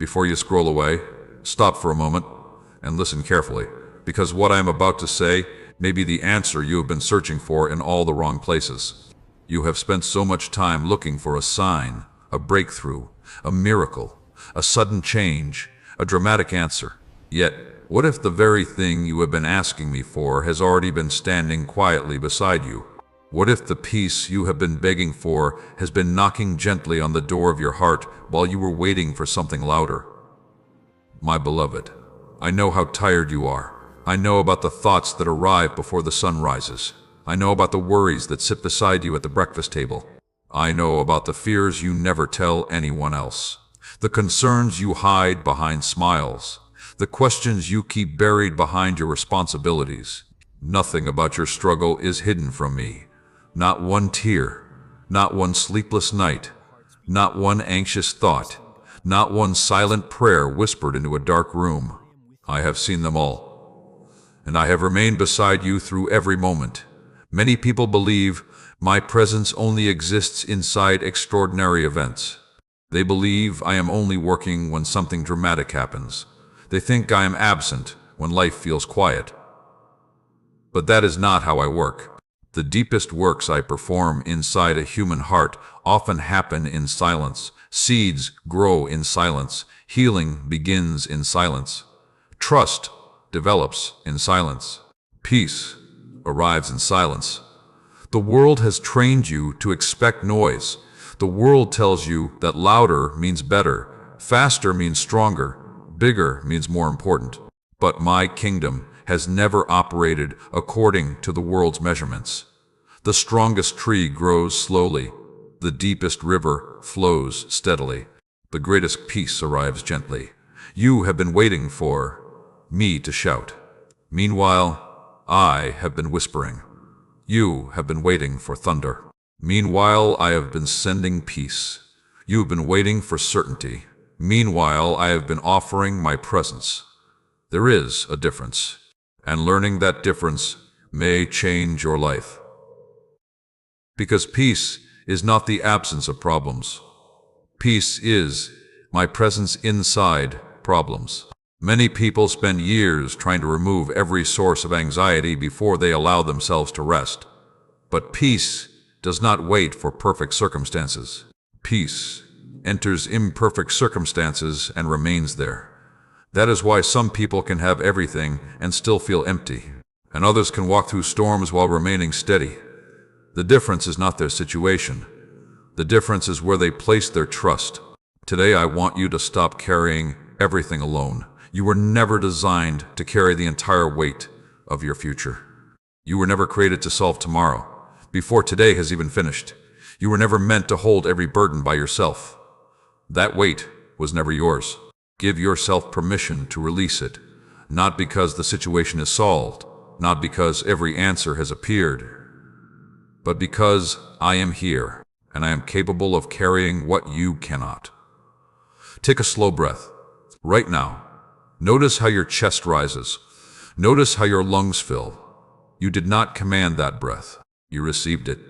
Before you scroll away, stop for a moment and listen carefully, because what I am about to say may be the answer you have been searching for in all the wrong places. You have spent so much time looking for a sign, a breakthrough, a miracle, a sudden change, a dramatic answer. Yet, what if the very thing you have been asking me for has already been standing quietly beside you? What if the peace you have been begging for has been knocking gently on the door of your heart while you were waiting for something louder? My beloved, I know how tired you are. I know about the thoughts that arrive before the sun rises. I know about the worries that sit beside you at the breakfast table. I know about the fears you never tell anyone else, the concerns you hide behind smiles, the questions you keep buried behind your responsibilities. Nothing about your struggle is hidden from me. Not one tear, not one sleepless night, not one anxious thought, not one silent prayer whispered into a dark room. I have seen them all, and I have remained beside you through every moment. Many people believe my presence only exists inside extraordinary events. They believe I am only working when something dramatic happens. They think I am absent when life feels quiet. But that is not how I work. The deepest works I perform inside a human heart often happen in silence. Seeds grow in silence. Healing begins in silence. Trust develops in silence. Peace arrives in silence. The world has trained you to expect noise. The world tells you that louder means better, faster means stronger, bigger means more important. But my kingdom has never operated according to the world's measurements. The strongest tree grows slowly. The deepest river flows steadily. The greatest peace arrives gently. You have been waiting for me to shout. Meanwhile, I have been whispering. You have been waiting for thunder. Meanwhile, I have been sending peace. You have been waiting for certainty. Meanwhile, I have been offering my presence. There is a difference, and learning that difference may change your life. Because peace is not the absence of problems. Peace is my presence inside problems. Many people spend years trying to remove every source of anxiety before they allow themselves to rest. But peace does not wait for perfect circumstances. Peace enters imperfect circumstances and remains there. That is why some people can have everything and still feel empty, and others can walk through storms while remaining steady. The difference is not their situation. The difference is where they place their trust. Today I want you to stop carrying everything alone. You were never designed to carry the entire weight of your future. You were never created to solve tomorrow, before today has even finished. You were never meant to hold every burden by yourself. That weight was never yours. Give yourself permission to release it, not because the situation is solved, not because every answer has appeared, but because I am here, and I am capable of carrying what you cannot. Take a slow breath. Right now, notice how your chest rises. Notice how your lungs fill. You did not command that breath. You received it.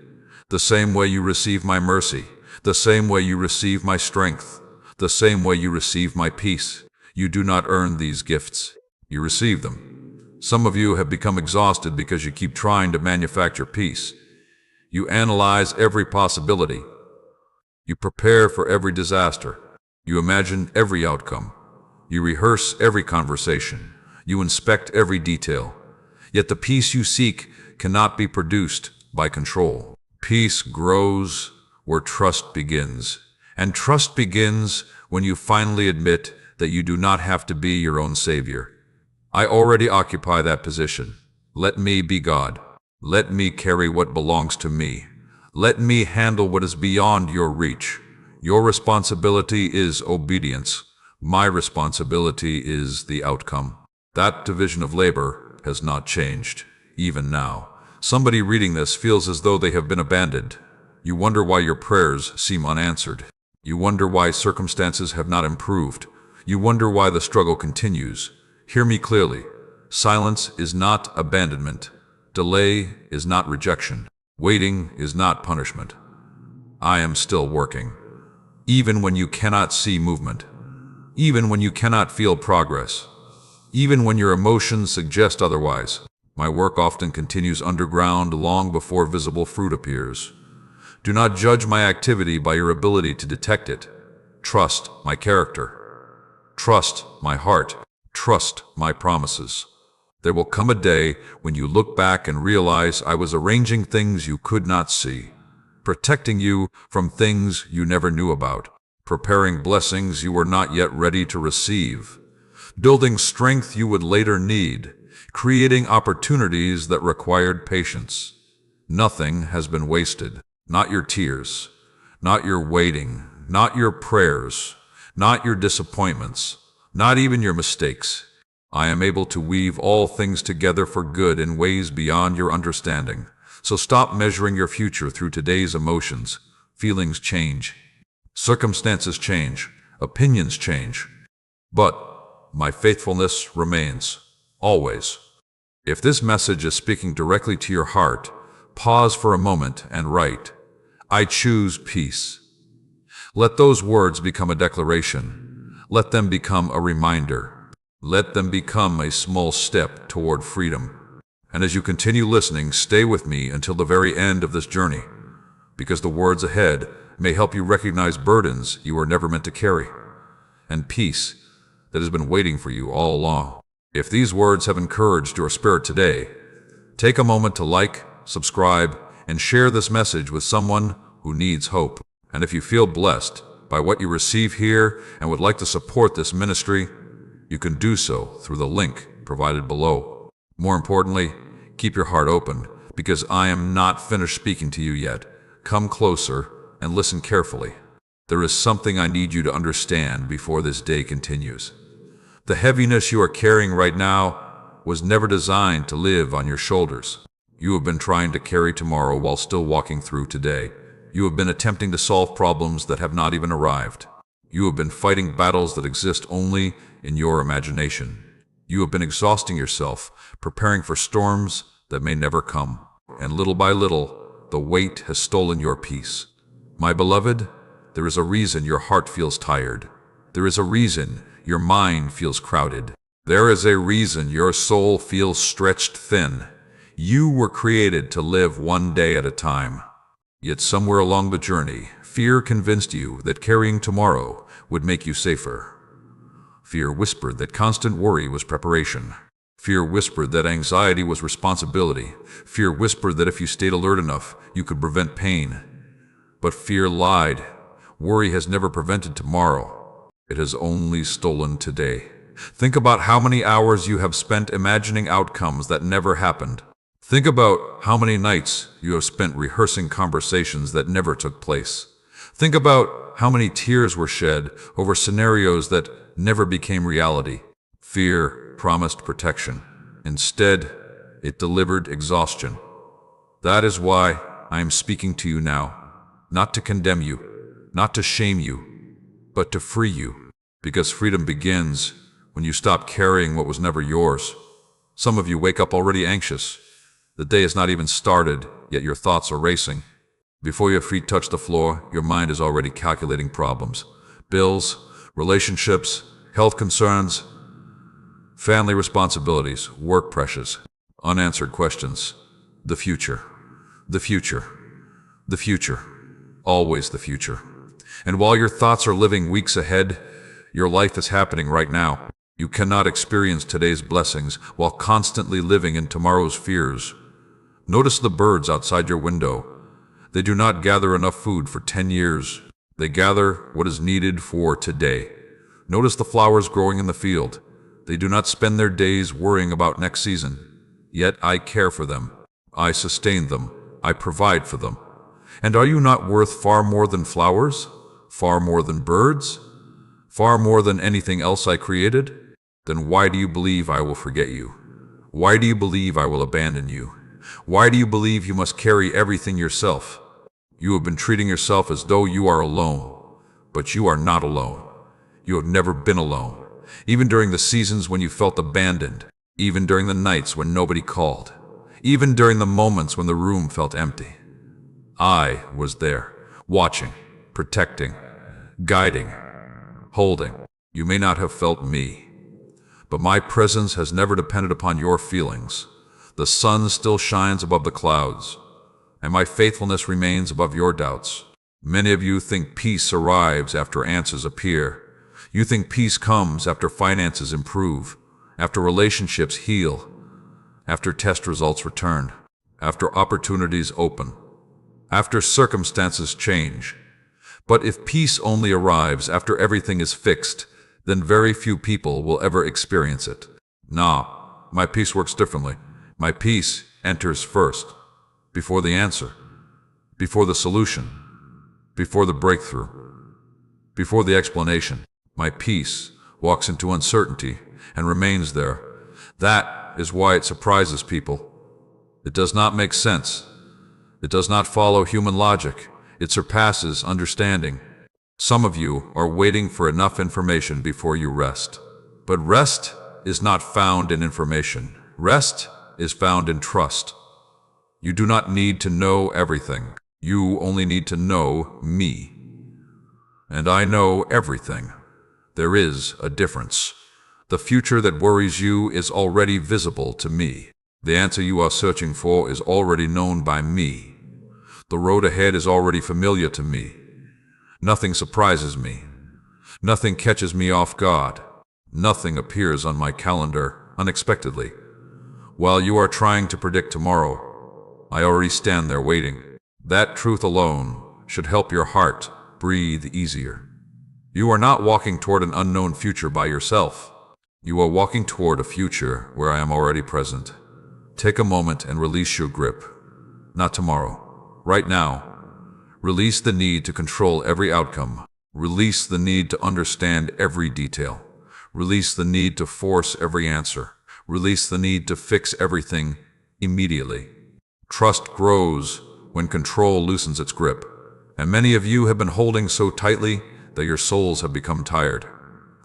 The same way you receive my mercy, the same way you receive my strength, the same way you receive my peace. You do not earn these gifts. You receive them. Some of you have become exhausted because you keep trying to manufacture peace. You analyze every possibility. You prepare for every disaster. You imagine every outcome. You rehearse every conversation. You inspect every detail. Yet the peace you seek cannot be produced by control. Peace grows where trust begins. And trust begins when you finally admit that you do not have to be your own savior. I already occupy that position. Let me be God. Let me carry what belongs to me. Let me handle what is beyond your reach. Your responsibility is obedience. My responsibility is the outcome. That division of labor has not changed, even now. Somebody reading this feels as though they have been abandoned. You wonder why your prayers seem unanswered. You wonder why circumstances have not improved. You wonder why the struggle continues. Hear me clearly. Silence is not abandonment. Delay is not rejection. Waiting is not punishment. I am still working. Even when you cannot see movement, even when you cannot feel progress, even when your emotions suggest otherwise. My work often continues underground long before visible fruit appears. Do not judge my activity by your ability to detect it. Trust my character. Trust my heart. Trust my promises. There will come a day when you look back and realize I was arranging things you could not see, protecting you from things you never knew about, preparing blessings you were not yet ready to receive, building strength you would later need, creating opportunities that required patience. Nothing has been wasted. Not your tears, not your waiting, not your prayers, not your disappointments, not even your mistakes. I am able to weave all things together for good in ways beyond your understanding. So stop measuring your future through today's emotions. Feelings change. Circumstances change. Opinions change. But my faithfulness remains. Always. If this message is speaking directly to your heart, pause for a moment and write, I choose peace. Let those words become a declaration. Let them become a reminder. Let them become a small step toward freedom. And as you continue listening, stay with me until the very end of this journey, because the words ahead may help you recognize burdens you were never meant to carry, and peace that has been waiting for you all along. If these words have encouraged your spirit today, take a moment to like, subscribe, and share this message with someone who needs hope. And if you feel blessed by what you receive here and would like to support this ministry, you can do so through the link provided below. More importantly, keep your heart open, because I am not finished speaking to you yet. Come closer and listen carefully. There is something I need you to understand before this day continues. The heaviness you are carrying right now was never designed to live on your shoulders. You have been trying to carry tomorrow while still walking through today. You have been attempting to solve problems that have not even arrived. You have been fighting battles that exist only in your imagination. You have been exhausting yourself, preparing for storms that may never come. And little by little, the weight has stolen your peace. My beloved, there is a reason your heart feels tired. There is a reason your mind feels crowded. There is a reason your soul feels stretched thin. You were created to live one day at a time. Yet somewhere along the journey, fear convinced you that carrying tomorrow would make you safer. Fear whispered that constant worry was preparation. Fear whispered that anxiety was responsibility. Fear whispered that if you stayed alert enough, you could prevent pain. But fear lied. Worry has never prevented tomorrow. It has only stolen today. Think about how many hours you have spent imagining outcomes that never happened. Think about how many nights you have spent rehearsing conversations that never took place. Think about how many tears were shed over scenarios that never became reality. Fear promised protection. Instead, it delivered exhaustion. That is why I am speaking to you now, not to condemn you, not to shame you, but to free you. Because freedom begins when you stop carrying what was never yours. Some of you wake up already anxious. The day has not even started, yet your thoughts are racing. Before your feet touch the floor, your mind is already calculating problems. Bills, relationships, health concerns, family responsibilities, work pressures, unanswered questions. The future. The future. The future. Always the future. And while your thoughts are living weeks ahead, your life is happening right now. You cannot experience today's blessings while constantly living in tomorrow's fears. Notice the birds outside your window. They do not gather enough food for 10 years. They gather what is needed for today. Notice the flowers growing in the field. They do not spend their days worrying about next season. Yet I care for them. I sustain them. I provide for them. And are you not worth far more than flowers? Far more than birds? Far more than anything else I created? Then why do you believe I will forget you? Why do you believe I will abandon you? Why do you believe you must carry everything yourself? You have been treating yourself as though you are alone, but you are not alone. You have never been alone, even during the seasons when you felt abandoned, even during the nights when nobody called, even during the moments when the room felt empty. I was there, watching, protecting, guiding, holding. You may not have felt me, but my presence has never depended upon your feelings. The sun still shines above the clouds, and my faithfulness remains above your doubts. Many of you think peace arrives after answers appear. You think peace comes after finances improve, after relationships heal, after test results return, after opportunities open, after circumstances change. But if peace only arrives after everything is fixed, then very few people will ever experience it. Nah, my peace works differently. My peace enters first, before the answer, before the solution, before the breakthrough, before the explanation. My peace walks into uncertainty and remains there. That is why it surprises people. It does not make sense. It does not follow human logic. It surpasses understanding. Some of you are waiting for enough information before you rest. But rest is not found in information. Rest is found in trust. You do not need to know everything. You only need to know me. And I know everything. There is a difference. The future that worries you is already visible to me. The answer you are searching for is already known by me. The road ahead is already familiar to me. Nothing surprises me. Nothing catches me off guard. Nothing appears on my calendar unexpectedly. While you are trying to predict tomorrow, I already stand there waiting. That truth alone should help your heart breathe easier. You are not walking toward an unknown future by yourself. You are walking toward a future where I am already present. Take a moment and release your grip. Not tomorrow. Right now. Release the need to control every outcome. Release the need to understand every detail. Release the need to force every answer. Release the need to fix everything immediately. Trust grows when control loosens its grip. And many of you have been holding so tightly that your souls have become tired.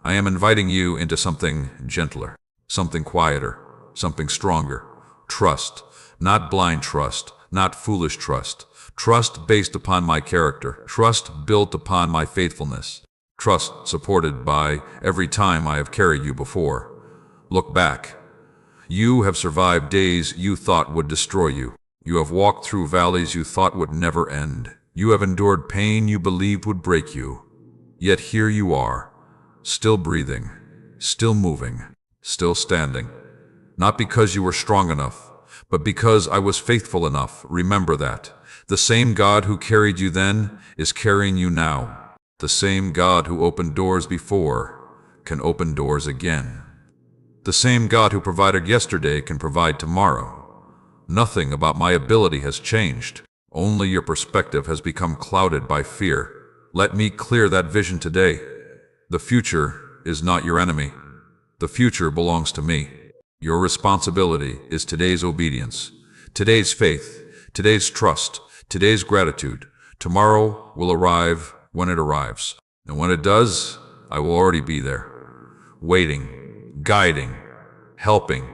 I am inviting you into something gentler, something quieter, something stronger. Trust, not blind trust, not foolish trust. Trust based upon my character. Trust built upon my faithfulness. Trust supported by every time I have carried you before. Look back. You have survived days you thought would destroy you. You have walked through valleys you thought would never end. You have endured pain you believed would break you. Yet here you are, still breathing, still moving, still standing. Not because you were strong enough, but because I was faithful enough. Remember that. The same God who carried you then is carrying you now. The same God who opened doors before can open doors again. The same God who provided yesterday can provide tomorrow. Nothing about my ability has changed. Only your perspective has become clouded by fear. Let me clear that vision today. The future is not your enemy. The future belongs to me. Your responsibility is today's obedience, today's faith, today's trust, today's gratitude. Tomorrow will arrive when it arrives. And when it does, I will already be there. Waiting, guiding, helping,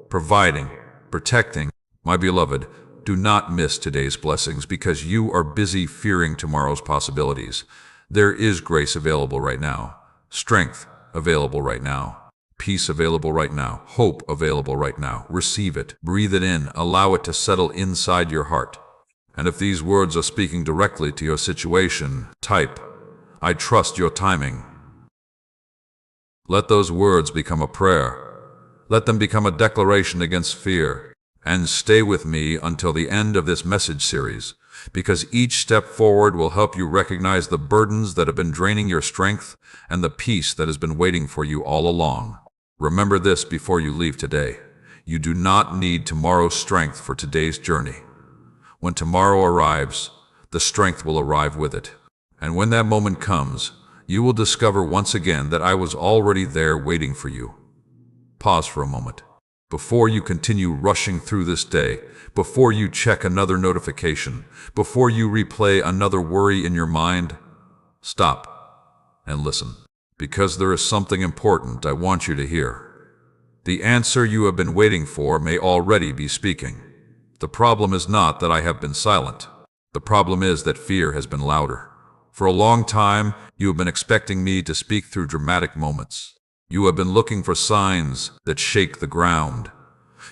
providing, protecting. My beloved, do not miss today's blessings because you are busy fearing tomorrow's possibilities. There is grace available right now, strength available right now, peace available right now, hope available right now. Receive it, breathe it in, allow it to settle inside your heart. And if these words are speaking directly to your situation, type, "I trust your timing." Let those words become a prayer. Let them become a declaration against fear. And stay with me until the end of this message series, because each step forward will help you recognize the burdens that have been draining your strength and the peace that has been waiting for you all along. Remember this before you leave today. You do not need tomorrow's strength for today's journey. When tomorrow arrives, the strength will arrive with it. And when that moment comes, you will discover once again that I was already there waiting for you. Pause for a moment. Before you continue rushing through this day, before you check another notification, before you replay another worry in your mind, stop and listen. Because there is something important I want you to hear. The answer you have been waiting for may already be speaking. The problem is not that I have been silent. The problem is that fear has been louder. For a long time, You have been expecting me to speak through dramatic moments. You have been looking for signs that shake the ground.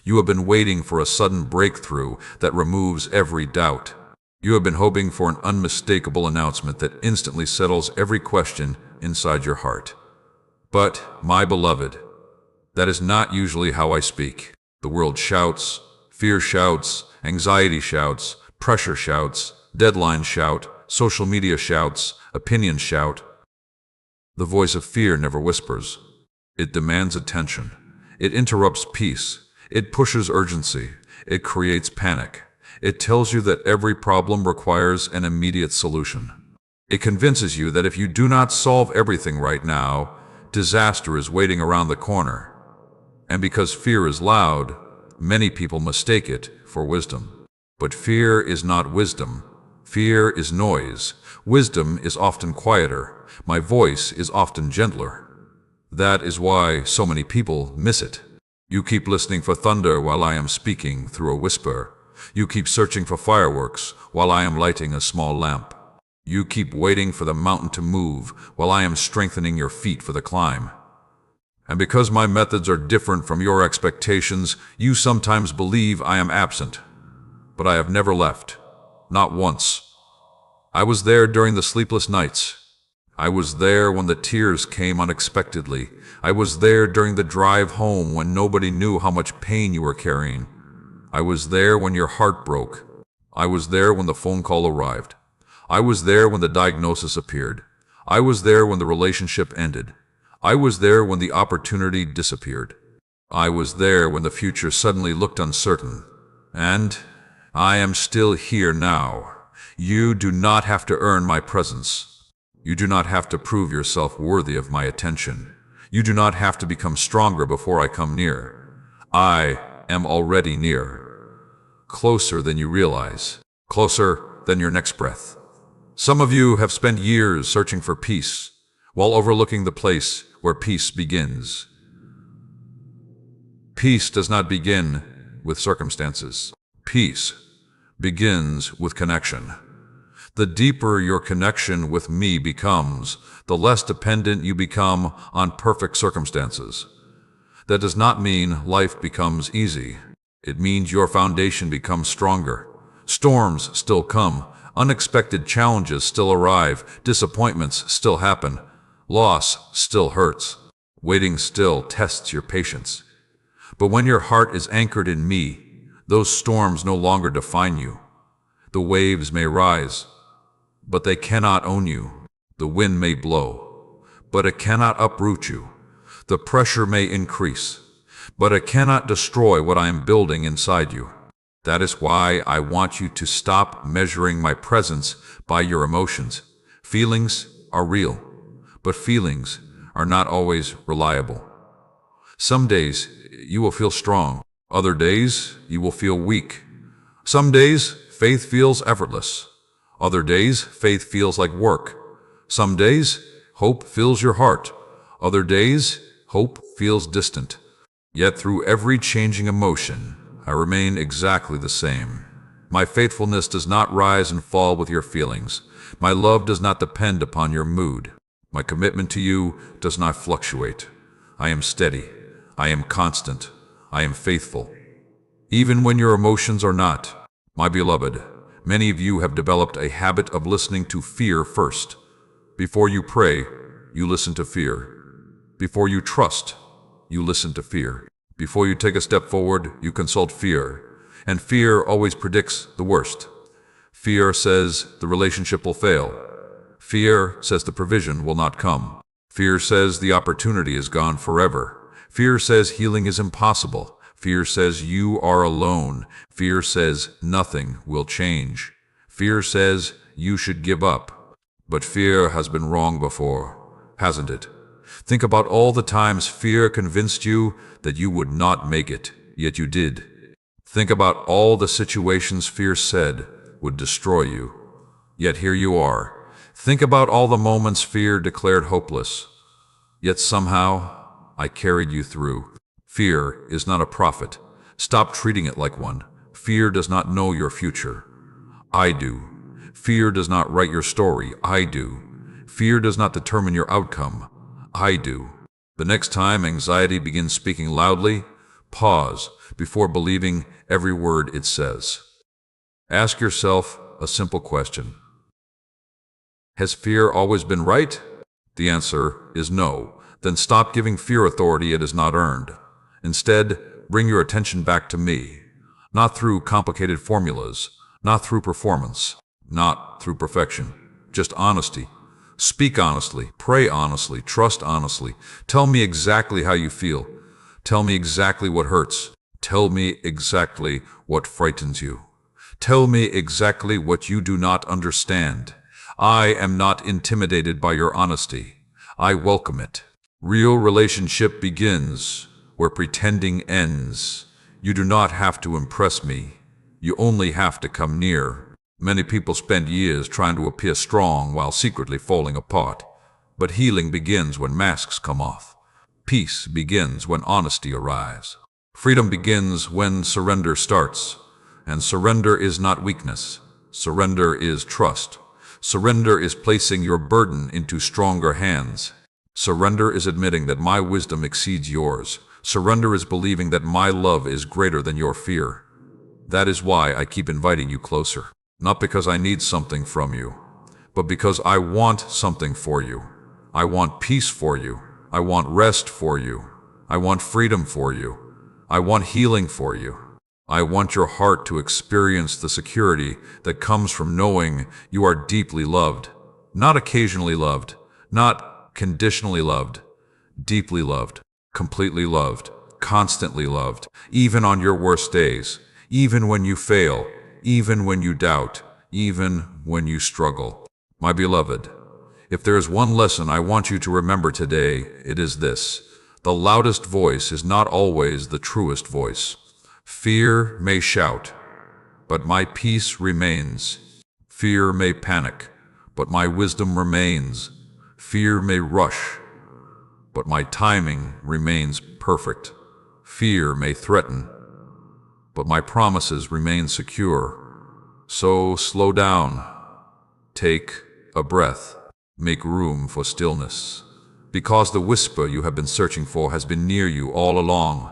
You have been waiting for a sudden breakthrough that removes every doubt. You have been hoping for an unmistakable announcement that instantly settles every question inside your heart. But, my beloved, that is not usually how I speak. The world shouts, fear shouts, anxiety shouts, pressure shouts, deadlines shout, social media shouts, opinions shout. The voice of fear never whispers. It demands attention. It interrupts peace. It pushes urgency. It creates panic. It tells you that every problem requires an immediate solution. It convinces you that if you do not solve everything right now, disaster is waiting around the corner. And because fear is loud, many people mistake it for wisdom. But fear is not wisdom. Fear is noise. Wisdom is often quieter. My voice is often gentler. That is why so many people miss it. You keep listening for thunder while I am speaking through a whisper. You keep searching for fireworks while I am lighting a small lamp. You keep waiting for the mountain to move while I am strengthening your feet for the climb. And because my methods are different from your expectations, you sometimes believe I am absent. But I have never left. Not once. I was there during the sleepless nights. I was there when the tears came unexpectedly. I was there during the drive home when nobody knew how much pain you were carrying. I was there when your heart broke. I was there when the phone call arrived. I was there when the diagnosis appeared. I was there when the relationship ended. I was there when the opportunity disappeared. I was there when the future suddenly looked uncertain. And I am still here now. You do not have to earn my presence. You do not have to prove yourself worthy of my attention. You do not have to become stronger before I come near. I am already near. Closer than you realize. Closer than your next breath. Some of you have spent years searching for peace, while overlooking the place where peace begins. Peace does not begin with circumstances. Peace begins with connection. The deeper your connection with me becomes, the less dependent you become on perfect circumstances. That does not mean life becomes easy. It means your foundation becomes stronger. Storms still come. Unexpected challenges still arrive. Disappointments still happen. Loss still hurts. Waiting still tests your patience. But when your heart is anchored in me, those storms no longer define you. The waves may rise, but they cannot own you. The wind may blow, but it cannot uproot you. The pressure may increase, but it cannot destroy what I am building inside you. That is why I want you to stop measuring my presence by your emotions. Feelings are real, but feelings are not always reliable. Some days you will feel strong. Other days you will feel weak. Some days faith feels effortless. Other days faith feels like work. Some days hope fills your heart. Other days hope feels distant. Yet through every changing emotion, I remain exactly the same. My faithfulness does not rise and fall with your feelings. My love does not depend upon your mood. My commitment to you does not fluctuate. I am steady. I am constant. I am faithful. Even when your emotions are not. My beloved, many of you have developed a habit of listening to fear first. Before you pray, you listen to fear. Before you trust, you listen to fear. Before you take a step forward, you consult fear. And fear always predicts the worst. Fear says the relationship will fail. Fear says the provision will not come. Fear says the opportunity is gone forever. Fear says healing is impossible. Fear says you are alone. Fear says nothing will change. Fear says you should give up. But fear has been wrong before, hasn't it? Think about all the times fear convinced you that you would not make it, yet you did. Think about all the situations fear said would destroy you, yet here you are. Think about all the moments fear declared hopeless, yet somehow I carried you through. Fear is not a prophet. Stop treating it like one. Fear does not know your future. I do. Fear does not write your story. I do. Fear does not determine your outcome. I do. The next time anxiety begins speaking loudly, pause before believing every word it says. Ask yourself a simple question. Has fear always been right? The answer is no. Then stop giving fear authority it has not earned. Instead, bring your attention back to me. Not through complicated formulas, not through performance, not through perfection. Just honesty. Speak honestly, pray honestly, trust honestly. Tell me exactly how you feel. Tell me exactly what hurts. Tell me exactly what frightens you. Tell me exactly what you do not understand. I am not intimidated by your honesty. I welcome it. Real relationship begins where pretending ends. You do not have to impress me. You only have to come near. Many people spend years trying to appear strong while secretly falling apart. But healing begins when masks come off. Peace begins when honesty arrives. Freedom begins when surrender starts. And surrender is not weakness. Surrender is trust. Surrender is placing your burden into stronger hands. Surrender is admitting that my wisdom exceeds yours. Surrender is believing that my love is greater than your fear. That is why I keep inviting you closer. Not because I need something from you, but because I want something for you. I want peace for you. I want rest for you. I want freedom for you. I want healing for you. I want your heart to experience the security that comes from knowing you are deeply loved. Not occasionally loved, not conditionally loved, deeply loved, completely loved, constantly loved, even on your worst days, even when you fail, even when you doubt, even when you struggle. My beloved, if there is one lesson I want you to remember today, it is this. The loudest voice is not always the truest voice. Fear may shout, but my peace remains. Fear may panic, but my wisdom remains. Fear may rush, but my timing remains perfect. Fear may threaten, but my promises remain secure. So slow down. Take a breath. Make room for stillness. Because the whisper you have been searching for has been near you all along.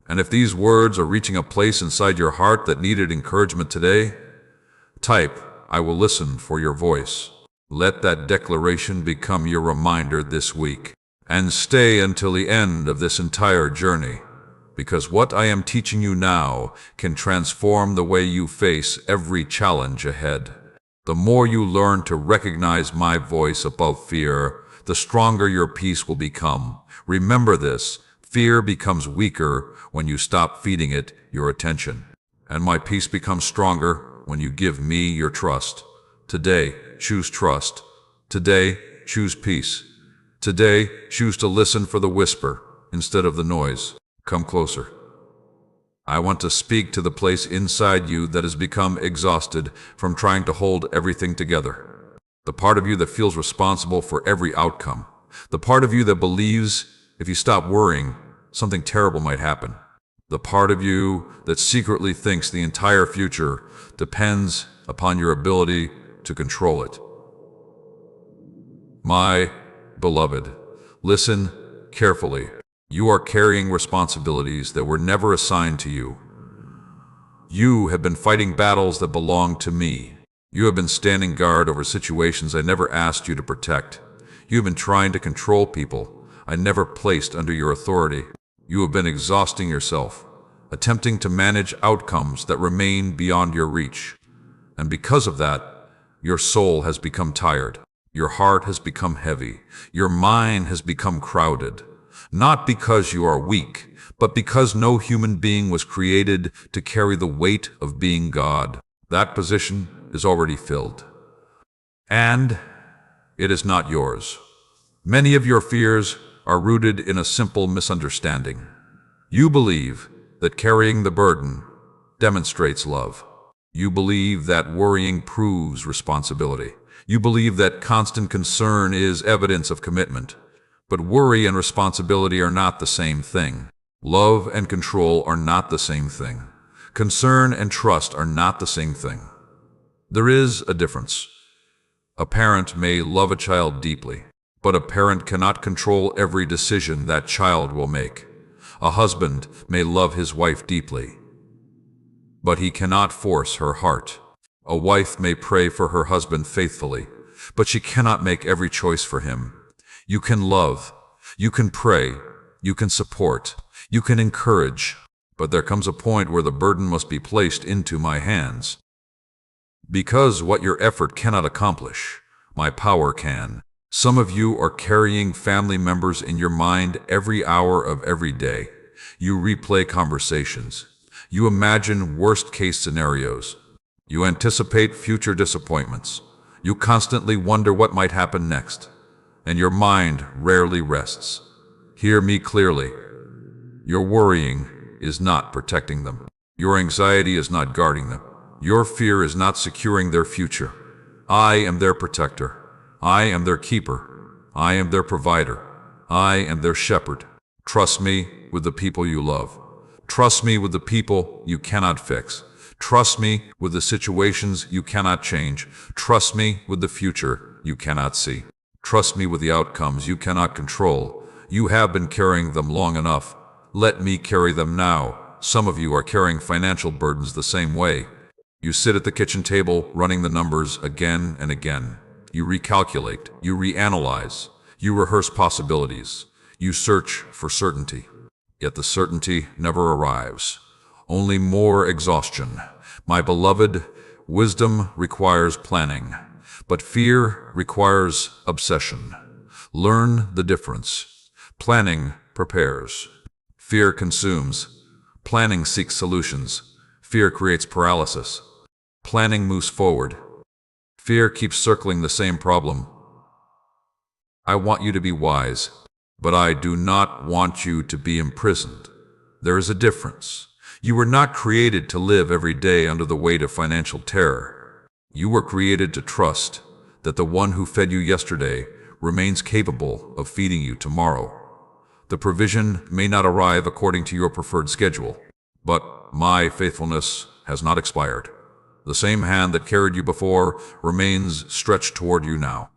And if these words are reaching a place inside your heart that needed encouragement today, type, I will listen for your voice. Let that declaration become your reminder this week. And stay until the end of this entire journey. Because what I am teaching you now can transform the way you face every challenge ahead. The more you learn to recognize my voice above fear, the stronger your peace will become. Remember this, fear becomes weaker when you stop feeding it your attention. And my peace becomes stronger when you give me your trust. Today, choose trust. Today, choose peace. Today, choose to listen for the whisper instead of the noise. Come closer. I want to speak to the place inside you that has become exhausted from trying to hold everything together. The part of you that feels responsible for every outcome. The part of you that believes if you stop worrying, something terrible might happen. The part of you that secretly thinks the entire future depends upon your ability to control it. My beloved, listen carefully. You are carrying responsibilities that were never assigned to you. You have been fighting battles that belong to me. You have been standing guard over situations I never asked you to protect. You have been trying to control people I never placed under your authority. You have been exhausting yourself, attempting to manage outcomes that remain beyond your reach. And because of that, your soul has become tired. Your heart has become heavy. Your mind has become crowded. Not because you are weak, but because no human being was created to carry the weight of being God. That position is already filled. And it is not yours. Many of your fears are rooted in a simple misunderstanding. You believe that carrying the burden demonstrates love. You believe that worrying proves responsibility. You believe that constant concern is evidence of commitment. But worry and responsibility are not the same thing. Love and control are not the same thing. Concern and trust are not the same thing. There is a difference. A parent may love a child deeply, but a parent cannot control every decision that child will make. A husband may love his wife deeply, but he cannot force her heart. A wife may pray for her husband faithfully, but she cannot make every choice for him. You can love, you can pray, you can support, you can encourage, but there comes a point where the burden must be placed into my hands. Because what your effort cannot accomplish, my power can. Some of you are carrying family members in your mind every hour of every day. You replay conversations. You imagine worst-case scenarios. You anticipate future disappointments. You constantly wonder what might happen next. And your mind rarely rests. Hear me clearly. Your worrying is not protecting them. Your anxiety is not guarding them. Your fear is not securing their future. I am their protector. I am their keeper. I am their provider. I am their shepherd. Trust me with the people you love. Trust me with the people you cannot fix. Trust me with the situations you cannot change. Trust me with the future you cannot see. Trust me with the outcomes you cannot control. You have been carrying them long enough. Let me carry them now. Some of you are carrying financial burdens the same way. You sit at the kitchen table running the numbers again and again. You recalculate, you reanalyze, you rehearse possibilities, you search for certainty. Yet the certainty never arrives. Only more exhaustion. My beloved, wisdom requires planning, but fear requires obsession. Learn the difference. Planning prepares. Fear consumes. Planning seeks solutions. Fear creates paralysis. Planning moves forward. Fear keeps circling the same problem. I want you to be wise, but I do not want you to be imprisoned. There is a difference. You were not created to live every day under the weight of financial terror. You were created to trust that the one who fed you yesterday remains capable of feeding you tomorrow. The provision may not arrive according to your preferred schedule, but my faithfulness has not expired. The same hand that carried you before remains stretched toward you now.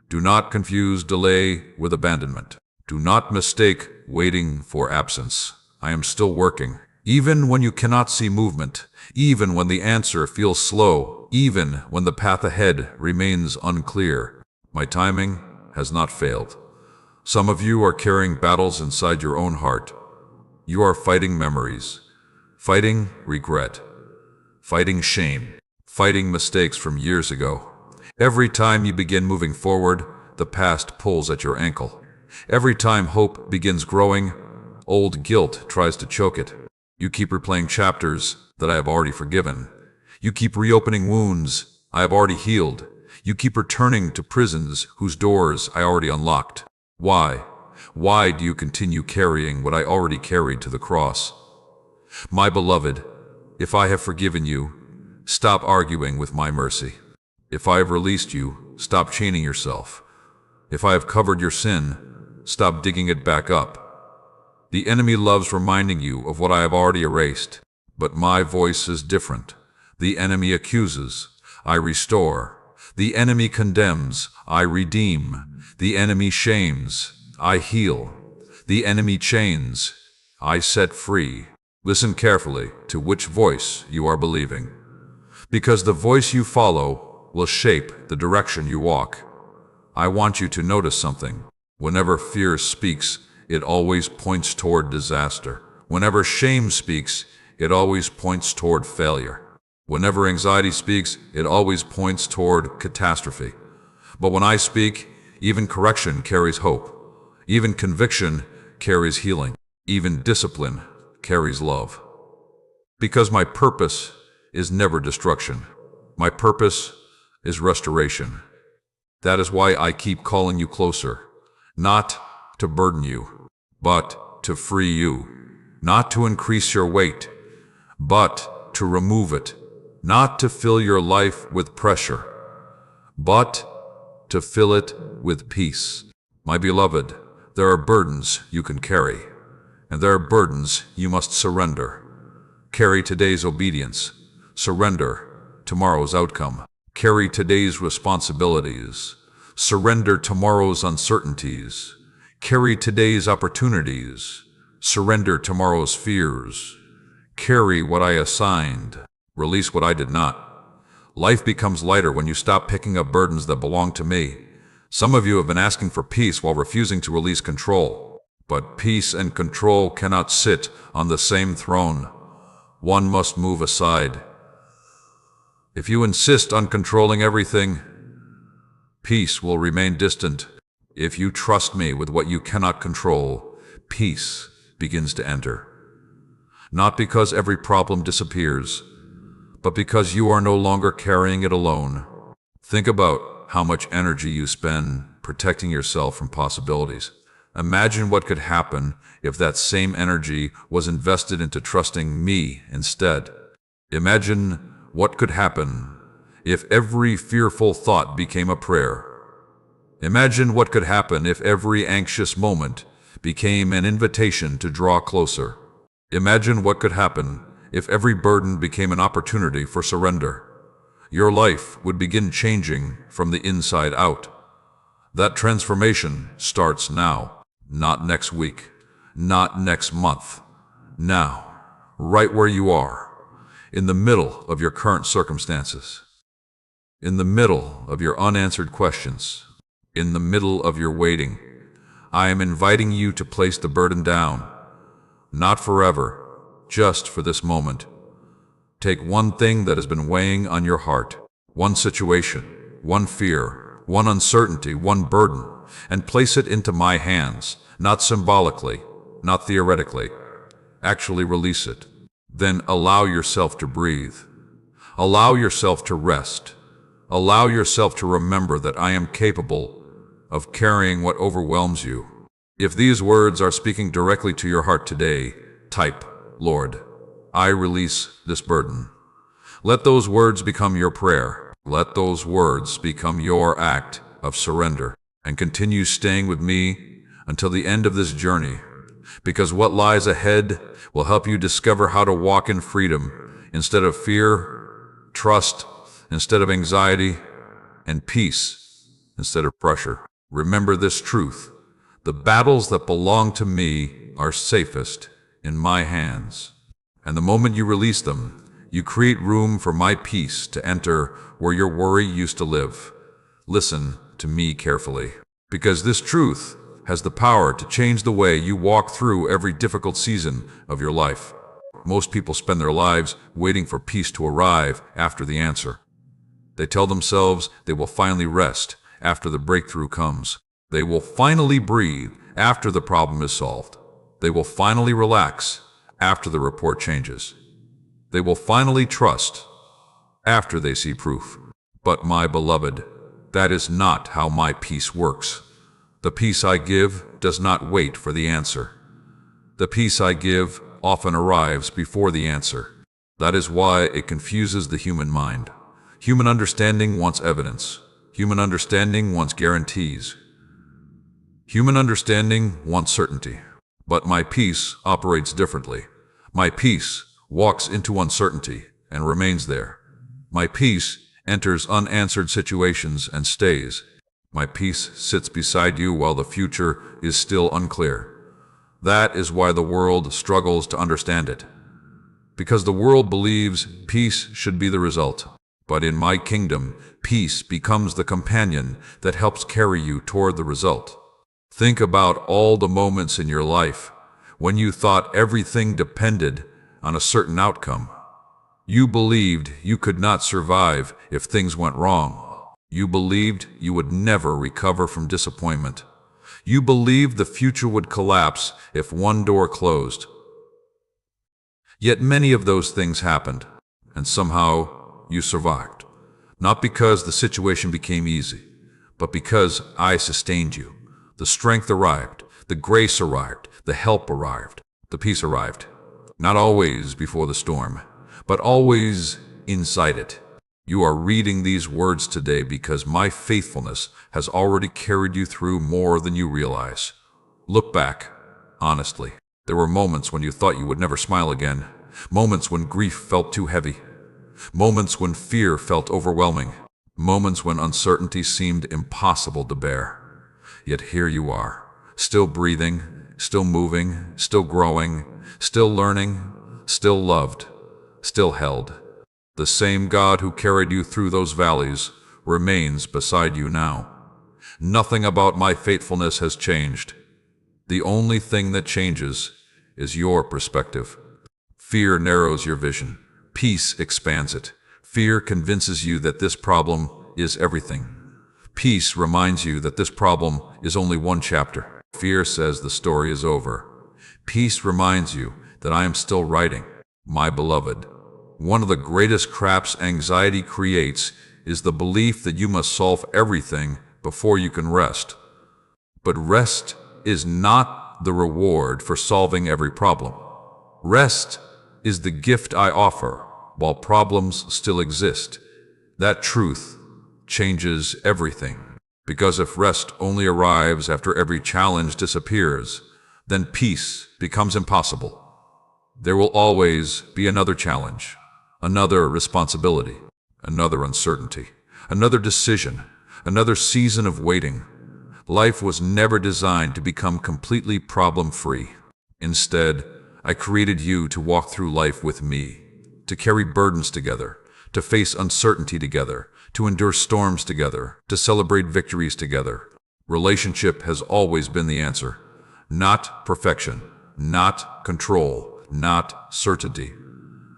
Do not confuse delay with abandonment. Do not mistake waiting for absence. I am still working. Even when you cannot see movement, even when the answer feels slow, even when the path ahead remains unclear, my timing has not failed. Some of you are carrying battles inside your own heart. You are fighting memories, fighting regret, fighting shame, fighting mistakes from years ago. Every time you begin moving forward, the past pulls at your ankle. Every time hope begins growing, old guilt tries to choke it. You keep replaying chapters that I have already forgiven. You keep reopening wounds I have already healed. You keep returning to prisons whose doors I already unlocked. Why? Why do you continue carrying what I already carried to the cross? My beloved, if I have forgiven you, stop arguing with my mercy. If I have released you, stop chaining yourself. If I have covered your sin, stop digging it back up. The enemy loves reminding you of what I have already erased, but my voice is different. The enemy accuses, I restore. The enemy condemns, I redeem. The enemy shames, I heal. The enemy chains, I set free. Listen carefully to which voice you are believing, because the voice you follow will shape the direction you walk. I want you to notice something. Whenever fear speaks, it always points toward disaster. Whenever shame speaks, it always points toward failure. Whenever anxiety speaks, it always points toward catastrophe. But when I speak, even correction carries hope. Even conviction carries healing. Even discipline carries love. Because my purpose is never destruction. My purpose is restoration. That is why I keep calling you closer. Not to burden you, but to free you. Not to increase your weight, but to remove it. Not to fill your life with pressure, but to fill it with peace. My beloved, there are burdens you can carry, and there are burdens you must surrender. Carry today's obedience. Surrender tomorrow's outcome. Carry today's responsibilities. Surrender tomorrow's uncertainties. Carry today's opportunities. Surrender tomorrow's fears. Carry what I assigned. Release what I did not. Life becomes lighter when you stop picking up burdens that belong to me. Some of you have been asking for peace while refusing to release control. But peace and control cannot sit on the same throne. One must move aside. If you insist on controlling everything, peace will remain distant. If you trust me with what you cannot control, peace begins to enter. Not because every problem disappears, but because you are no longer carrying it alone. Think about how much energy you spend protecting yourself from possibilities. Imagine what could happen if that same energy was invested into trusting me instead. Imagine what could happen if every fearful thought became a prayer. Imagine what could happen if every anxious moment became an invitation to draw closer. Imagine what could happen if every burden became an opportunity for surrender. Your life would begin changing from the inside out. That transformation starts now, not next week, not next month. Now, right where you are, in the middle of your current circumstances, in the middle of your unanswered questions, in the middle of your waiting, I am inviting you to place the burden down. Not forever, just for this moment. Take one thing that has been weighing on your heart, one situation, one fear, one uncertainty, one burden, and place it into my hands, not symbolically, not theoretically. Actually release it. Then allow yourself to breathe. Allow yourself to rest. Allow yourself to remember that I am capable of carrying what overwhelms you. If these words are speaking directly to your heart today, type, Lord, I release this burden. Let those words become your prayer. Let those words become your act of surrender. And continue staying with me until the end of this journey. Because what lies ahead will help you discover how to walk in freedom instead of fear, trust instead of anxiety, and peace instead of pressure. Remember this truth. The battles that belong to me are safest in my hands. And the moment you release them, you create room for my peace to enter where your worry used to live. Listen to me carefully, because this truth has the power to change the way you walk through every difficult season of your life. Most people spend their lives waiting for peace to arrive after the answer. They tell themselves they will finally rest after the breakthrough comes. They will finally breathe after the problem is solved. They will finally relax after the report changes. They will finally trust after they see proof. But my beloved, that is not how my peace works. The peace I give does not wait for the answer. The peace I give often arrives before the answer. That is why it confuses the human mind. Human understanding wants evidence. Human understanding wants guarantees. Human understanding wants certainty. But my peace operates differently. My peace walks into uncertainty and remains there. My peace enters unanswered situations and stays. My peace sits beside you while the future is still unclear. That is why the world struggles to understand it. Because the world believes peace should be the result. But in my kingdom, peace becomes the companion that helps carry you toward the result. Think about all the moments in your life when you thought everything depended on a certain outcome. You believed you could not survive if things went wrong. You believed you would never recover from disappointment. You believed the future would collapse if one door closed. Yet many of those things happened, and somehow you survived. Not because the situation became easy, but because I sustained you. The strength arrived, the grace arrived, the help arrived, the peace arrived. Not always before the storm, but always inside it. You are reading these words today because my faithfulness has already carried you through more than you realize. Look back, honestly. There were moments when you thought you would never smile again, moments when grief felt too heavy, moments when fear felt overwhelming. moments when uncertainty seemed impossible to bear. Yet here you are, still breathing, still moving, still growing, still learning, still loved, still held. The same God who carried you through those valleys remains beside you now. Nothing about my faithfulness has changed. The only thing that changes is your perspective. Fear narrows your vision. Peace expands it. Fear convinces you that this problem is everything. Peace reminds you that this problem is only one chapter. Fear says the story is over. Peace reminds you that I am still writing. My beloved, one of the greatest traps anxiety creates is the belief that you must solve everything before you can rest. But rest is not the reward for solving every problem. Rest is the gift I offer while problems still exist. That truth changes everything. Because if rest only arrives after every challenge disappears, then peace becomes impossible. There will always be another challenge, another responsibility, another uncertainty, another decision, another season of waiting. Life was never designed to become completely problem-free. Instead, I created you to walk through life with me, to carry burdens together, to face uncertainty together, to endure storms together, to celebrate victories together. Relationship has always been the answer. Not perfection, not control, not certainty.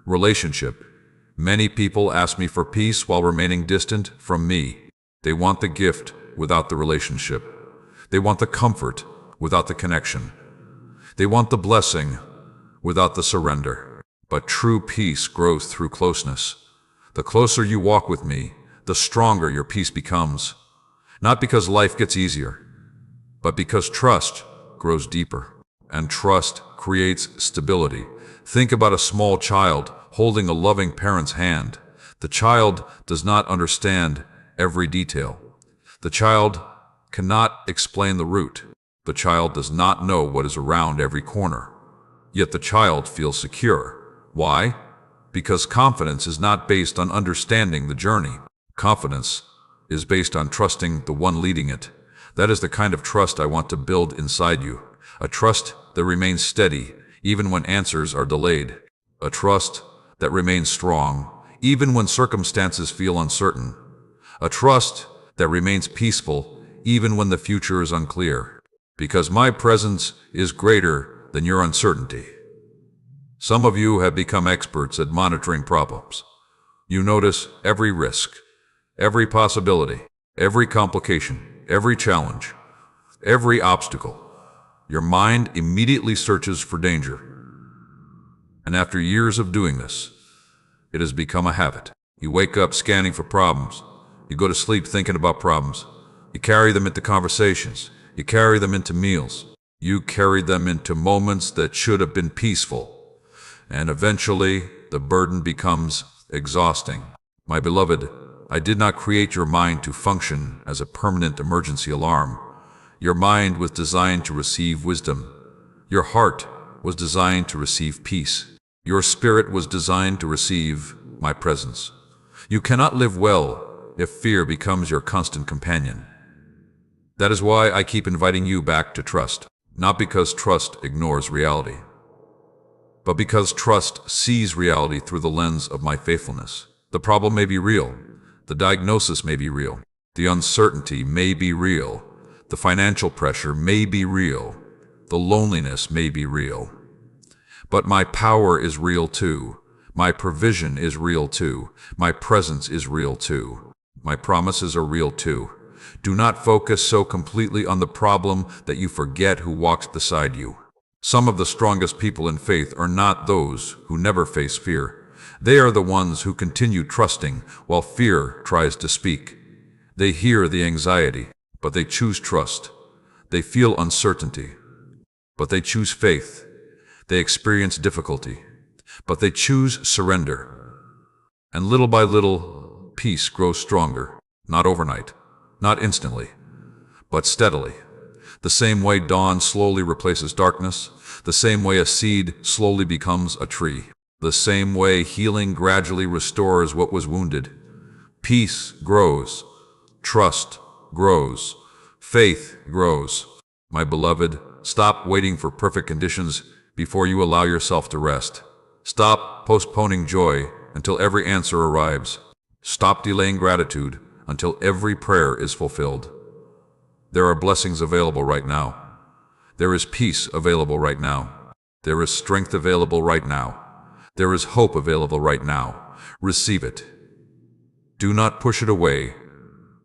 Relationship. Many people ask me for peace while remaining distant from me. They want the gift without the relationship. They want the comfort without the connection. They want the blessing without the surrender. But true peace grows through closeness. The closer you walk with me, the stronger your peace becomes. Not because life gets easier, but because trust grows deeper. And trust creates stability. Think about a small child holding a loving parent's hand. The child does not understand every detail. The child cannot explain the route. The child does not know what is around every corner. Yet the child feels secure. Why? Because confidence is not based on understanding the journey. Confidence is based on trusting the one leading it. That is the kind of trust I want to build inside you. A trust that remains steady even when answers are delayed. A trust that remains strong even when circumstances feel uncertain. A trust that remains peaceful even when the future is unclear. Because my presence is greater than your uncertainty. Some of you have become experts at monitoring problems. You notice every risk, every possibility, every complication, every challenge, every obstacle. Your mind immediately searches for danger. And after years of doing this, it has become a habit. You wake up scanning for problems. You go to sleep thinking about problems. You carry them into conversations. You carry them into meals. You carry them into moments that should have been peaceful. And eventually, the burden becomes exhausting. My beloved, I did not create your mind to function as a permanent emergency alarm. Your mind was designed to receive wisdom. Your heart was designed to receive peace. Your spirit was designed to receive my presence. You cannot live well if fear becomes your constant companion. That is why I keep inviting you back to trust. Not because trust ignores reality, but because trust sees reality through the lens of my faithfulness. The problem may be real. The diagnosis may be real. The uncertainty may be real. The financial pressure may be real. The loneliness may be real. But my power is real too. My provision is real too. My presence is real too. My promises are real too. Do not focus so completely on the problem that you forget who walks beside you. Some of the strongest people in faith are not those who never face fear. They are the ones who continue trusting while fear tries to speak. They hear the anxiety, but they choose trust. They feel uncertainty, but they choose faith. They experience difficulty, but they choose surrender. And little by little, peace grows stronger, not overnight, not instantly, but steadily. The same way dawn slowly replaces darkness, the same way a seed slowly becomes a tree, the same way healing gradually restores what was wounded. Peace grows. Trust grows. Faith grows. My beloved, stop waiting for perfect conditions before you allow yourself to rest. Stop postponing joy until every answer arrives. Stop delaying gratitude until every prayer is fulfilled. There are blessings available right now. There is peace available right now. There is strength available right now. There is hope available right now. Receive it. Do not push it away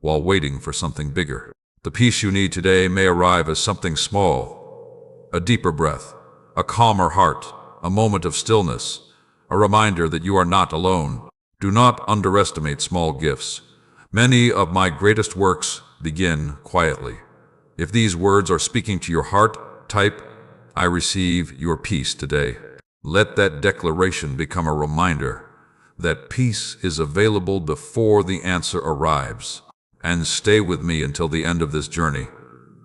while waiting for something bigger. The peace you need today may arrive as something small, a deeper breath, a calmer heart, a moment of stillness, a reminder that you are not alone. Do not underestimate small gifts. Many of my greatest works begin quietly. If these words are speaking to your heart, type, "I receive your peace today." Let that declaration become a reminder that peace is available before the answer arrives. And stay with me until the end of this journey,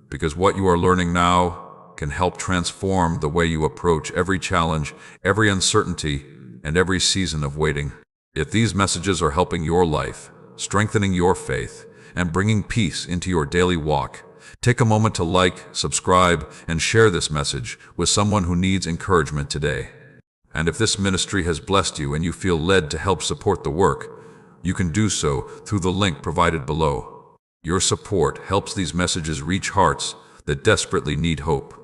because what you are learning now can help transform the way you approach every challenge, every uncertainty, and every season of waiting. If these messages are helping your life, strengthening your faith, and bringing peace into your daily walk, take a moment to like, subscribe, and share this message with someone who needs encouragement today. And if this ministry has blessed you and you feel led to help support the work, you can do so through the link provided below. Your support helps these messages reach hearts that desperately need hope.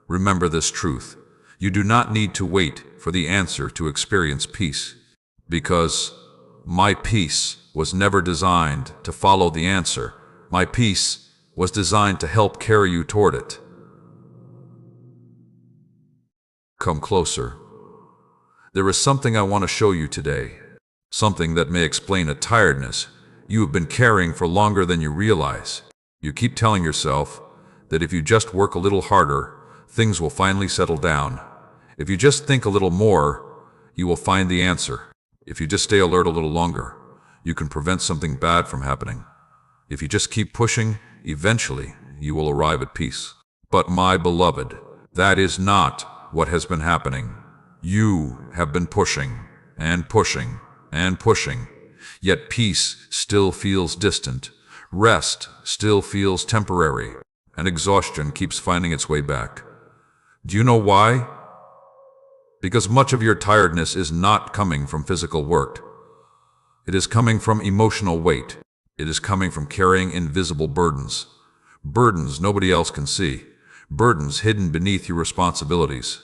Remember this truth: you do not need to wait for the answer to experience peace, because my peace was never designed to follow the answer. My peace was designed to help carry you toward it. Come closer. There is something I want to show you today. Something that may explain a tiredness you have been carrying for longer than you realize. You keep telling yourself that if you just work a little harder, things will finally settle down. If you just think a little more, you will find the answer. If you just stay alert a little longer, you can prevent something bad from happening. If you just keep pushing, eventually you will arrive at peace. But my beloved, that is not what has been happening. You have been pushing and pushing and pushing, yet peace still feels distant, rest still feels temporary, and exhaustion keeps finding its way back. Do you know why? Because much of your tiredness is not coming from physical work. It is coming from emotional weight. It is coming from carrying invisible burdens. Burdens nobody else can see. Burdens hidden beneath your responsibilities.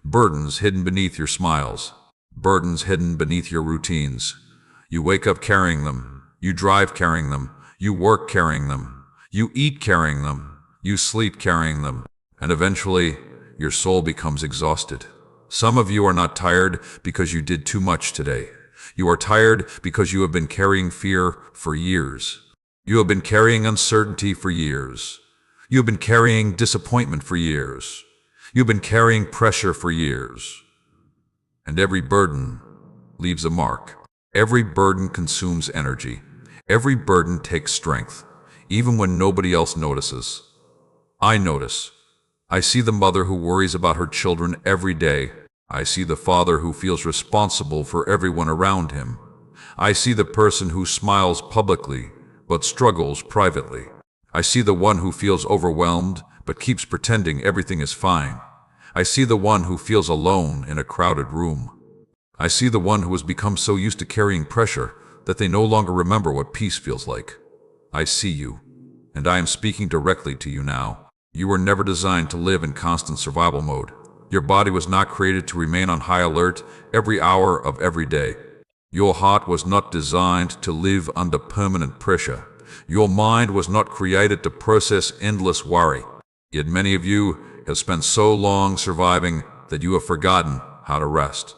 Burdens hidden beneath your smiles. Burdens hidden beneath your routines. You wake up carrying them. You drive carrying them. You work carrying them. You eat carrying them. You sleep carrying them. And eventually, your soul becomes exhausted. Some of you are not tired because you did too much today. You are tired because you have been carrying fear for years. You have been carrying uncertainty for years. You have been carrying disappointment for years. You have been carrying pressure for years. And every burden leaves a mark. Every burden consumes energy. Every burden takes strength, even when nobody else notices. I notice. I see the mother who worries about her children every day. I see the father who feels responsible for everyone around him. I see the person who smiles publicly but struggles privately. I see the one who feels overwhelmed but keeps pretending everything is fine. I see the one who feels alone in a crowded room. I see the one who has become so used to carrying pressure that they no longer remember what peace feels like. I see you, and I am speaking directly to you now. You were never designed to live in constant survival mode. Your body was not created to remain on high alert every hour of every day. Your heart was not designed to live under permanent pressure. Your mind was not created to process endless worry. Yet many of you have spent so long surviving that you have forgotten how to rest.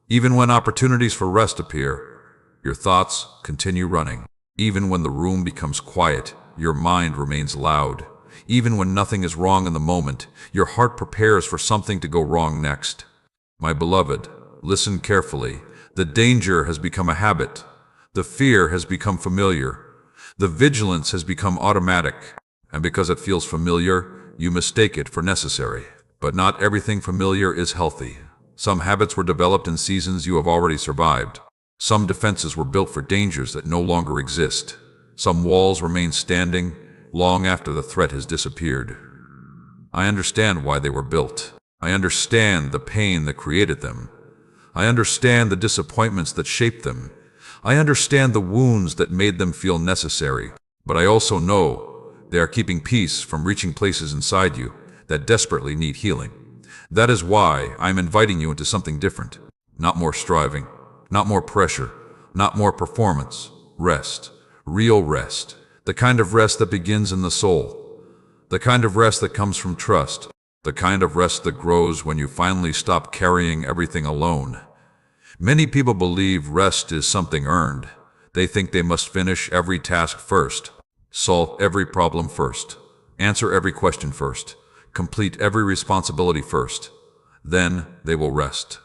Even when opportunities for rest appear, your thoughts continue running. Even when the room becomes quiet, your mind remains loud. Even when nothing is wrong in the moment, your heart prepares for something to go wrong next. My beloved, listen carefully. The danger has become a habit. The fear has become familiar. The vigilance has become automatic. And because it feels familiar, you mistake it for necessary. But not everything familiar is healthy. Some habits were developed in seasons you have already survived. Some defenses were built for dangers that no longer exist. Some walls remain standing long after the threat has disappeared. I understand why they were built. I understand the pain that created them. I understand the disappointments that shaped them. I understand the wounds that made them feel necessary. But I also know they are keeping peace from reaching places inside you that desperately need healing. That is why I'm inviting you into something different. Not more striving, not more pressure, not more performance. Rest. Real rest. The kind of rest that begins in the soul. The kind of rest that comes from trust. The kind of rest that grows when you finally stop carrying everything alone. Many people believe rest is something earned. They think they must finish every task first, solve every problem first, answer every question first, complete every responsibility first. Then they will rest.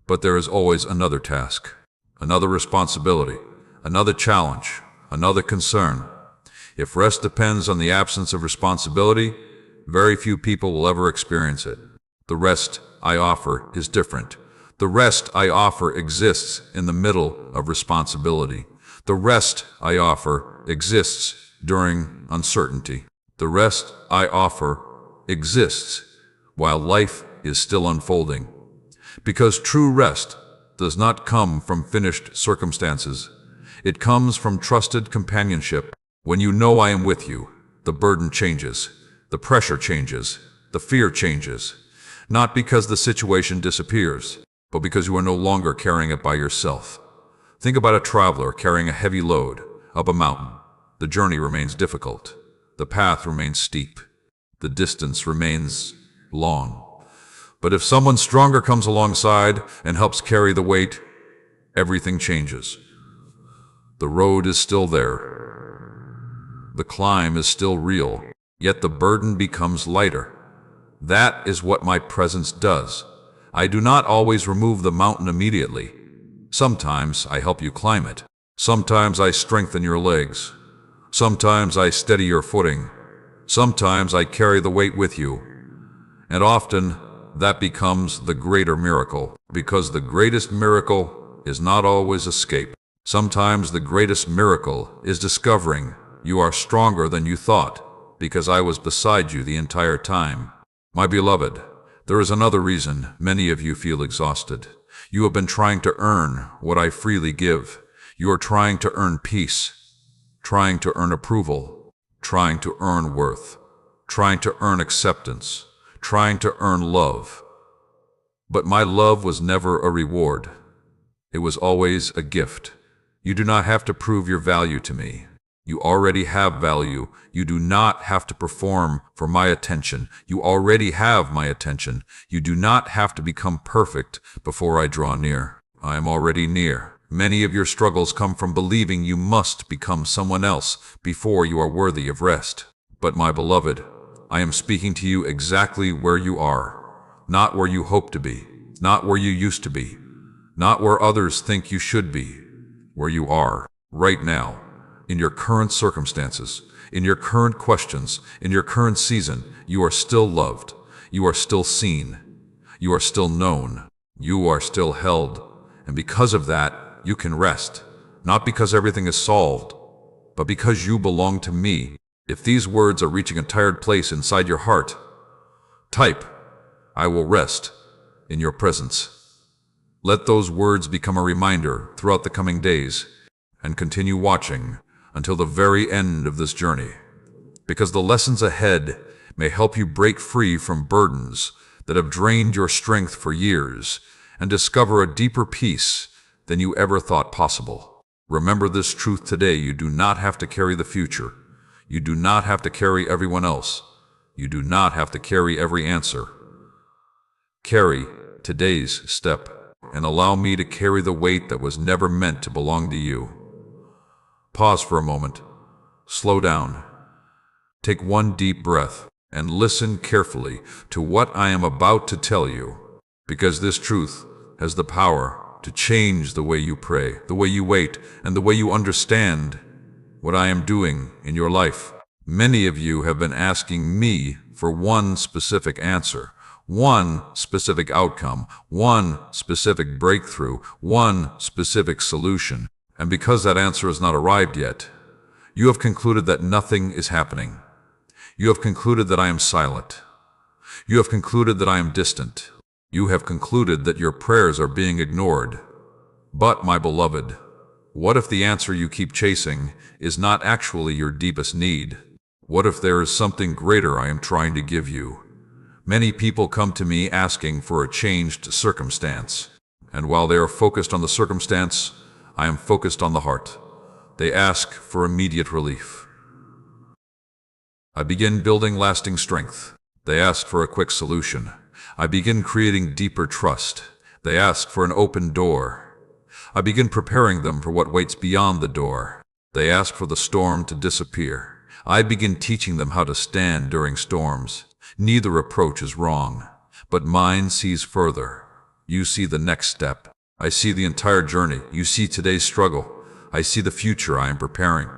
But there is always another task, another responsibility, another challenge, another concern. If rest depends on the absence of responsibility, very few people will ever experience it. The rest I offer is different. The rest I offer exists in the middle of responsibility. The rest I offer exists during uncertainty. The rest I offer exists while life is still unfolding. Because true rest does not come from finished circumstances. It comes from trusted companionship. When you know I am with you, the burden changes, the pressure changes, the fear changes. Not because the situation disappears, but because you are no longer carrying it by yourself. Think about a traveler carrying a heavy load up a mountain. The journey remains difficult. The path remains steep. The distance remains long. But if someone stronger comes alongside and helps carry the weight, everything changes. The road is still there. The climb is still real, yet the burden becomes lighter. That is what my presence does. I do not always remove the mountain immediately. Sometimes I help you climb it. Sometimes I strengthen your legs. Sometimes I steady your footing. Sometimes I carry the weight with you. And often that becomes the greater miracle, because the greatest miracle is not always escape. Sometimes the greatest miracle is discovering you are stronger than you thought, because I was beside you the entire time. My beloved, there is another reason many of you feel exhausted. You have been trying to earn what I freely give. You are trying to earn peace, trying to earn approval, trying to earn worth, trying to earn acceptance, trying to earn love. But my love was never a reward. It was always a gift. You do not have to prove your value to me. You already have value. You do not have to perform for my attention. You already have my attention. You do not have to become perfect before I draw near. I am already near. Many of your struggles come from believing you must become someone else before you are worthy of rest. But my beloved, I am speaking to you exactly where you are, not where you hope to be, not where you used to be, not where others think you should be, where you are, right now. In your current circumstances, in your current questions, in your current season, you are still loved. You are still seen. You are still known. You are still held. And because of that, you can rest. Not because everything is solved, but because you belong to me. If these words are reaching a tired place inside your heart, type, "I will rest," in your presence. Let those words become a reminder throughout the coming days, and continue watching until the very end of this journey, because the lessons ahead may help you break free from burdens that have drained your strength for years and discover a deeper peace than you ever thought possible. Remember this truth today: you do not have to carry the future. You do not have to carry everyone else. You do not have to carry every answer. Carry today's step and allow me to carry the weight that was never meant to belong to you. Pause for a moment. Slow down. Take one deep breath and listen carefully to what I am about to tell you, because this truth has the power to change the way you pray, the way you wait, and the way you understand what I am doing in your life. Many of you have been asking me for one specific answer, one specific outcome, one specific breakthrough, one specific solution. And because that answer has not arrived yet, you have concluded that nothing is happening. You have concluded that I am silent. You have concluded that I am distant. You have concluded that your prayers are being ignored. But, my beloved, what if the answer you keep chasing is not actually your deepest need? What if there is something greater I am trying to give you? Many people come to me asking for a changed circumstance. And while they are focused on the circumstance, I am focused on the heart. They ask for immediate relief. I begin building lasting strength. They ask for a quick solution. I begin creating deeper trust. They ask for an open door. I begin preparing them for what waits beyond the door. They ask for the storm to disappear. I begin teaching them how to stand during storms. Neither approach is wrong, but mine sees further. You see the next step. I see the entire journey. You see today's struggle. I see the future I am preparing.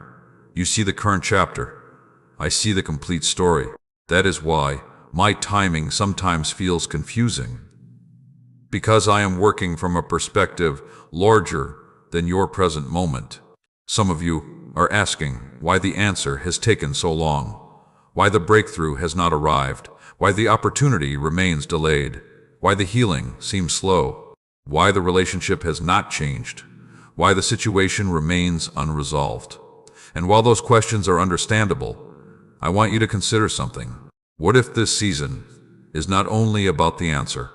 You see the current chapter. I see the complete story. That is why my timing sometimes feels confusing. Because I am working from a perspective larger than your present moment. Some of you are asking why the answer has taken so long, why the breakthrough has not arrived, why the opportunity remains delayed, why the healing seems slow, why the relationship has not changed, why the situation remains unresolved. And while those questions are understandable, I want you to consider something. What if this season is not only about the answer?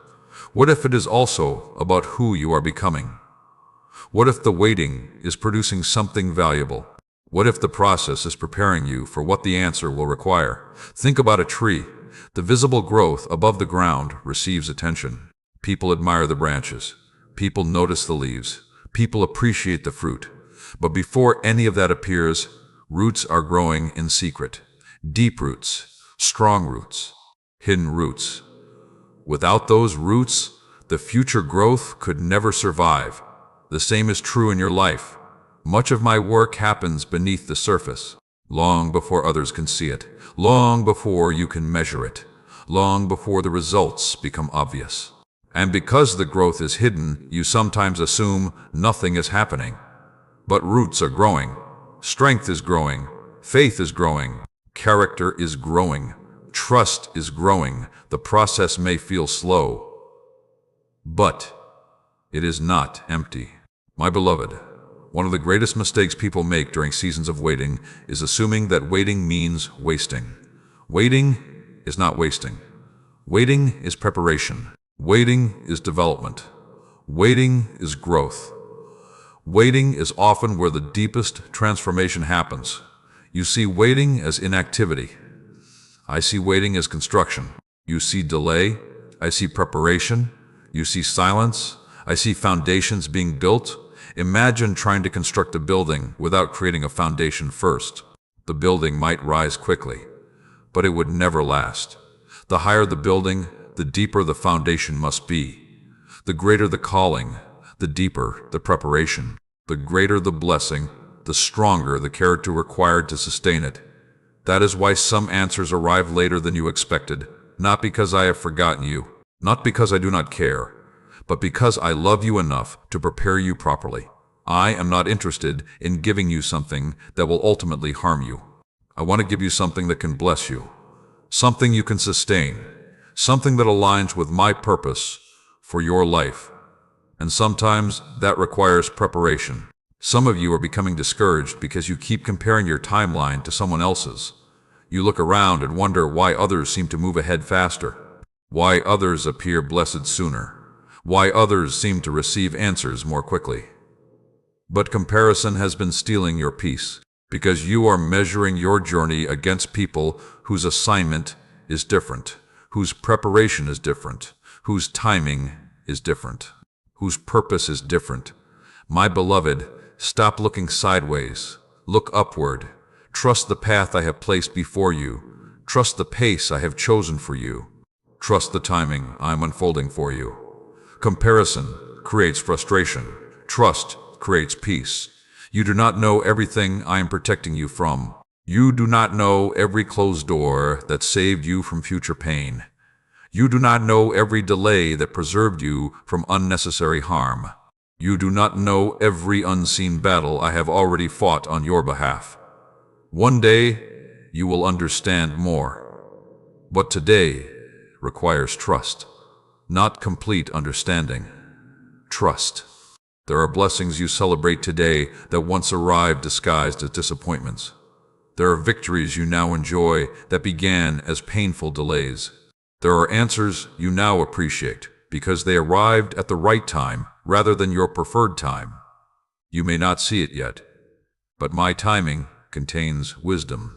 What if it is also about who you are becoming? What if the waiting is producing something valuable? What if the process is preparing you for what the answer will require? Think about a tree. The visible growth above the ground receives attention. People admire the branches. People notice the leaves. People appreciate the fruit. But before any of that appears, roots are growing in secret. Deep roots, strong roots, hidden roots. Without those roots, the future growth could never survive. The same is true in your life. Much of my work happens beneath the surface, long before others can see it, long before you can measure it, long before the results become obvious. And because the growth is hidden, you sometimes assume nothing is happening. But roots are growing, strength is growing, faith is growing, character is growing, trust is growing. The process may feel slow, but it is not empty. My beloved, one of the greatest mistakes people make during seasons of waiting is assuming that waiting means wasting. Waiting is not wasting. Waiting is preparation. Waiting is development. Waiting is growth. Waiting is often where the deepest transformation happens. You see waiting as inactivity. I see waiting as construction. You see delay. I see preparation. You see silence. I see foundations being built. Imagine trying to construct a building without creating a foundation first. The building might rise quickly, but it would never last. The higher the building, the deeper the foundation must be. The greater the calling, the deeper the preparation. The greater the blessing, the stronger the character required to sustain it. That is why some answers arrive later than you expected, not because I have forgotten you, not because I do not care, but because I love you enough to prepare you properly. I am not interested in giving you something that will ultimately harm you. I want to give you something that can bless you, something you can sustain, something that aligns with my purpose for your life. And sometimes that requires preparation. Some of you are becoming discouraged because you keep comparing your timeline to someone else's. You look around and wonder why others seem to move ahead faster, why others appear blessed sooner, why others seem to receive answers more quickly. But comparison has been stealing your peace, because you are measuring your journey against people whose assignment is different, whose preparation is different, whose timing is different, whose purpose is different. My beloved, stop looking sideways. Look upward. Trust the path I have placed before you. Trust the pace I have chosen for you. Trust the timing I am unfolding for you. Comparison creates frustration. Trust creates peace. You do not know everything I am protecting you from. You do not know every closed door that saved you from future pain. You do not know every delay that preserved you from unnecessary harm. You do not know every unseen battle I have already fought on your behalf. One day, you will understand more. But today requires trust, not complete understanding. Trust. There are blessings you celebrate today that once arrived disguised as disappointments. There are victories you now enjoy that began as painful delays. There are answers you now appreciate because they arrived at the right time rather than your preferred time. You may not see it yet, but my timing contains wisdom.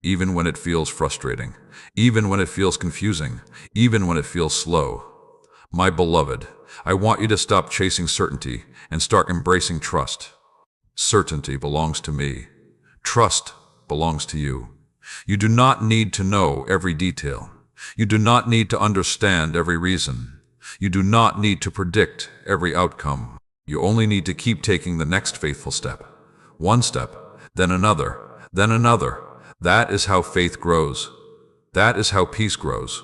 Even when it feels frustrating, even when it feels confusing, even when it feels slow. My beloved, I want you to stop chasing certainty and start embracing trust. Certainty belongs to me. Trust belongs to you. You do not need to know every detail. You do not need to understand every reason. You do not need to predict every outcome. You only need to keep taking the next faithful step. One step, then another, then another. That is how faith grows. That is how peace grows.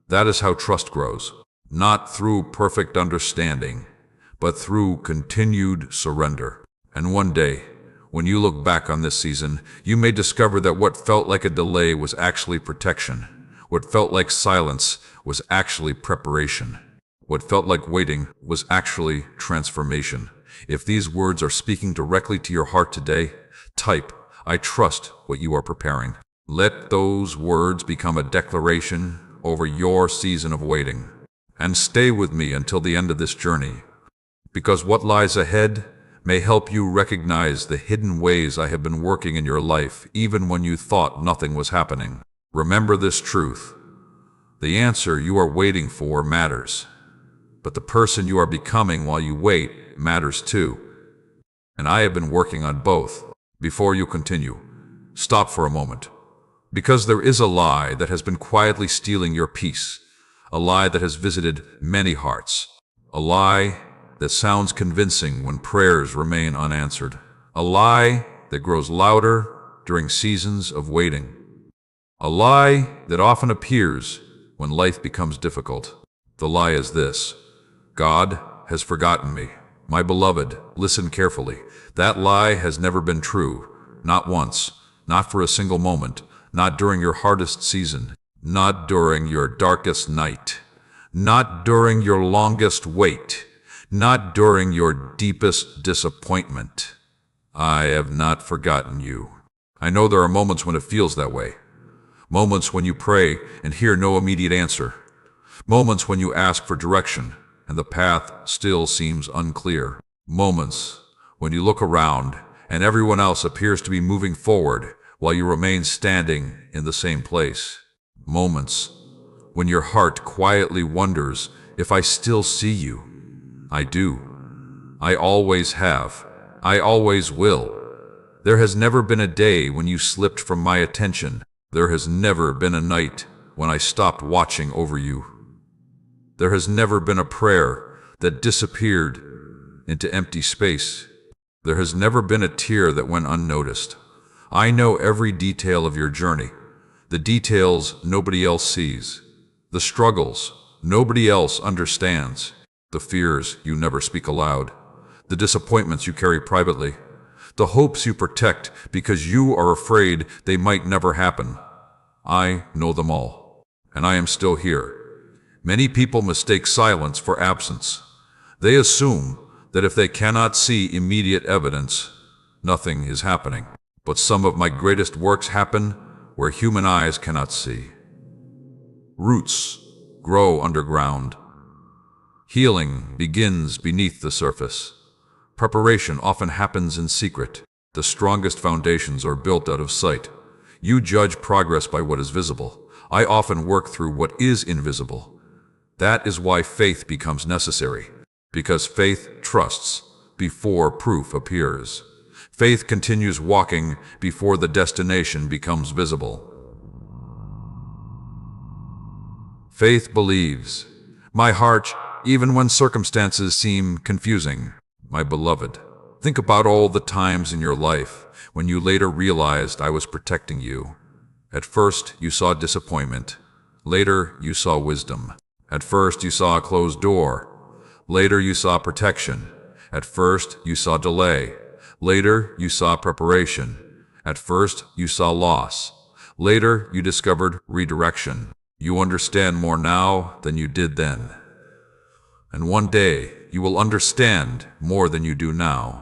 That is how trust grows. Not through perfect understanding, but through continued surrender. And one day, when you look back on this season, you may discover that what felt like a delay was actually protection. What felt like silence was actually preparation. What felt like waiting was actually transformation. If these words are speaking directly to your heart today, type, "I trust what you are preparing." Let those words become a declaration over your season of waiting. And stay with me until the end of this journey, because what lies ahead may help you recognize the hidden ways I have been working in your life, even when you thought nothing was happening. Remember this truth. The answer you are waiting for matters, but the person you are becoming while you wait matters too. And I have been working on both. Before you continue, stop for a moment, because there is a lie that has been quietly stealing your peace, a lie that has visited many hearts, a lie that sounds convincing when prayers remain unanswered, a lie that grows louder during seasons of waiting, a lie that often appears when life becomes difficult. The lie is this: God has forgotten me. My beloved, listen carefully. That lie has never been true. Not once, not for a single moment, not during your hardest season, not during your darkest night, not during your longest wait, not during your deepest disappointment. I have not forgotten you. I know there are moments when it feels that way. Moments when you pray and hear no immediate answer. Moments when you ask for direction and the path still seems unclear. Moments when you look around and everyone else appears to be moving forward while you remain standing in the same place. Moments when your heart quietly wonders if I still see you. I do. I always have. I always will. There has never been a day when you slipped from my attention. There has never been a night when I stopped watching over you. There has never been a prayer that disappeared into empty space. There has never been a tear that went unnoticed. I know every detail of your journey, the details nobody else sees, the struggles nobody else understands, the fears you never speak aloud, the disappointments you carry privately, the hopes you protect because you are afraid they might never happen. I know them all, and I am still here. Many people mistake silence for absence. They assume that if they cannot see immediate evidence, nothing is happening. But some of my greatest works happen where human eyes cannot see. Roots grow underground. Healing begins beneath the surface. Preparation often happens in secret. The strongest foundations are built out of sight. You judge progress by what is visible. I often work through what is invisible. That is why faith becomes necessary, because faith trusts before proof appears. Faith continues walking before the destination becomes visible. Faith believes. My heart, even when circumstances seem confusing. My beloved, think about all the times in your life when you later realized I was protecting you. At first, you saw disappointment, Later, you saw wisdom. At first, you saw a closed door. Later, you saw protection. At first, you saw delay. Later, you saw preparation. At first, you saw loss. Later, you discovered redirection. You understand more now than you did then. And one day, you will understand more than you do now.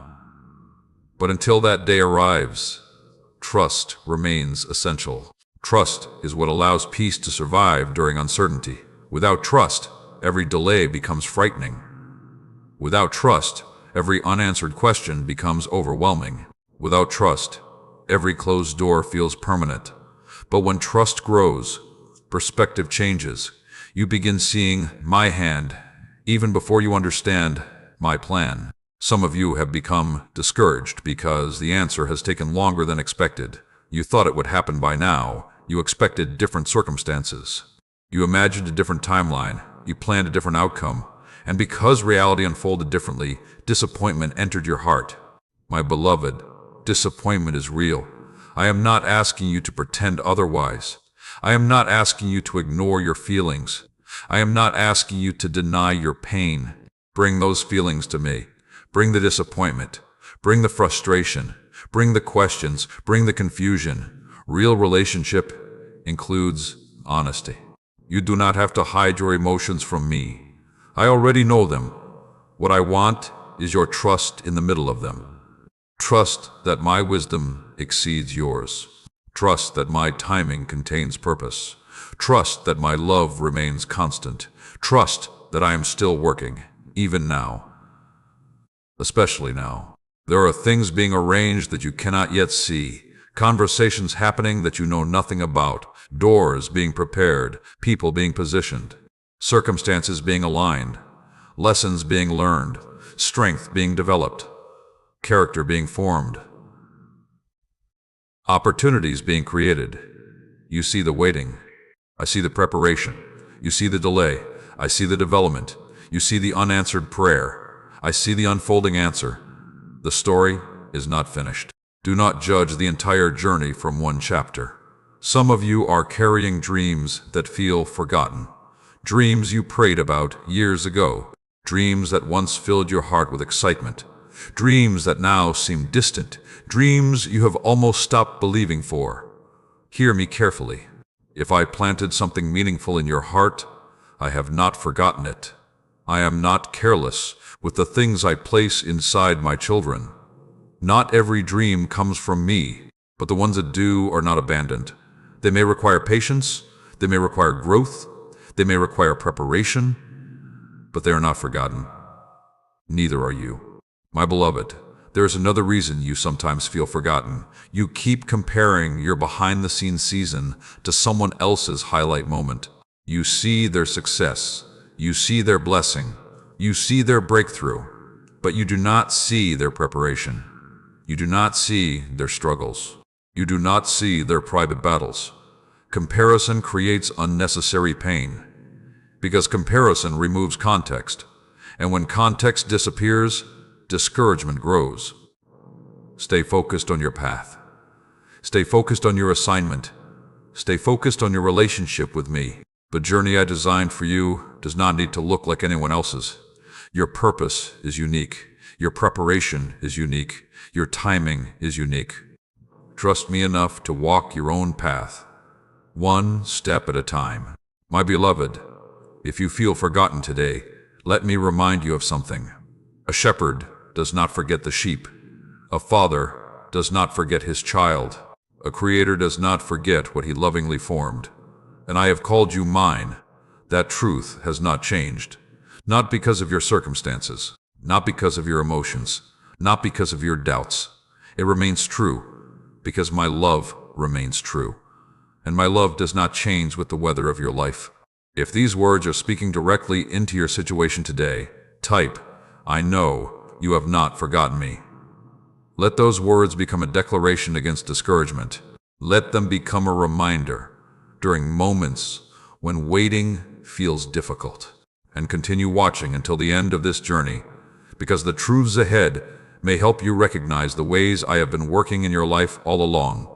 But until that day arrives, trust remains essential. Trust is what allows peace to survive during uncertainty. Without trust, every delay becomes frightening. Without trust, every unanswered question becomes overwhelming. Without trust, every closed door feels permanent. But when trust grows, perspective changes. You begin seeing my hand even before you understand my plan. Some of you have become discouraged because the answer has taken longer than expected. You thought it would happen by now. You expected different circumstances. You imagined a different timeline. You planned a different outcome. And because reality unfolded differently, disappointment entered your heart. My beloved, disappointment is real. I am not asking you to pretend otherwise. I am not asking you to ignore your feelings. I am not asking you to deny your pain. Bring those feelings to me. Bring the disappointment. Bring the frustration. Bring the questions. Bring the confusion. Real relationship includes honesty. You do not have to hide your emotions from me. I already know them. What I want is your trust in the middle of them. Trust that my wisdom exceeds yours. Trust that my timing contains purpose. Trust that my love remains constant. Trust that I am still working, even now. Especially now. There are things being arranged that you cannot yet see. Conversations happening that you know nothing about. Doors being prepared. People being positioned. Circumstances being aligned. Lessons being learned. Strength being developed. Character being formed. Opportunities being created. You see the waiting. I see the preparation. You see the delay. I see the development. You see the unanswered prayer. I see the unfolding answer. The story is not finished. Do not judge the entire journey from one chapter. Some of you are carrying dreams that feel forgotten. Dreams you prayed about years ago. Dreams that once filled your heart with excitement. Dreams that now seem distant. Dreams you have almost stopped believing for. Hear me carefully. If I planted something meaningful in your heart, I have not forgotten it. I am not careless with the things I place inside my children. Not every dream comes from me, but the ones that do are not abandoned. They may require patience, they may require growth, they may require preparation, but they are not forgotten. Neither are you. My beloved, there is another reason you sometimes feel forgotten. You keep comparing your behind-the-scenes season to someone else's highlight moment. You see their success. You see their blessing. You see their breakthrough. But you do not see their preparation. You do not see their struggles. You do not see their private battles. Comparison creates unnecessary pain, because comparison removes context. And when context disappears, discouragement grows. Stay focused on your path. Stay focused on your assignment. Stay focused on your relationship with me. The journey I designed for you does not need to look like anyone else's. Your purpose is unique. Your preparation is unique. Your timing is unique. Trust me enough to walk your own path, one step at a time. My beloved, if you feel forgotten today, let me remind you of something. A shepherd does not forget the sheep. A father does not forget his child. A creator does not forget what he lovingly formed. And I have called you mine. That truth has not changed. Not because of your circumstances, not because of your emotions, not because of your doubts. It remains true because my love remains true. And my love does not change with the weather of your life. If these words are speaking directly into your situation today, type, I know you have not forgotten me. Let those words become a declaration against discouragement. Let them become a reminder during moments when waiting feels difficult. And continue watching until the end of this journey, because the truths ahead may help you recognize the ways I have been working in your life all along,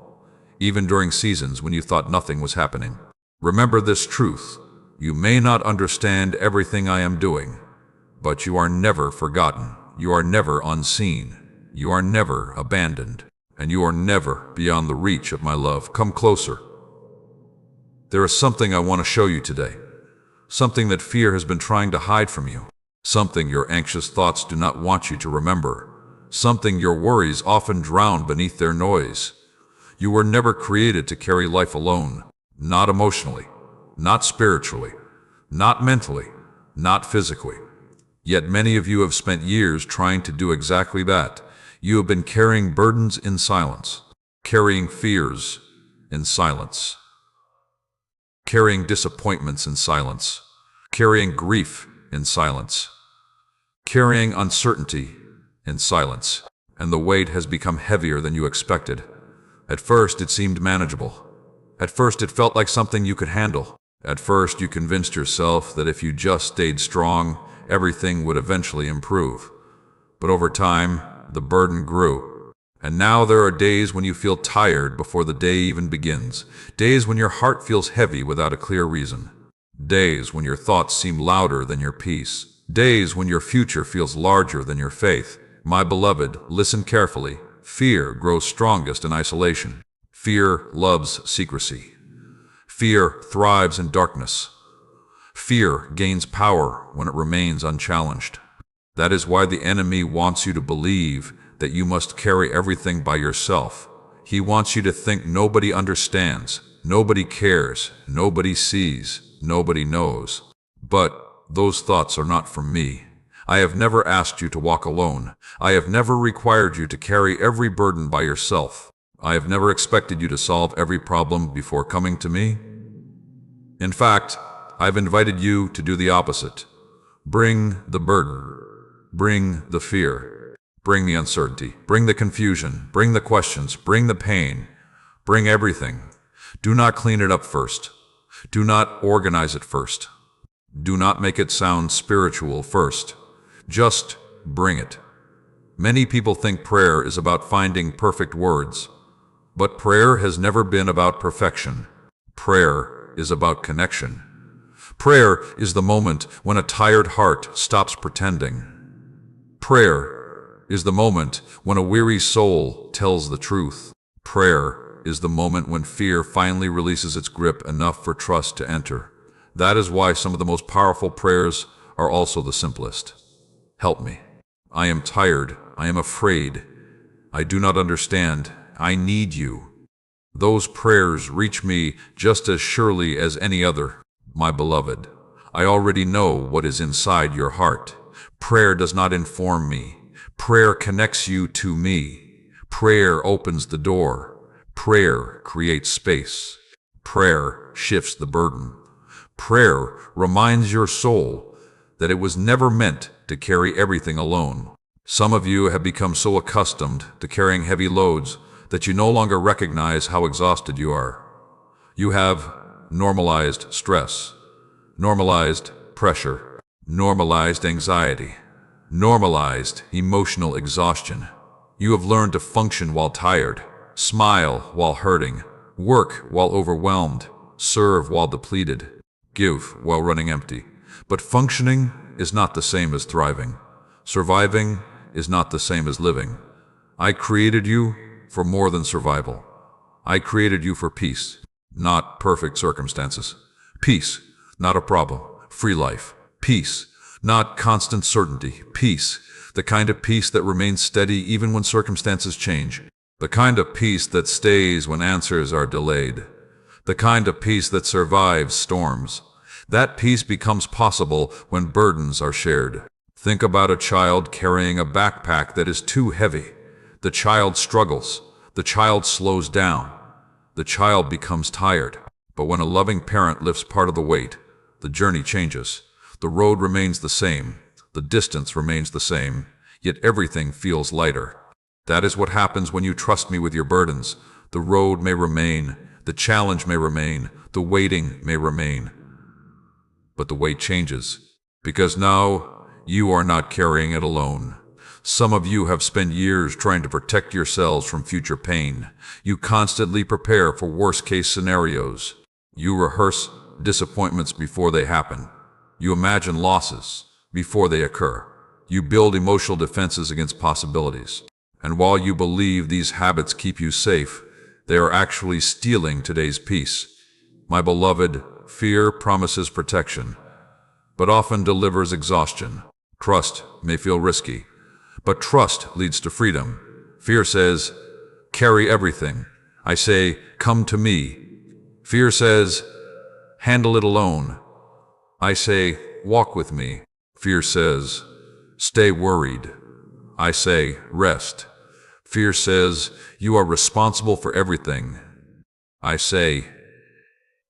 even during seasons when you thought nothing was happening. Remember this truth. You may not understand everything I am doing, but you are never forgotten. You are never unseen. You are never abandoned. And you are never beyond the reach of my love. Come closer. There is something I want to show you today. Something that fear has been trying to hide from you. Something your anxious thoughts do not want you to remember. Something your worries often drown beneath their noise. You were never created to carry life alone. Not emotionally, not spiritually, not mentally, not physically. Yet many of you have spent years trying to do exactly that. You have been carrying burdens in silence, carrying fears in silence, carrying disappointments in silence, carrying grief in silence, carrying uncertainty in silence. And the weight has become heavier than you expected. At first it seemed manageable. At first it felt like something you could handle. At first you convinced yourself that if you just stayed strong, everything would eventually improve. But over time, the burden grew. And now there are days when you feel tired before the day even begins. Days when your heart feels heavy without a clear reason. Days when your thoughts seem louder than your peace. Days when your future feels larger than your faith. My beloved, listen carefully. Fear grows strongest in isolation. Fear loves secrecy. Fear thrives in darkness. Fear gains power when it remains unchallenged. That is why the enemy wants you to believe that you must carry everything by yourself. He wants you to think nobody understands, nobody cares, nobody sees, nobody knows. But those thoughts are not from me. I have never asked you to walk alone. I have never required you to carry every burden by yourself. I have never expected you to solve every problem before coming to me. In fact, I've invited you to do the opposite. Bring the burden. Bring the fear. Bring the uncertainty. Bring the confusion. Bring the questions. Bring the pain. Bring everything. Do not clean it up first. Do not organize it first. Do not make it sound spiritual first. Just bring it. Many people think prayer is about finding perfect words. But prayer has never been about perfection. Prayer is about connection. Prayer is the moment when a tired heart stops pretending. Prayer is the moment when a weary soul tells the truth. Prayer is the moment when fear finally releases its grip enough for trust to enter. That is why some of the most powerful prayers are also the simplest. Help me. I am tired. I am afraid. I do not understand. I need you. Those prayers reach me just as surely as any other. My beloved, I already know what is inside your heart. Prayer does not inform me. Prayer connects you to me. Prayer opens the door. Prayer creates space. Prayer shifts the burden. Prayer reminds your soul that it was never meant to carry everything alone. Some of you have become so accustomed to carrying heavy loads that you no longer recognize how exhausted you are. You have normalized stress, normalized pressure, normalized anxiety, normalized emotional exhaustion. You have learned to function while tired, smile while hurting, work while overwhelmed, serve while depleted, give while running empty. But functioning is not the same as thriving. Surviving is not the same as living. I created you for more than survival. I created you for peace, not perfect circumstances. Peace, not a problem. Free life. Peace, not constant certainty. Peace, the kind of peace that remains steady even when circumstances change. The kind of peace that stays when answers are delayed. The kind of peace that survives storms. That peace becomes possible when burdens are shared. Think about a child carrying a backpack that is too heavy. The child struggles. The child slows down. The child becomes tired. But when a loving parent lifts part of the weight, the journey changes. The road remains the same. The distance remains the same. Yet everything feels lighter. That is what happens when you trust me with your burdens. The road may remain. The challenge may remain. The waiting may remain. But the weight changes. Because now you are not carrying it alone. Some of you have spent years trying to protect yourselves from future pain. You constantly prepare for worst-case scenarios. You rehearse disappointments before they happen. You imagine losses before they occur. You build emotional defenses against possibilities. And while you believe these habits keep you safe, they are actually stealing today's peace. My beloved, fear promises protection, but often delivers exhaustion. Trust may feel risky, but trust leads to freedom. Fear says, carry everything. I say, come to me. Fear says, handle it alone. I say, walk with me. Fear says, stay worried. I say, rest. Fear says, you are responsible for everything. I say,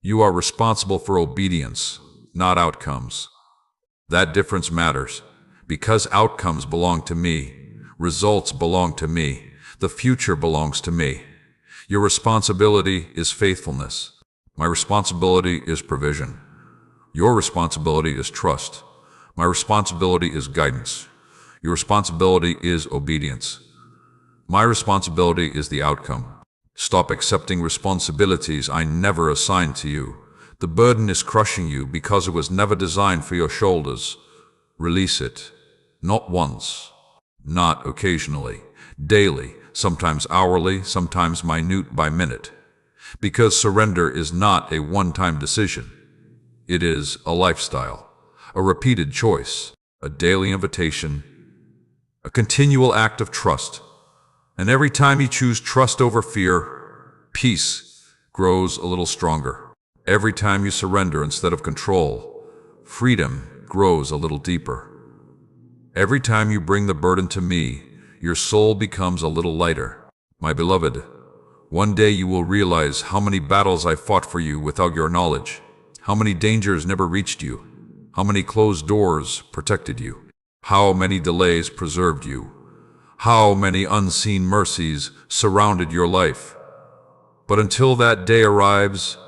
you are responsible for obedience, not outcomes. That difference matters, because outcomes belong to me. Results belong to me. The future belongs to me. Your responsibility is faithfulness. My responsibility is provision. Your responsibility is trust. My responsibility is guidance. Your responsibility is obedience. My responsibility is the outcome. Stop accepting responsibilities I never assigned to you. The burden is crushing you because it was never designed for your shoulders. Release it. Not once. Not occasionally. Daily. Sometimes hourly. Sometimes minute by minute. Because surrender is not a one-time decision. It is a lifestyle. A repeated choice. A daily invitation. A continual act of trust. And every time you choose trust over fear, peace grows a little stronger. Every time you surrender instead of control, freedom grows a little deeper. Every time you bring the burden to me, your soul becomes a little lighter. My beloved, one day you will realize how many battles I fought for you without your knowledge, how many dangers never reached you, how many closed doors protected you, how many delays preserved you, how many unseen mercies surrounded your life. But until that day arrives,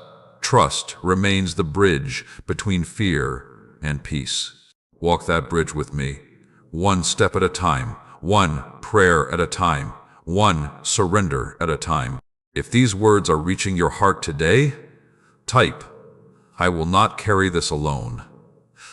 trust remains the bridge between fear and peace. Walk that bridge with me, one step at a time, one prayer at a time, one surrender at a time. If these words are reaching your heart today, type, I will not carry this alone.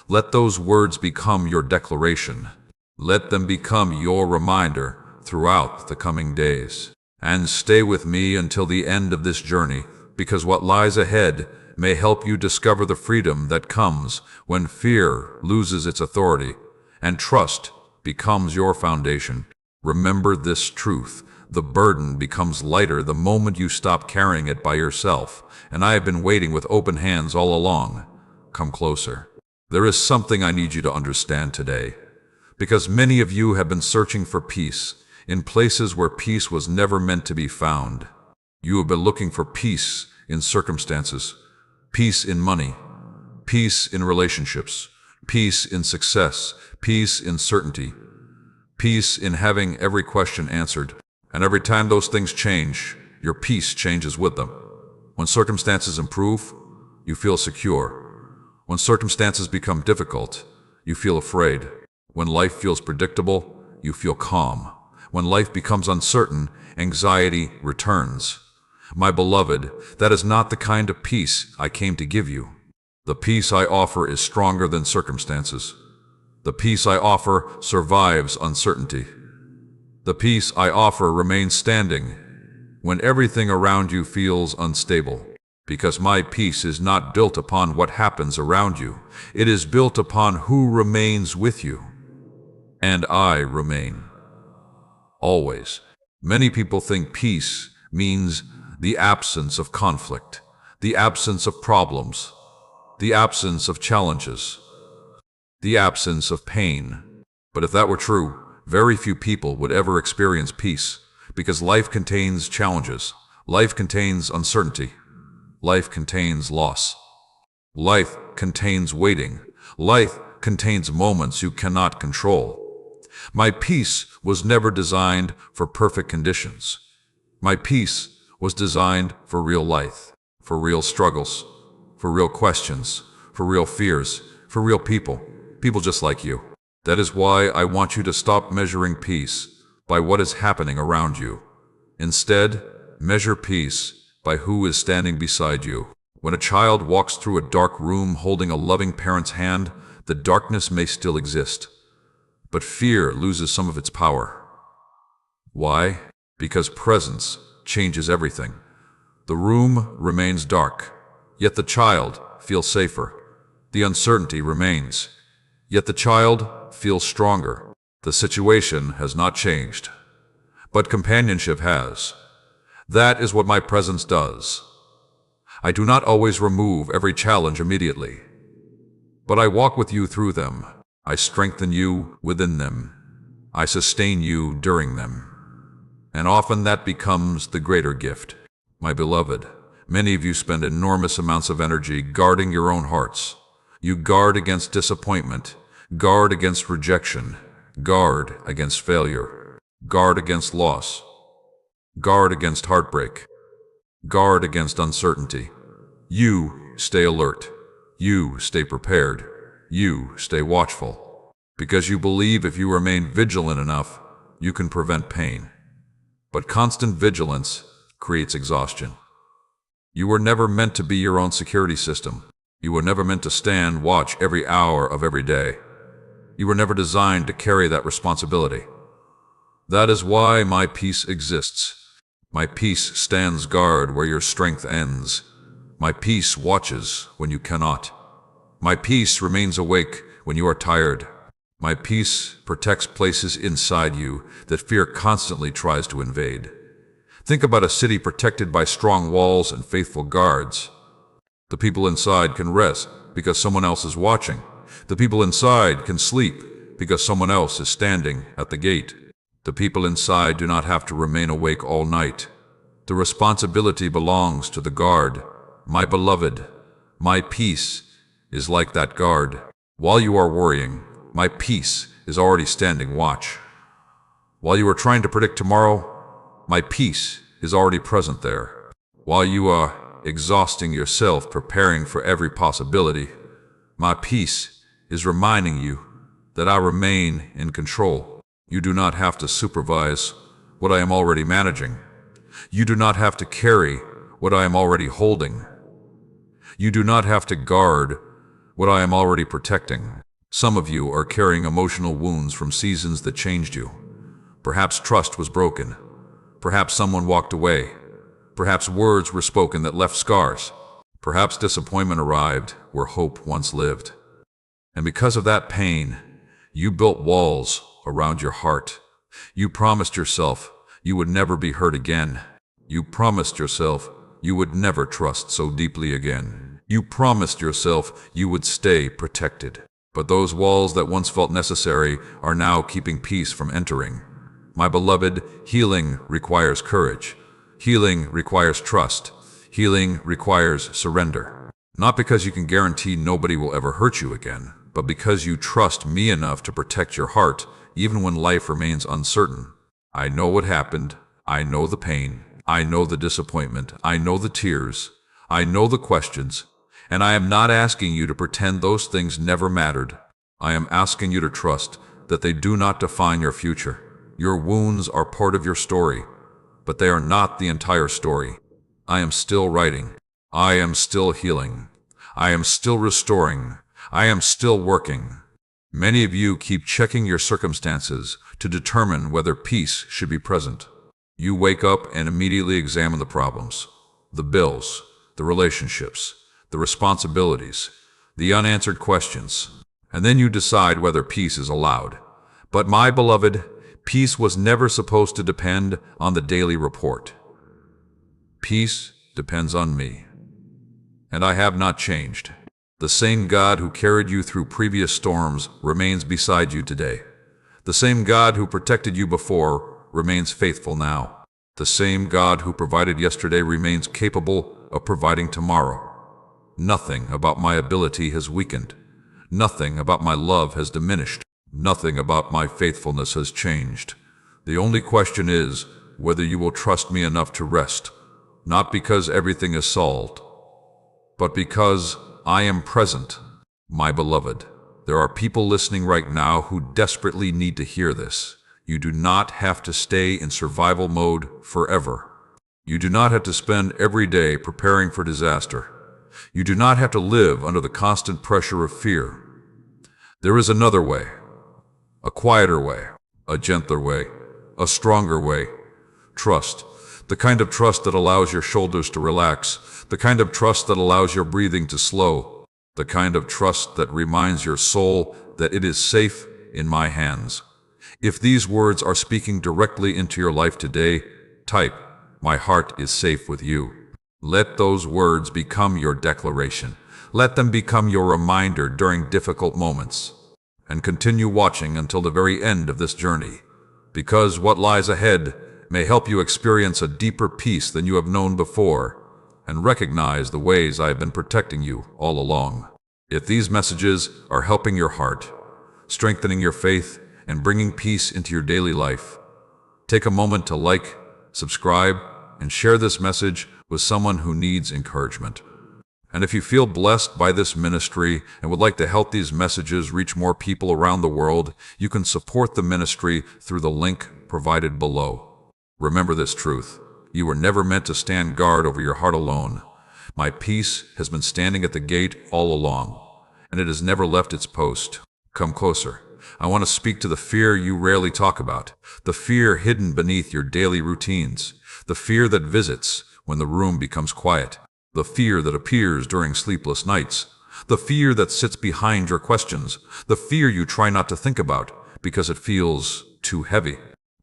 Let those words become your declaration. Let them become your reminder throughout the coming days. And stay with me until the end of this journey, because what lies ahead may help you discover the freedom that comes when fear loses its authority and trust becomes your foundation. Remember this truth. The burden becomes lighter the moment you stop carrying it by yourself, and I have been waiting with open hands all along. Come closer. There is something I need you to understand today, because many of you have been searching for peace in places where peace was never meant to be found. You have been looking for peace in circumstances, peace in money, peace in relationships, peace in success, peace in certainty, peace in having every question answered. And every time those things change, your peace changes with them. When circumstances improve, you feel secure. When circumstances become difficult, you feel afraid. When life feels predictable, you feel calm. When life becomes uncertain, anxiety returns. My beloved, that is not the kind of peace I came to give you. The peace I offer is stronger than circumstances. The peace I offer survives uncertainty. The peace I offer remains standing when everything around you feels unstable. Because my peace is not built upon what happens around you. It is built upon who remains with you. And I remain. Always. Many people think peace means the absence of conflict, the absence of problems, the absence of challenges, the absence of pain. But if that were true, very few people would ever experience peace, because life contains challenges, life contains uncertainty, life contains loss, life contains waiting, life contains moments you cannot control. My peace was never designed for perfect conditions. My peace was designed for real life, for real struggles, for real questions, for real fears, for real people, people just like you. That is why I want you to stop measuring peace by what is happening around you. Instead, measure peace by who is standing beside you. When a child walks through a dark room holding a loving parent's hand, the darkness may still exist, but fear loses some of its power. Why? Because presence changes everything. The room remains dark, yet the child feels safer. The uncertainty remains, yet the child feels stronger. The situation has not changed, but companionship has. That is what my presence does. I do not always remove every challenge immediately, but I walk with you through them. I strengthen you within them. I sustain you during them. And often that becomes the greater gift. My beloved, many of you spend enormous amounts of energy guarding your own hearts. You guard against disappointment, guard against rejection, guard against failure, guard against loss, guard against heartbreak, guard against uncertainty. You stay alert. You stay prepared. You stay watchful. Because you believe if you remain vigilant enough, you can prevent pain. But constant vigilance creates exhaustion. You were never meant to be your own security system. You were never meant to stand watch every hour of every day. You were never designed to carry that responsibility. That is why my peace exists. My peace stands guard where your strength ends. My peace watches when you cannot. My peace remains awake when you are tired. My peace protects places inside you that fear constantly tries to invade. Think about a city protected by strong walls and faithful guards. The people inside can rest because someone else is watching. The people inside can sleep because someone else is standing at the gate. The people inside do not have to remain awake all night. The responsibility belongs to the guard. My beloved, my peace is like that guard. While you are worrying, my peace is already standing watch. While you are trying to predict tomorrow, my peace is already present there. While you are exhausting yourself preparing for every possibility, my peace is reminding you that I remain in control. You do not have to supervise what I am already managing. You do not have to carry what I am already holding. You do not have to guard what I am already protecting. Some of you are carrying emotional wounds from seasons that changed you. Perhaps trust was broken. Perhaps someone walked away. Perhaps words were spoken that left scars. Perhaps disappointment arrived where hope once lived. And because of that pain, you built walls around your heart. You promised yourself you would never be hurt again. You promised yourself you would never trust so deeply again. You promised yourself you would stay protected. But those walls that once felt necessary are now keeping peace from entering. My beloved, healing requires courage. Healing requires trust. Healing requires surrender. Not because you can guarantee nobody will ever hurt you again, but because you trust me enough to protect your heart even when life remains uncertain. I know what happened. I know the pain. I know the disappointment. I know the tears. I know the questions. And I am not asking you to pretend those things never mattered. I am asking you to trust that they do not define your future. Your wounds are part of your story, but they are not the entire story. I am still writing. I am still healing. I am still restoring. I am still working. Many of you keep checking your circumstances to determine whether peace should be present. You wake up and immediately examine the problems, the bills, the relationships, the responsibilities, the unanswered questions, and then you decide whether peace is allowed. But my beloved, peace was never supposed to depend on the daily report. Peace depends on me, and I have not changed. The same God who carried you through previous storms remains beside you today. The same God who protected you before remains faithful now. The same God who provided yesterday remains capable of providing tomorrow. Nothing about my ability has weakened. Nothing about my love has diminished. Nothing about my faithfulness has changed. The only question is whether you will trust me enough to rest, not because everything is solved, but because I am present. My beloved, there are people listening right now who desperately need to hear this. You do not have to stay in survival mode forever. You do not have to spend every day preparing for disaster. You do not have to live under the constant pressure of fear. There is another way, a quieter way, a gentler way, a stronger way. Trust. The kind of trust that allows your shoulders to relax, the kind of trust that allows your breathing to slow, the kind of trust that reminds your soul that it is safe in my hands. If these words are speaking directly into your life today, type, "My heart is safe with you." Let those words become your declaration. Let them become your reminder during difficult moments. And continue watching until the very end of this journey, because what lies ahead may help you experience a deeper peace than you have known before, and recognize the ways I have been protecting you all along. If these messages are helping your heart, strengthening your faith, and bringing peace into your daily life, take a moment to like, subscribe, and share this message with someone who needs encouragement. And if you feel blessed by this ministry and would like to help these messages reach more people around the world, you can support the ministry through the link provided below. Remember this truth: you were never meant to stand guard over your heart alone. My peace has been standing at the gate all along, and it has never left its post. Come closer. I want to speak to the fear you rarely talk about, the fear hidden beneath your daily routines, the fear that visits when the room becomes quiet, the fear that appears during sleepless nights, the fear that sits behind your questions, the fear you try not to think about because it feels too heavy.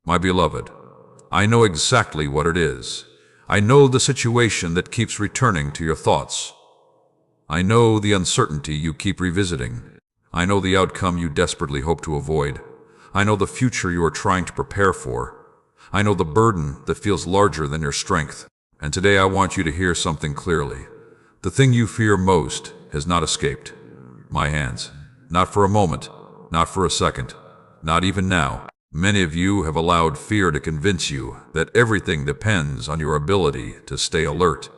My beloved, I know exactly what it is. I know the situation that keeps returning to your thoughts. I know the uncertainty you keep revisiting. I know the outcome you desperately hope to avoid. I know the future you are trying to prepare for. I know the burden that feels larger than your strength. And today I want you to hear something clearly. The thing you fear most has not escaped my hands. Not for a moment, not for a second, not even now. Many of you have allowed fear to convince you that everything depends on your ability to stay alert.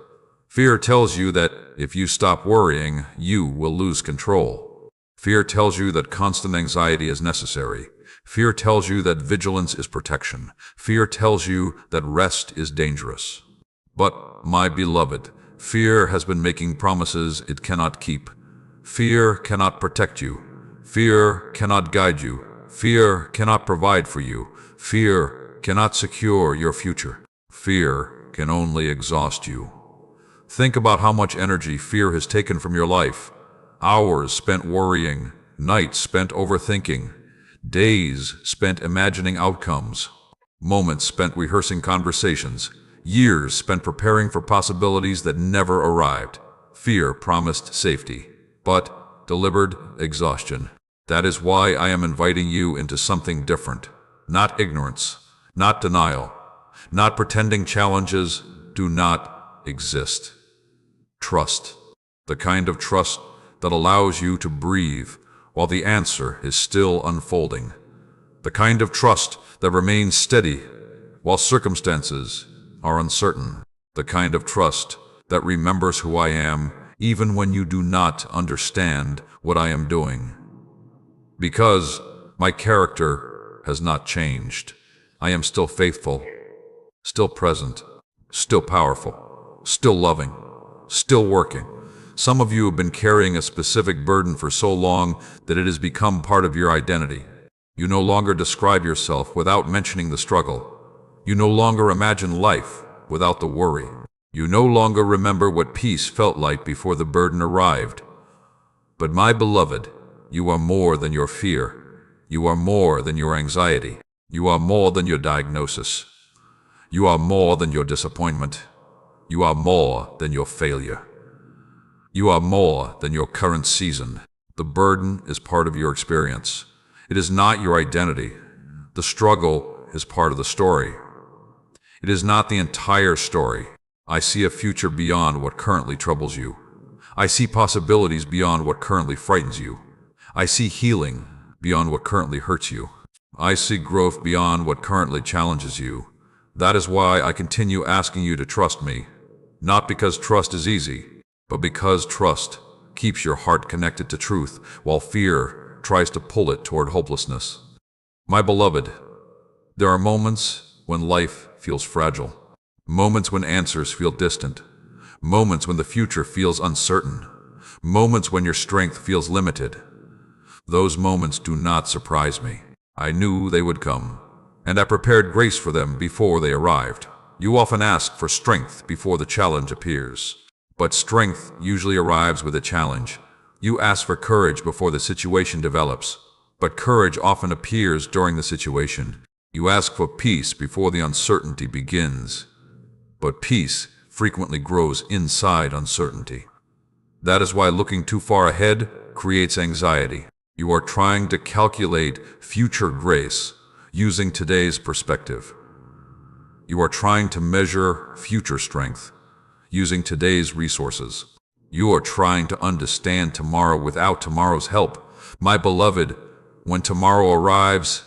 Fear tells you that if you stop worrying, you will lose control. Fear tells you that constant anxiety is necessary. Fear tells you that vigilance is protection. Fear tells you that rest is dangerous. But, my beloved, fear has been making promises it cannot keep. Fear cannot protect you. Fear cannot guide you. Fear cannot provide for you. Fear cannot secure your future. Fear can only exhaust you. Think about how much energy fear has taken from your life. Hours spent worrying, nights spent overthinking, days spent imagining outcomes, moments spent rehearsing conversations, years spent preparing for possibilities that never arrived. Fear promised safety, but delivered exhaustion. That is why I am inviting you into something different. Not ignorance, not denial, not pretending challenges do not exist. Trust. The kind of trust that allows you to breathe while the answer is still unfolding. The kind of trust that remains steady while circumstances are uncertain. The kind of trust that remembers who I am even when you do not understand what I am doing. Because my character has not changed. I am still faithful, still present, still powerful, still loving, still working. Some of you have been carrying a specific burden for so long that it has become part of your identity. You no longer describe yourself without mentioning the struggle. You no longer imagine life without the worry. You no longer remember what peace felt like before the burden arrived. But my beloved, you are more than your fear. You are more than your anxiety. You are more than your diagnosis. You are more than your disappointment. You are more than your failure. You are more than your current season. The burden is part of your experience. It is not your identity. The struggle is part of the story. It is not the entire story. I see a future beyond what currently troubles you. I see possibilities beyond what currently frightens you. I see healing beyond what currently hurts you. I see growth beyond what currently challenges you. That is why I continue asking you to trust me. Not because trust is easy, but because trust keeps your heart connected to truth, while fear tries to pull it toward hopelessness. My beloved, there are moments when life feels fragile. Moments when answers feel distant. moments when the future feels uncertain, moments when your strength feels limited. Those moments do not surprise me. I knew they would come, and I prepared grace for them before they arrived. You often ask for strength before the challenge appears, but strength usually arrives with a challenge. You ask for courage before the situation develops, but courage often appears during the situation. You ask for peace before the uncertainty begins, but peace frequently grows inside uncertainty. That is why looking too far ahead creates anxiety. You are trying to calculate future grace using today's perspective. You are trying to measure future strength using today's resources. You are trying to understand tomorrow without tomorrow's help. My beloved, when tomorrow arrives,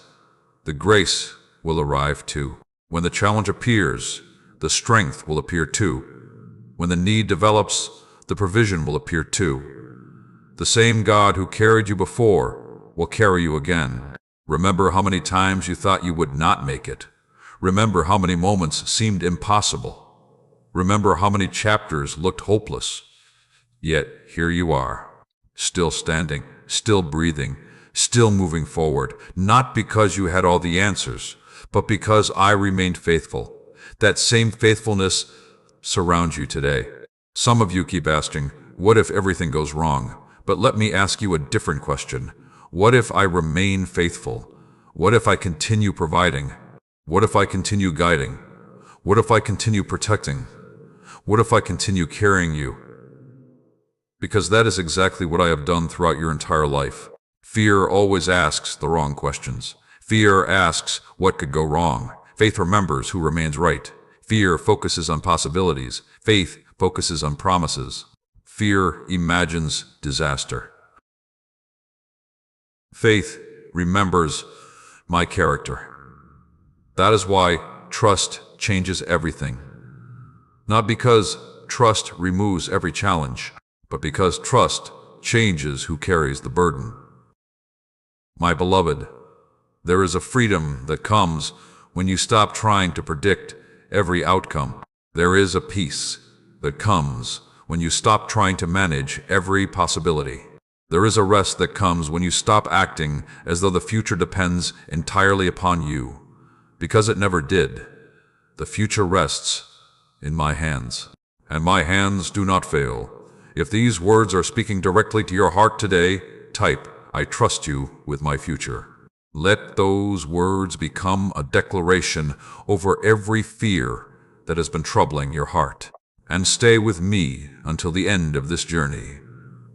the grace will arrive too. When the challenge appears, the strength will appear too. When the need develops, the provision will appear too. The same God who carried you before will carry you again. Remember how many times you thought you would not make it. Remember how many moments seemed impossible. Remember how many chapters looked hopeless. Yet here you are, still standing, still breathing, still moving forward, not because you had all the answers, but because I remained faithful. That same faithfulness surrounds you today. Some of you keep asking, what if everything goes wrong? But let me ask you a different question. What if I remain faithful? What if I continue providing? What if I continue guiding? What if I continue protecting? What if I continue carrying you? Because that is exactly what I have done throughout your entire life. Fear always asks the wrong questions. Fear asks what could go wrong. Faith remembers who remains right. Fear focuses on possibilities. Faith focuses on promises. Fear imagines disaster. Faith remembers my character. That is why trust changes everything. Not because trust removes every challenge, but because trust changes who carries the burden. My beloved, there is a freedom that comes when you stop trying to predict every outcome. There is a peace that comes when you stop trying to manage every possibility. There is a rest that comes when you stop acting as though the future depends entirely upon you, because it never did. The future rests in my hands, and my hands do not fail. If these words are speaking directly to your heart today, type, I trust you with my future. Let those words become a declaration over every fear that has been troubling your heart. And stay with me until the end of this journey,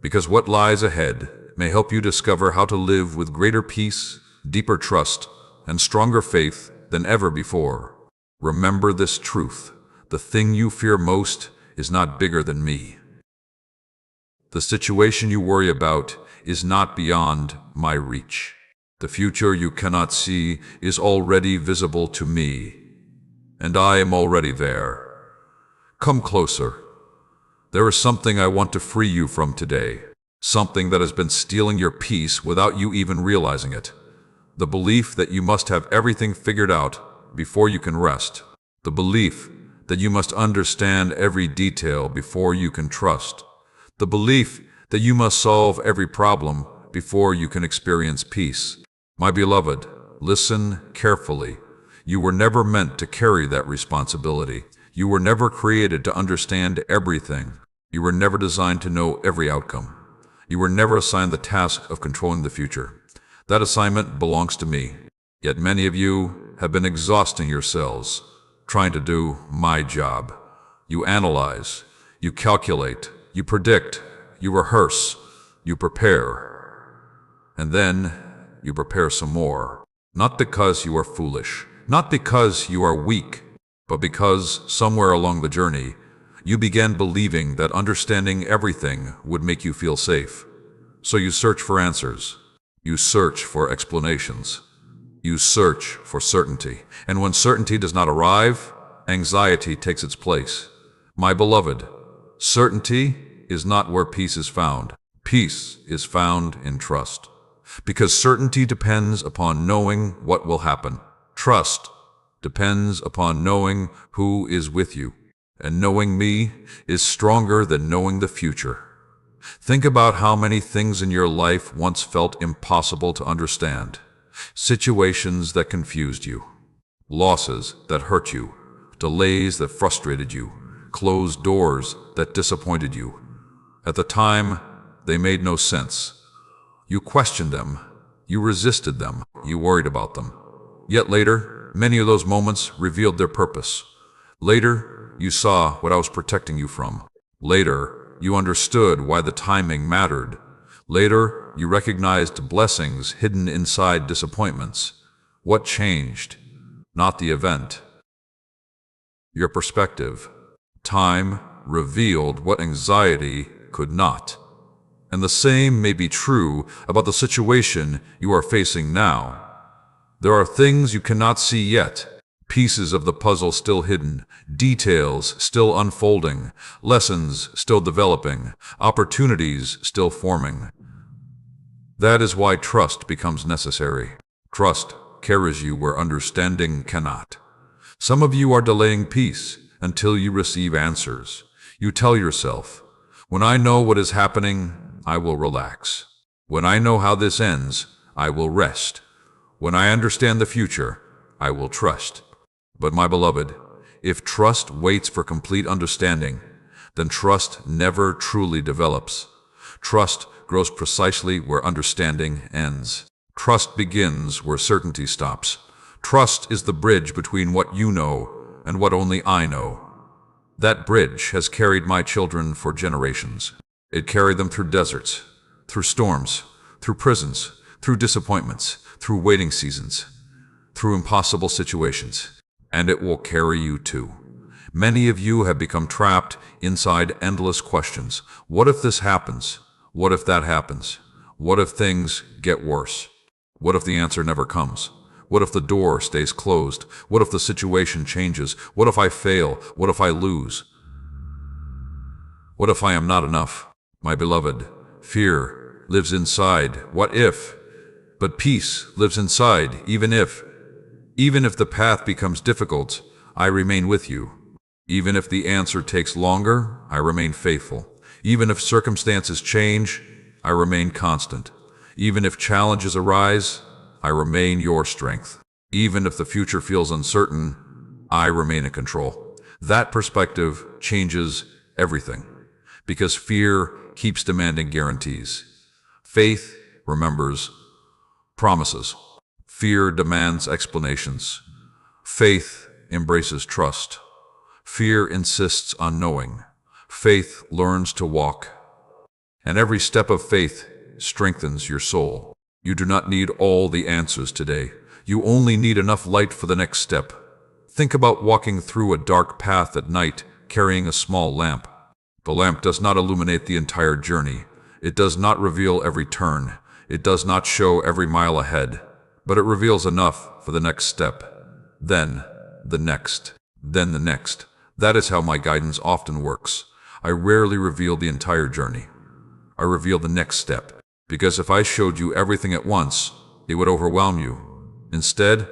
because what lies ahead may help you discover how to live with greater peace, deeper trust, and stronger faith than ever before. Remember this truth: the thing you fear most is not bigger than me. The situation you worry about is not beyond my reach. The future you cannot see is already visible to me, and I am already there. Come closer. There is something I want to free you from today, something that has been stealing your peace without you even realizing it. The belief that you must have everything figured out before you can rest. The belief that you must understand every detail before you can trust. The belief that you must solve every problem before you can experience peace. My beloved, listen carefully. You were never meant to carry that responsibility. You were never created to understand everything. You were never designed to know every outcome. You were never assigned the task of controlling the future. That assignment belongs to me. Yet many of you have been exhausting yourselves, trying to do my job. You analyze, you calculate, you predict, you rehearse, you prepare. And then you prepare some more. Not because you are foolish, not because you are weak, but because somewhere along the journey, you began believing that understanding everything would make you feel safe. So you search for answers. You search for explanations. You search for certainty. And when certainty does not arrive, anxiety takes its place. My beloved, certainty is not where peace is found. Peace is found in trust. Because certainty depends upon knowing what will happen. Trust depends upon knowing who is with you. And knowing me is stronger than knowing the future. Think about how many things in your life once felt impossible to understand. Situations that confused you, losses that hurt you, delays that frustrated you, closed doors that disappointed you. At the time, they made no sense. You questioned them, you resisted them, you worried about them. Yet later, many of those moments revealed their purpose. Later, you saw what I was protecting you from. Later, you understood why the timing mattered. Later, you recognized blessings hidden inside disappointments. What changed? Not the event. Your perspective. Time revealed what anxiety could not. And the same may be true about the situation you are facing now. There are things you cannot see yet, pieces of the puzzle still hidden, details still unfolding, lessons still developing, opportunities still forming. That is why trust becomes necessary. Trust carries you where understanding cannot. Some of you are delaying peace until you receive answers. You tell yourself, when I know what is happening, I will relax. When I know how this ends, I will rest. When I understand the future, I will trust. But my beloved, if trust waits for complete understanding, then trust never truly develops. Trust grows precisely where understanding ends. Trust begins where certainty stops. Trust is the bridge between what you know and what only I know. That bridge has carried my children for generations. It carried them through deserts, through storms, through prisons, through disappointments, through waiting seasons, through impossible situations. And it will carry you too. Many of you have become trapped inside endless questions. What if this happens? What if that happens? What if things get worse? What if the answer never comes? What if the door stays closed? What if the situation changes? What if I fail? What if I lose? What if I am not enough? My beloved, fear lives inside what if, but peace lives inside even if. Even if the path becomes difficult, I remain with you. Even if the answer takes longer, I remain faithful. Even if circumstances change, I remain constant. Even if challenges arise, I remain your strength. Even if the future feels uncertain, I remain in control. That perspective changes everything, because fear keeps demanding guarantees. Faith remembers promises. Fear demands explanations. Faith embraces trust. Fear insists on knowing. Faith learns to walk. And every step of faith strengthens your soul. You do not need all the answers today. You only need enough light for the next step. Think about walking through a dark path at night, carrying a small lamp. The lamp does not illuminate the entire journey. It does not reveal every turn. It does not show every mile ahead. But it reveals enough for the next step. Then the next. Then the next. That is how my guidance often works. I rarely reveal the entire journey. I reveal the next step. Because if I showed you everything at once, it would overwhelm you. Instead,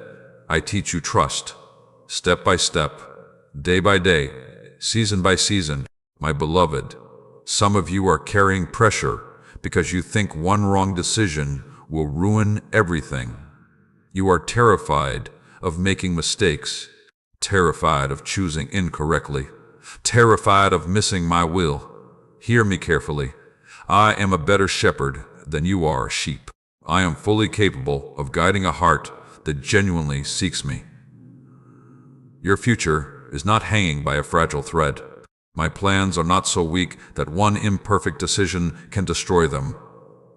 I teach you trust. Step by step, day by day, season by season. My beloved, some of you are carrying pressure because you think one wrong decision will ruin everything. You are terrified of making mistakes, terrified of choosing incorrectly, terrified of missing my will. Hear me carefully. I am a better shepherd than you are a sheep. I am fully capable of guiding a heart that genuinely seeks me. Your future is not hanging by a fragile thread. My plans are not so weak that one imperfect decision can destroy them.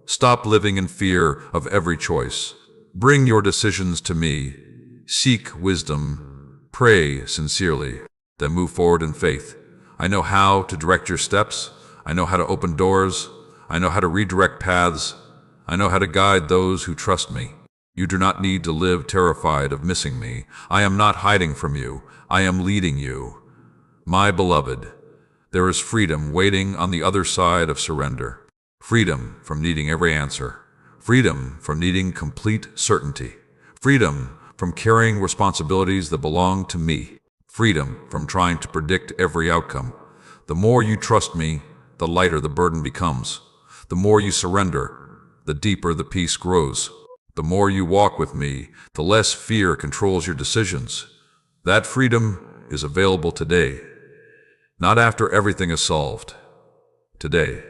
Stop living in fear of every choice. Bring your decisions to me. Seek wisdom. Pray sincerely. Then move forward in faith. I know how to direct your steps. I know how to open doors. I know how to redirect paths. I know how to guide those who trust me. You do not need to live terrified of missing me. I am not hiding from you. I am leading you. My beloved, there is freedom waiting on the other side of surrender. Freedom from needing every answer. Freedom from needing complete certainty. Freedom from carrying responsibilities that belong to me. freedom from trying to predict every outcome. The more you trust me, the lighter the burden becomes. The more you surrender, the deeper the peace grows. The more you walk with me, the less fear controls your decisions. That freedom is available today, not after everything is solved. Today,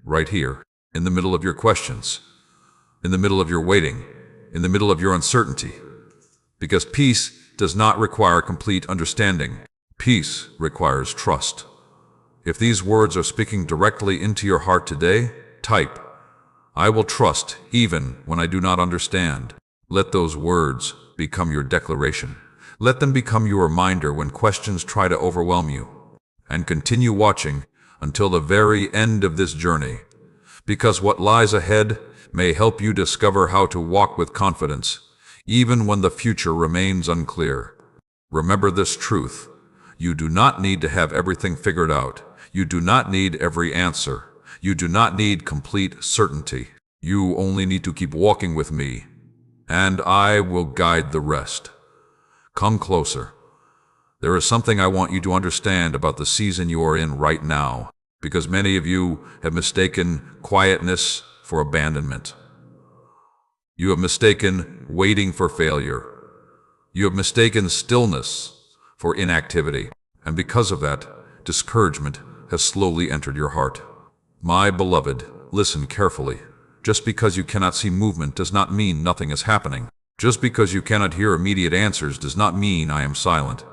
right here, in the middle of your questions, in the middle of your waiting, in the middle of your uncertainty. Because peace does not require complete understanding. Peace requires trust. If these words are speaking directly into your heart today, type, "I will trust even when I do not understand." Let those words become your declaration. Let them become your reminder when questions try to overwhelm you. And continue watching until the very end of this journey, because what lies ahead may help you discover how to walk with confidence, even when the future remains unclear. Remember this truth: you do not need to have everything figured out. You do not need every answer. You do not need complete certainty. You only need to keep walking with me, and I will guide the rest. Come closer. There is something I want you to understand about the season you are in right now, because many of you have mistaken quietness for abandonment. You have mistaken waiting for failure. You have mistaken stillness for inactivity, and because of that, discouragement has slowly entered your heart. My beloved, listen carefully. Just because you cannot see movement does not mean nothing is happening. Just because you cannot hear immediate answers does not mean I am silent.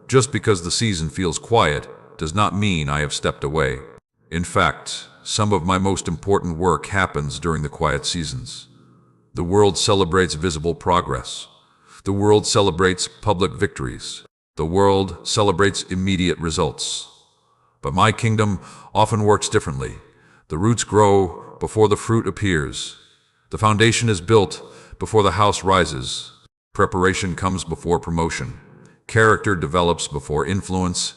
Just because the season feels quiet does not mean I have stepped away. In fact, some of my most important work happens during the quiet seasons. The world celebrates visible progress. The world celebrates public victories. The world celebrates immediate results. But my kingdom often works differently. The roots grow before the fruit appears. The foundation is built before the house rises. Preparation comes before promotion. Character develops before influence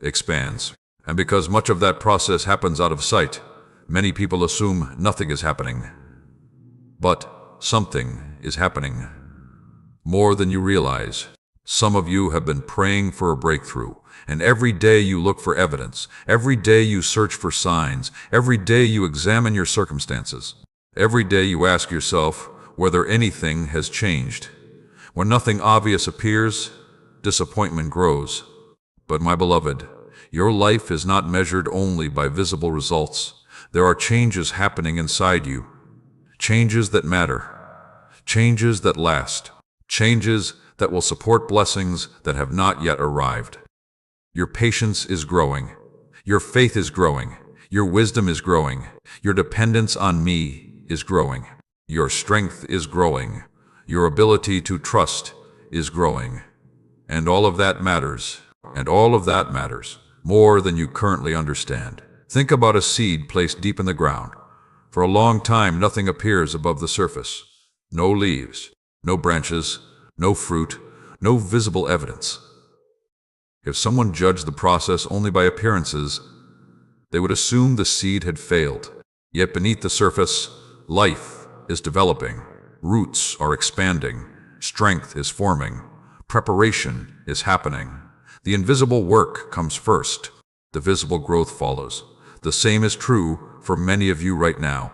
expands. And because much of that process happens out of sight, many people assume nothing is happening. But something is happening. More than you realize. Some of you have been praying for a breakthrough, and every day you look for evidence. Every day you search for signs. Every day you examine your circumstances. Every day you ask yourself whether anything has changed. When nothing obvious appears, disappointment grows. But my beloved, your life is not measured only by visible results. There are changes happening inside you. Changes that matter. Changes that last. Changes that will support blessings that have not yet arrived. Your patience is growing. Your faith is growing. Your wisdom is growing. Your dependence on me is growing. Your strength is growing. Your ability to trust is growing. And all of that matters. And all of that matters more than you currently understand. Think about a seed placed deep in the ground. For a long time, nothing appears above the surface. No leaves, no branches, no fruit, no visible evidence. If someone judged the process only by appearances, they would assume the seed had failed. Yet beneath the surface, life is developing. Roots are expanding. Strength is forming. Preparation is happening. The invisible work comes first. The visible growth follows. The same is true for many of you right now.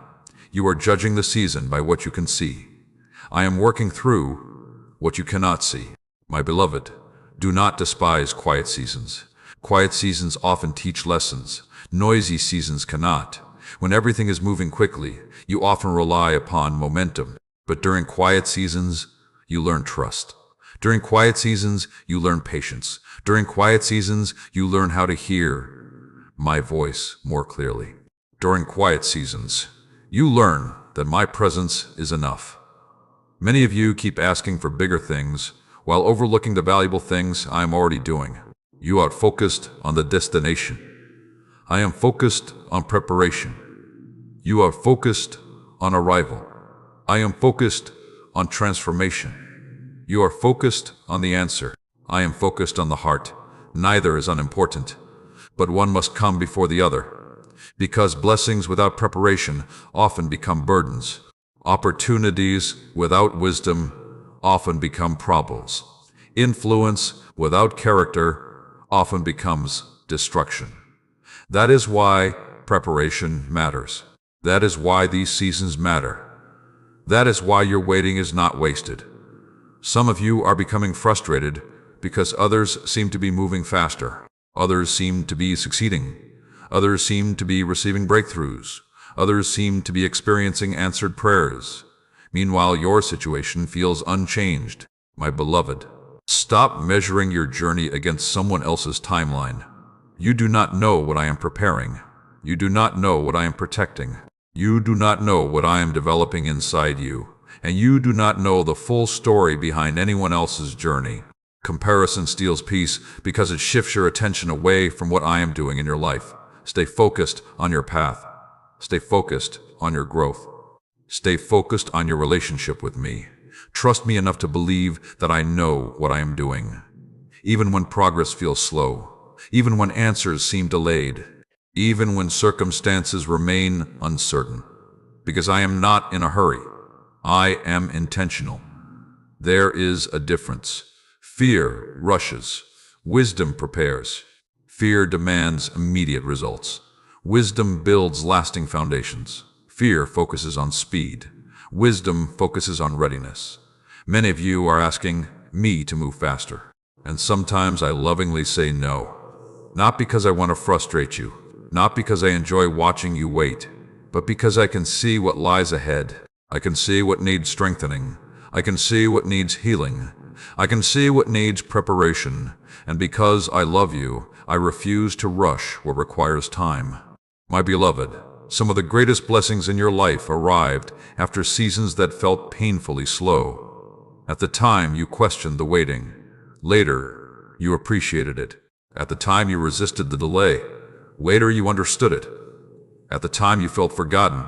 You are judging the season by what you can see. I am working through what you cannot see. My beloved, do not despise quiet seasons. Quiet seasons often teach lessons. Noisy seasons cannot. When everything is moving quickly, you often rely upon momentum. But during quiet seasons, you learn trust. During quiet seasons, you learn patience. During quiet seasons, you learn how to hear my voice more clearly. During quiet seasons, you learn that my presence is enough. Many of you keep asking for bigger things while overlooking the valuable things I am already doing. You are focused on the destination. I am focused on preparation. You are focused on arrival. I am focused on transformation. You are focused on the answer. I am focused on the heart. Neither is unimportant, but one must come before the other, because blessings without preparation often become burdens. Opportunities without wisdom often become problems. Influence without character often becomes destruction. That is why preparation matters. That is why these seasons matter. That is why your waiting is not wasted. Some of you are becoming frustrated because others seem to be moving faster. Others seem to be succeeding. Others seem to be receiving breakthroughs. Others seem to be experiencing answered prayers. Meanwhile, your situation feels unchanged. My beloved, stop measuring your journey against someone else's timeline. You do not know what I am preparing. You do not know what I am protecting. You do not know what I am developing inside you. And you do not know the full story behind anyone else's journey. Comparison steals peace because it shifts your attention away from what I am doing in your life. Stay focused on your path. Stay focused on your growth. Stay focused on your relationship with me. Trust me enough to believe that I know what I am doing. Even when progress feels slow, even when answers seem delayed, even when circumstances remain uncertain. Because I am not in a hurry. I am intentional. There is a difference. Fear rushes. Wisdom prepares. Fear demands immediate results. Wisdom builds lasting foundations. Fear focuses on speed. Wisdom focuses on readiness. Many of you are asking me to move faster. And sometimes I lovingly say no. Not because I want to frustrate you. Not because I enjoy watching you wait. But because I can see what lies ahead. I can see what needs strengthening. I can see what needs healing. I can see what needs preparation. And because I love you, I refuse to rush what requires time. My beloved, some of the greatest blessings in your life arrived after seasons that felt painfully slow. At the time, you questioned the waiting. Later, you appreciated it. At the time, you resisted the delay. Later, you understood it. At the time, you felt forgotten.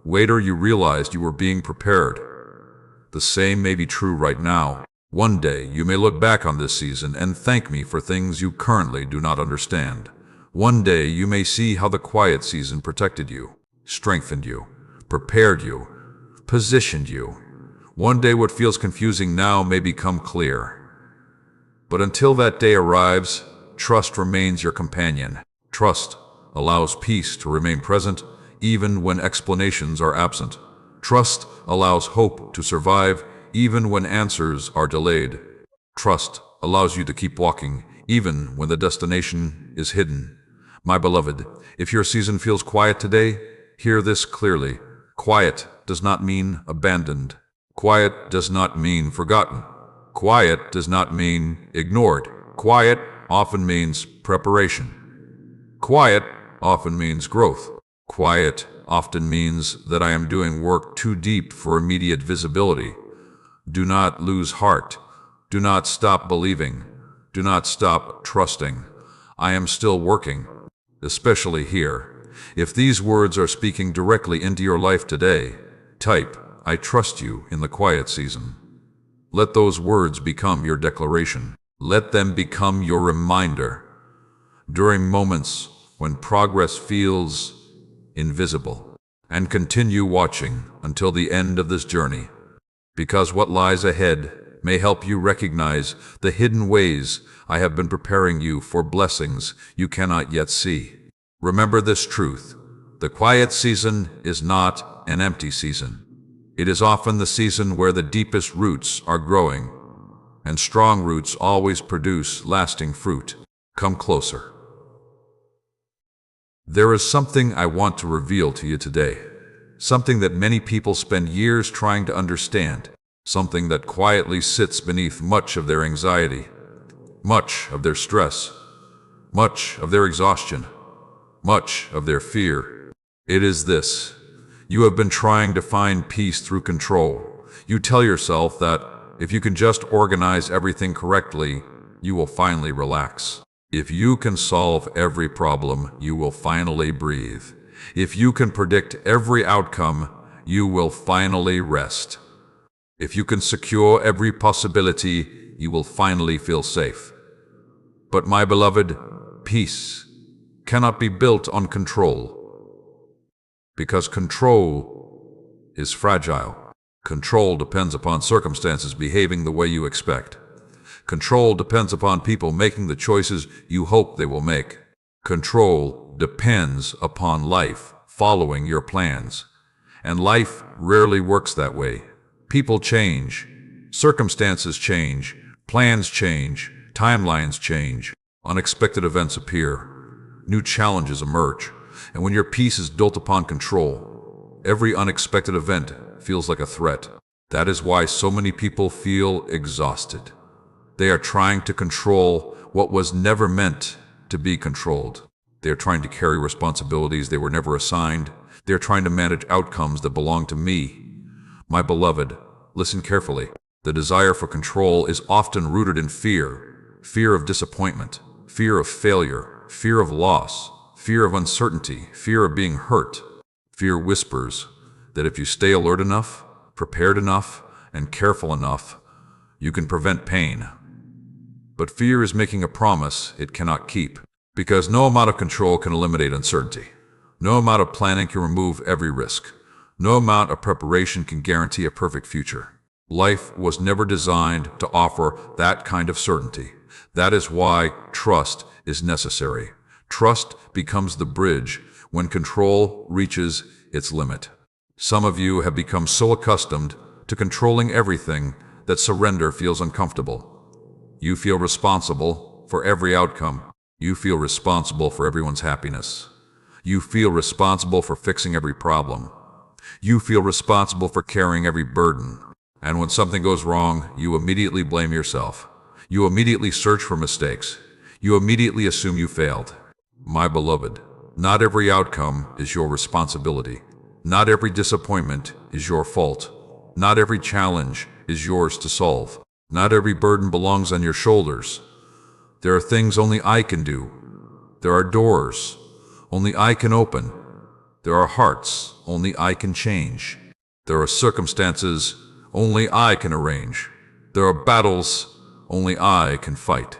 Later, you realized you were being prepared. The same may be true right now. One day, you may look back on this season and thank me for things you currently do not understand. One day, you may see how the quiet season protected you, strengthened you, prepared you, positioned you. One day, what feels confusing now may become clear. But until that day arrives, trust remains your companion. Trust allows peace to remain present even when explanations are absent. Trust allows hope to survive even when answers are delayed. Trust allows you to keep walking even when the destination is hidden. My beloved, if your season feels quiet today, hear this clearly. Quiet does not mean abandoned. Quiet does not mean forgotten. Quiet does not mean ignored. Quiet often means preparation. Quiet often means growth. Quiet often means that I am doing work too deep for immediate visibility. Do not lose heart. Do not stop believing. Do not stop trusting. I am still working, especially here. If these words are speaking directly into your life today, type, I trust you in the quiet season. Let those words become your declaration. Let them become your reminder. During moments when progress feels invisible, and continue watching until the end of this journey, because what lies ahead may help you recognize the hidden ways I have been preparing you for blessings you cannot yet see. Remember this truth: the quiet season is not an empty season. It is often the season where the deepest roots are growing, and strong roots always produce lasting fruit. Come closer. There is something I want to reveal to you today. Something that many people spend years trying to understand. Something that quietly sits beneath much of their anxiety, much of their stress, much of their exhaustion, much of their fear. It is this: you have been trying to find peace through control. You tell yourself that if you can just organize everything correctly, you will finally relax. If you can solve every problem, you will finally breathe. If you can predict every outcome, you will finally rest. If you can secure every possibility, you will finally feel safe. But my beloved, peace cannot be built on control, because control is fragile. Control depends upon circumstances behaving the way you expect. Control depends upon people making the choices you hope they will make. Control depends upon life following your plans. And life rarely works that way. People change. Circumstances change. Plans change. Timelines change. Unexpected events appear. New challenges emerge. And when your peace is built upon control, every unexpected event feels like a threat. That is why so many people feel exhausted. They are trying to control what was never meant to be controlled. They are trying to carry responsibilities they were never assigned. They are trying to manage outcomes that belong to me. My beloved, listen carefully. The desire for control is often rooted in fear. Fear of disappointment, fear of failure, fear of loss, fear of uncertainty, fear of being hurt. Fear whispers that if you stay alert enough, prepared enough, and careful enough, you can prevent pain. But fear is making a promise it cannot keep, because no amount of control can eliminate uncertainty. No amount of planning can remove every risk. No amount of preparation can guarantee a perfect future. Life was never designed to offer that kind of certainty. That is why trust is necessary. Trust becomes the bridge when control reaches its limit. Some of you have become so accustomed to controlling everything that surrender feels uncomfortable. You feel responsible for every outcome. You feel responsible for everyone's happiness. You feel responsible for fixing every problem. You feel responsible for carrying every burden. And when something goes wrong, you immediately blame yourself. You immediately search for mistakes. You immediately assume you failed. My beloved, not every outcome is your responsibility. Not every disappointment is your fault. Not every challenge is yours to solve. Not every burden belongs on your shoulders. There are things only I can do. There are doors only I can open. There are hearts only I can change. There are circumstances only I can arrange. There are battles only I can fight.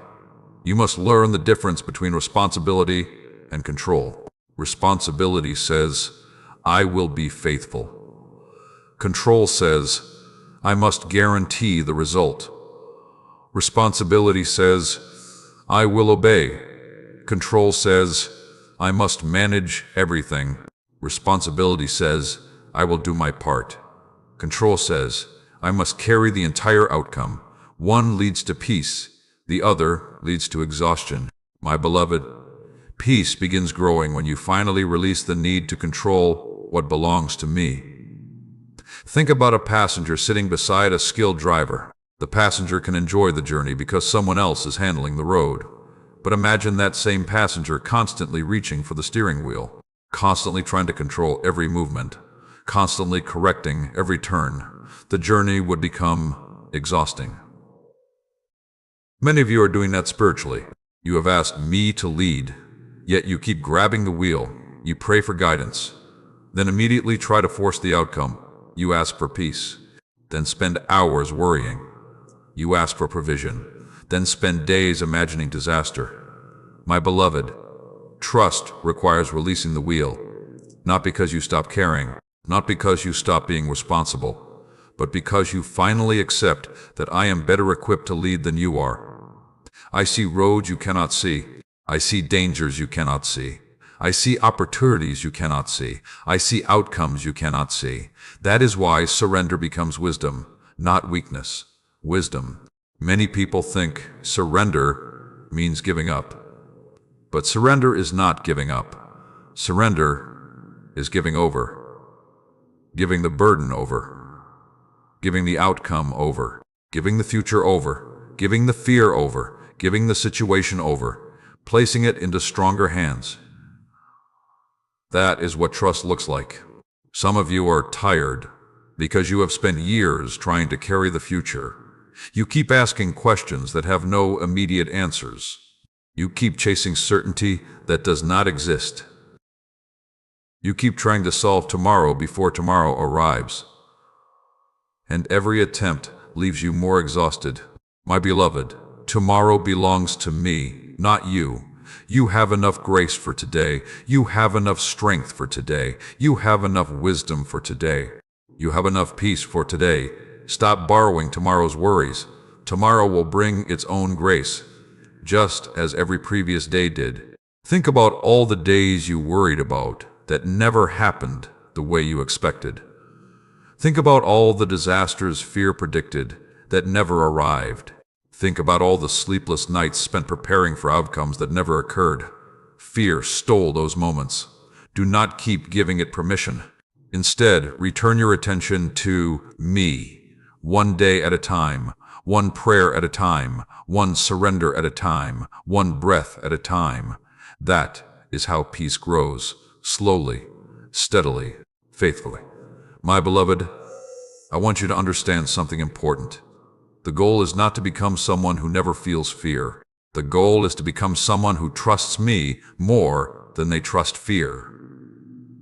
You must learn the difference between responsibility and control. Responsibility says, I will be faithful. Control says, I must guarantee the result. Responsibility says, I will obey. Control says, I must manage everything. Responsibility says, I will do my part. Control says, I must carry the entire outcome. One leads to peace, the other leads to exhaustion. My beloved, peace begins growing when you finally release the need to control what belongs to me. Think about a passenger sitting beside a skilled driver. The passenger can enjoy the journey because someone else is handling the road. But imagine that same passenger constantly reaching for the steering wheel, constantly trying to control every movement, constantly correcting every turn. The journey would become exhausting. Many of you are doing that spiritually. You have asked me to lead, yet you keep grabbing the wheel. You pray for guidance, then immediately try to force the outcome. You ask for peace, then spend hours worrying. You ask for provision, then spend days imagining disaster. My beloved, trust requires releasing the wheel, not because you stop caring, not because you stop being responsible, but because you finally accept that I am better equipped to lead than you are. I see roads you cannot see. I see dangers you cannot see. I see opportunities you cannot see. I see outcomes you cannot see. That is why surrender becomes wisdom, not weakness. Wisdom. Many people think surrender means giving up. But surrender is not giving up. Surrender is giving over. Giving the burden over. Giving the outcome over. Giving the future over. Giving the fear over. Giving the situation over. Placing it into stronger hands. That is what trust looks like. Some of you are tired because you have spent years trying to carry the future. You keep asking questions that have no immediate answers. You keep chasing certainty that does not exist. You keep trying to solve tomorrow before tomorrow arrives. And every attempt leaves you more exhausted. My beloved, tomorrow belongs to me, not you. You have enough grace for today. You have enough strength for today. You have enough wisdom for today. You have enough peace for today. Stop borrowing tomorrow's worries. Tomorrow will bring its own grace, just as every previous day did. Think about all the days you worried about that never happened the way you expected. Think about all the disasters fear predicted that never arrived. Think about all the sleepless nights spent preparing for outcomes that never occurred. Fear stole those moments. Do not keep giving it permission. Instead, return your attention to me, one day at a time, one prayer at a time, one surrender at a time, one breath at a time. That is how peace grows, slowly, steadily, faithfully. My beloved, I want you to understand something important. The goal is not to become someone who never feels fear. The goal is to become someone who trusts me more than they trust fear.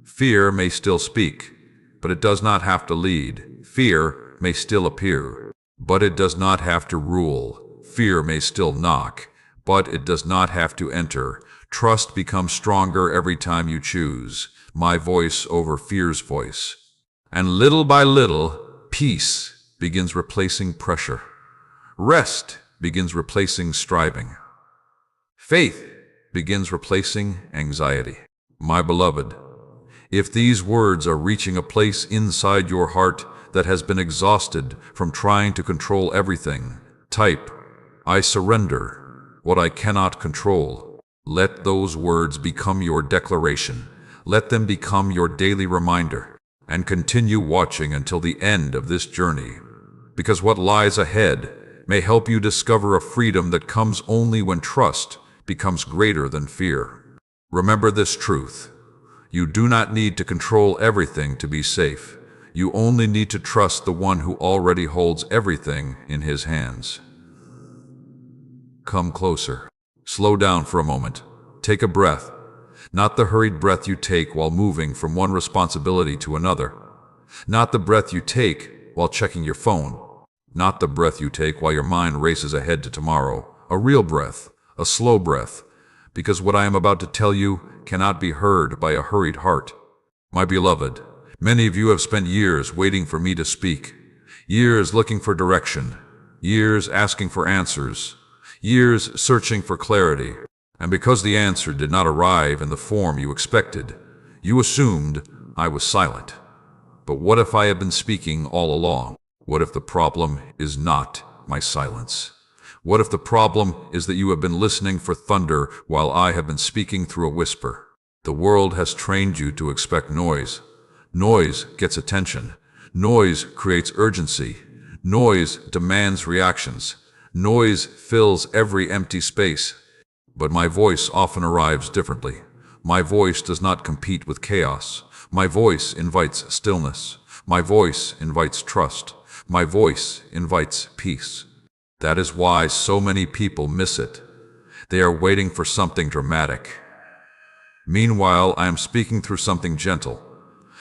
Fear may still speak, but it does not have to lead. Fear may still appear, but it does not have to rule. Fear may still knock, but it does not have to enter. Trust becomes stronger every time you choose my voice over fear's voice. And little by little, peace begins replacing pressure. Rest begins replacing striving. Faith begins replacing anxiety. My beloved, if these words are reaching a place inside your heart that has been exhausted from trying to control everything, type, "I surrender what I cannot control." Let those words become your declaration. Let them become your daily reminder. And continue watching until the end of this journey, because what lies ahead may help you discover a freedom that comes only when trust becomes greater than fear. Remember this truth. You do not need to control everything to be safe. You only need to trust the one who already holds everything in his hands. Come closer. Slow down for a moment. Take a breath. Not the hurried breath you take while moving from one responsibility to another. Not the breath you take while checking your phone. Not the breath you take while your mind races ahead to tomorrow. A real breath, a slow breath, because what I am about to tell you cannot be heard by a hurried heart. My beloved, many of you have spent years waiting for me to speak, years looking for direction, years asking for answers, years searching for clarity. And because the answer did not arrive in the form you expected, you assumed I was silent. But what if I had been speaking all along? What if the problem is not my silence? What if the problem is that you have been listening for thunder while I have been speaking through a whisper? The world has trained you to expect noise. Noise gets attention. Noise creates urgency. Noise demands reactions. Noise fills every empty space. But my voice often arrives differently. My voice does not compete with chaos. My voice invites stillness. My voice invites trust. My voice invites peace. That is why so many people miss it. They are waiting for something dramatic. Meanwhile, I am speaking through something gentle.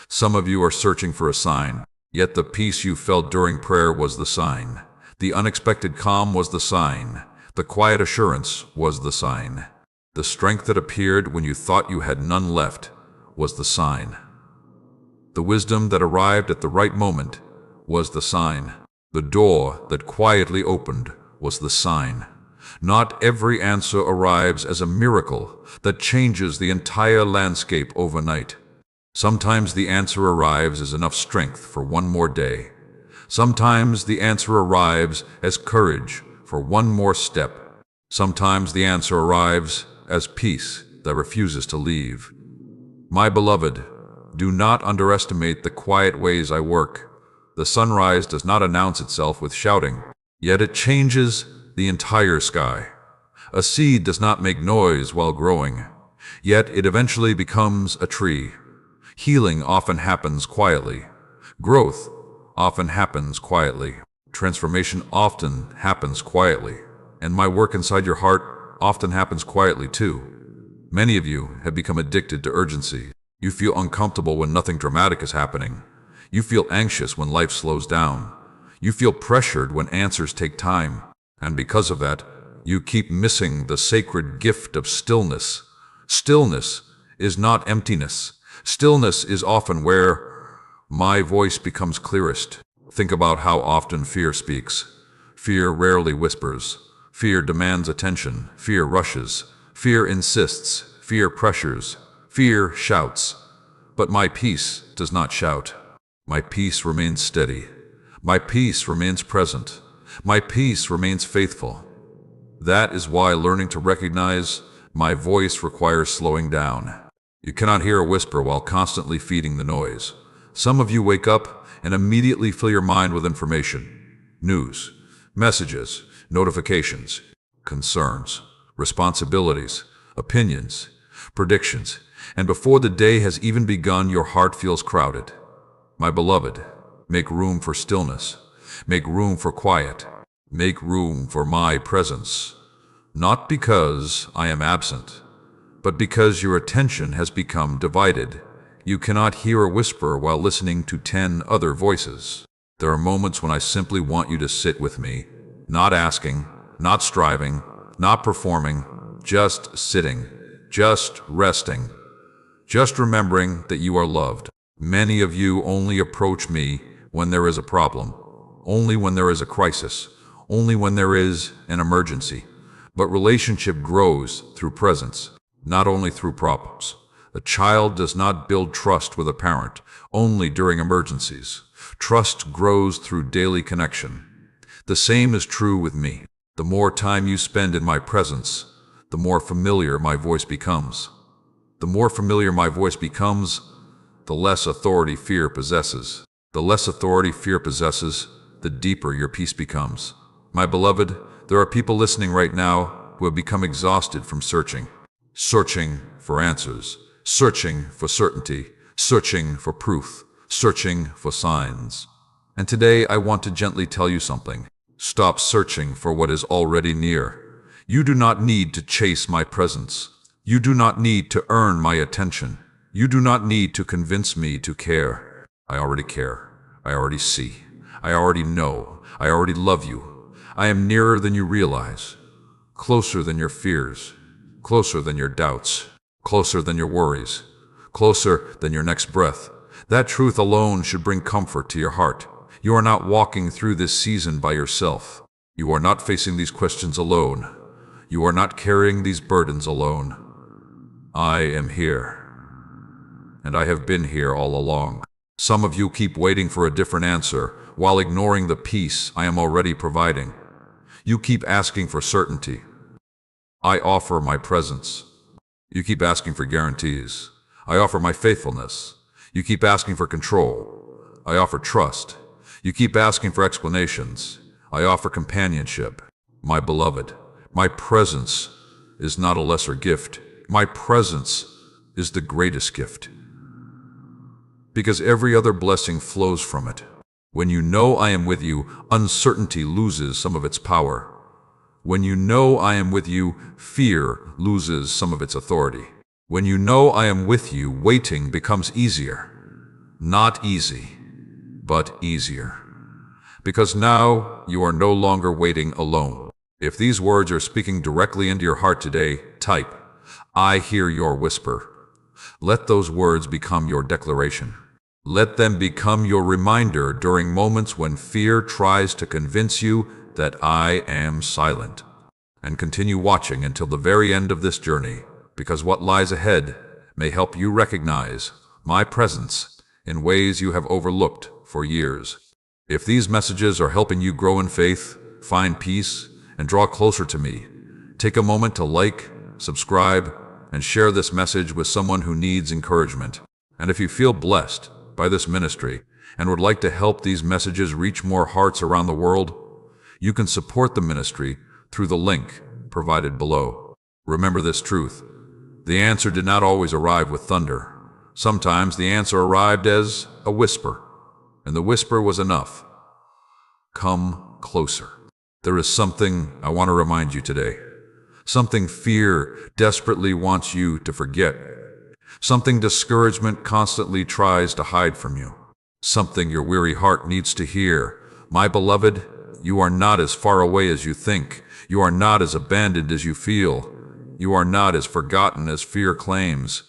Some of you are searching for a sign, yet the peace you felt during prayer was the sign. The unexpected calm was the sign. The quiet assurance was the sign. The strength that appeared when you thought you had none left was the sign. The wisdom that arrived at the right moment was the sign. The door that quietly opened was the sign. Not every answer arrives as a miracle that changes the entire landscape overnight. Sometimes the answer arrives as enough strength for one more day. Sometimes the answer arrives as courage for one more step. Sometimes the answer arrives as peace that refuses to leave. My beloved, do not underestimate the quiet ways I work. The sunrise does not announce itself with shouting, yet it changes the entire sky. A seed does not make noise while growing, yet it eventually becomes a tree. Healing often happens quietly. Growth often happens quietly. Transformation often happens quietly. And my work inside your heart often happens quietly too. Many of you have become addicted to urgency. You feel uncomfortable when nothing dramatic is happening. You feel anxious when life slows down. You feel pressured when answers take time. And because of that, you keep missing the sacred gift of stillness. Stillness is not emptiness. Stillness is often where my voice becomes clearest. Think about how often fear speaks. Fear rarely whispers. Fear demands attention. Fear rushes. Fear insists. Fear pressures. Fear shouts. But my peace does not shout. My peace remains steady. My peace remains present. My peace remains faithful. That is why learning to recognize my voice requires slowing down. You cannot hear a whisper while constantly feeding the noise. Some of you wake up and immediately fill your mind with information, news, messages, notifications, concerns, responsibilities, opinions, predictions, and before the day has even begun, your heart feels crowded. My beloved, make room for stillness. Make room for quiet. Make room for my presence. Not because I am absent, but because your attention has become divided. You cannot hear a whisper while listening to 10 other voices. There are moments when I simply want you to sit with me, not asking, not striving, not performing, just sitting, just resting, just remembering that you are loved. Many of you only approach me when there is a problem, only when there is a crisis, only when there is an emergency. But relationship grows through presence, not only through problems. A child does not build trust with a parent only during emergencies. Trust grows through daily connection. The same is true with me. The more time you spend in my presence, the more familiar my voice becomes. The more familiar my voice becomes, the less authority fear possesses. The less authority fear possesses, the deeper your peace becomes. My beloved, there are people listening right now who have become exhausted from searching for answers, searching for certainty, searching for proof, searching for signs. And today I want to gently tell you something. Stop searching for what is already near. You do not need to chase my presence. You do not need to earn my attention. You do not need to convince me to care. I already care. I already see. I already know. I already love you. I am nearer than you realize. Closer than your fears. Closer than your doubts. Closer than your worries. Closer than your next breath. That truth alone should bring comfort to your heart. You are not walking through this season by yourself. You are not facing these questions alone. You are not carrying these burdens alone. I am here. And I have been here all along. Some of you keep waiting for a different answer while ignoring the peace I am already providing. You keep asking for certainty. I offer my presence. You keep asking for guarantees. I offer my faithfulness. You keep asking for control. I offer trust. You keep asking for explanations. I offer companionship. My beloved, my presence is not a lesser gift. My presence is the greatest gift. Because every other blessing flows from it. When you know I am with you, uncertainty loses some of its power. When you know I am with you, fear loses some of its authority. When you know I am with you, waiting becomes easier. Not easy, but easier. Because now you are no longer waiting alone. If these words are speaking directly into your heart today, type, I hear your whisper. Let those words become your declaration. Let them become your reminder during moments when fear tries to convince you that I am silent. And continue watching until the very end of this journey, because what lies ahead may help you recognize my presence in ways you have overlooked for years. If these messages are helping you grow in faith, find peace, and draw closer to me, take a moment to like, subscribe, and share this message with someone who needs encouragement. And if you feel blessed by this ministry and would like to help these messages reach more hearts around the world, you can support the ministry through the link provided below. Remember this truth. The answer did not always arrive with thunder. Sometimes the answer arrived as a whisper, and the whisper was enough. Come closer. There is something I want to remind you today. Something fear desperately wants you to forget. Something discouragement constantly tries to hide from you. Something your weary heart needs to hear. My beloved, you are not as far away as you think. You are not as abandoned as you feel. You are not as forgotten as fear claims.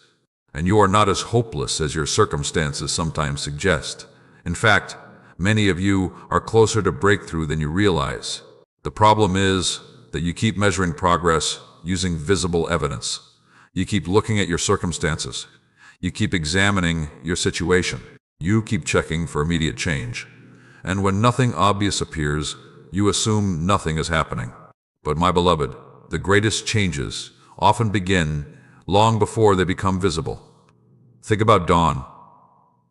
And you are not as hopeless as your circumstances sometimes suggest. In fact, many of you are closer to breakthrough than you realize. The problem is that you keep measuring progress using visible evidence. You keep looking at your circumstances. You keep examining your situation. You keep checking for immediate change. And when nothing obvious appears, you assume nothing is happening. But my beloved, the greatest changes often begin long before they become visible. Think about dawn.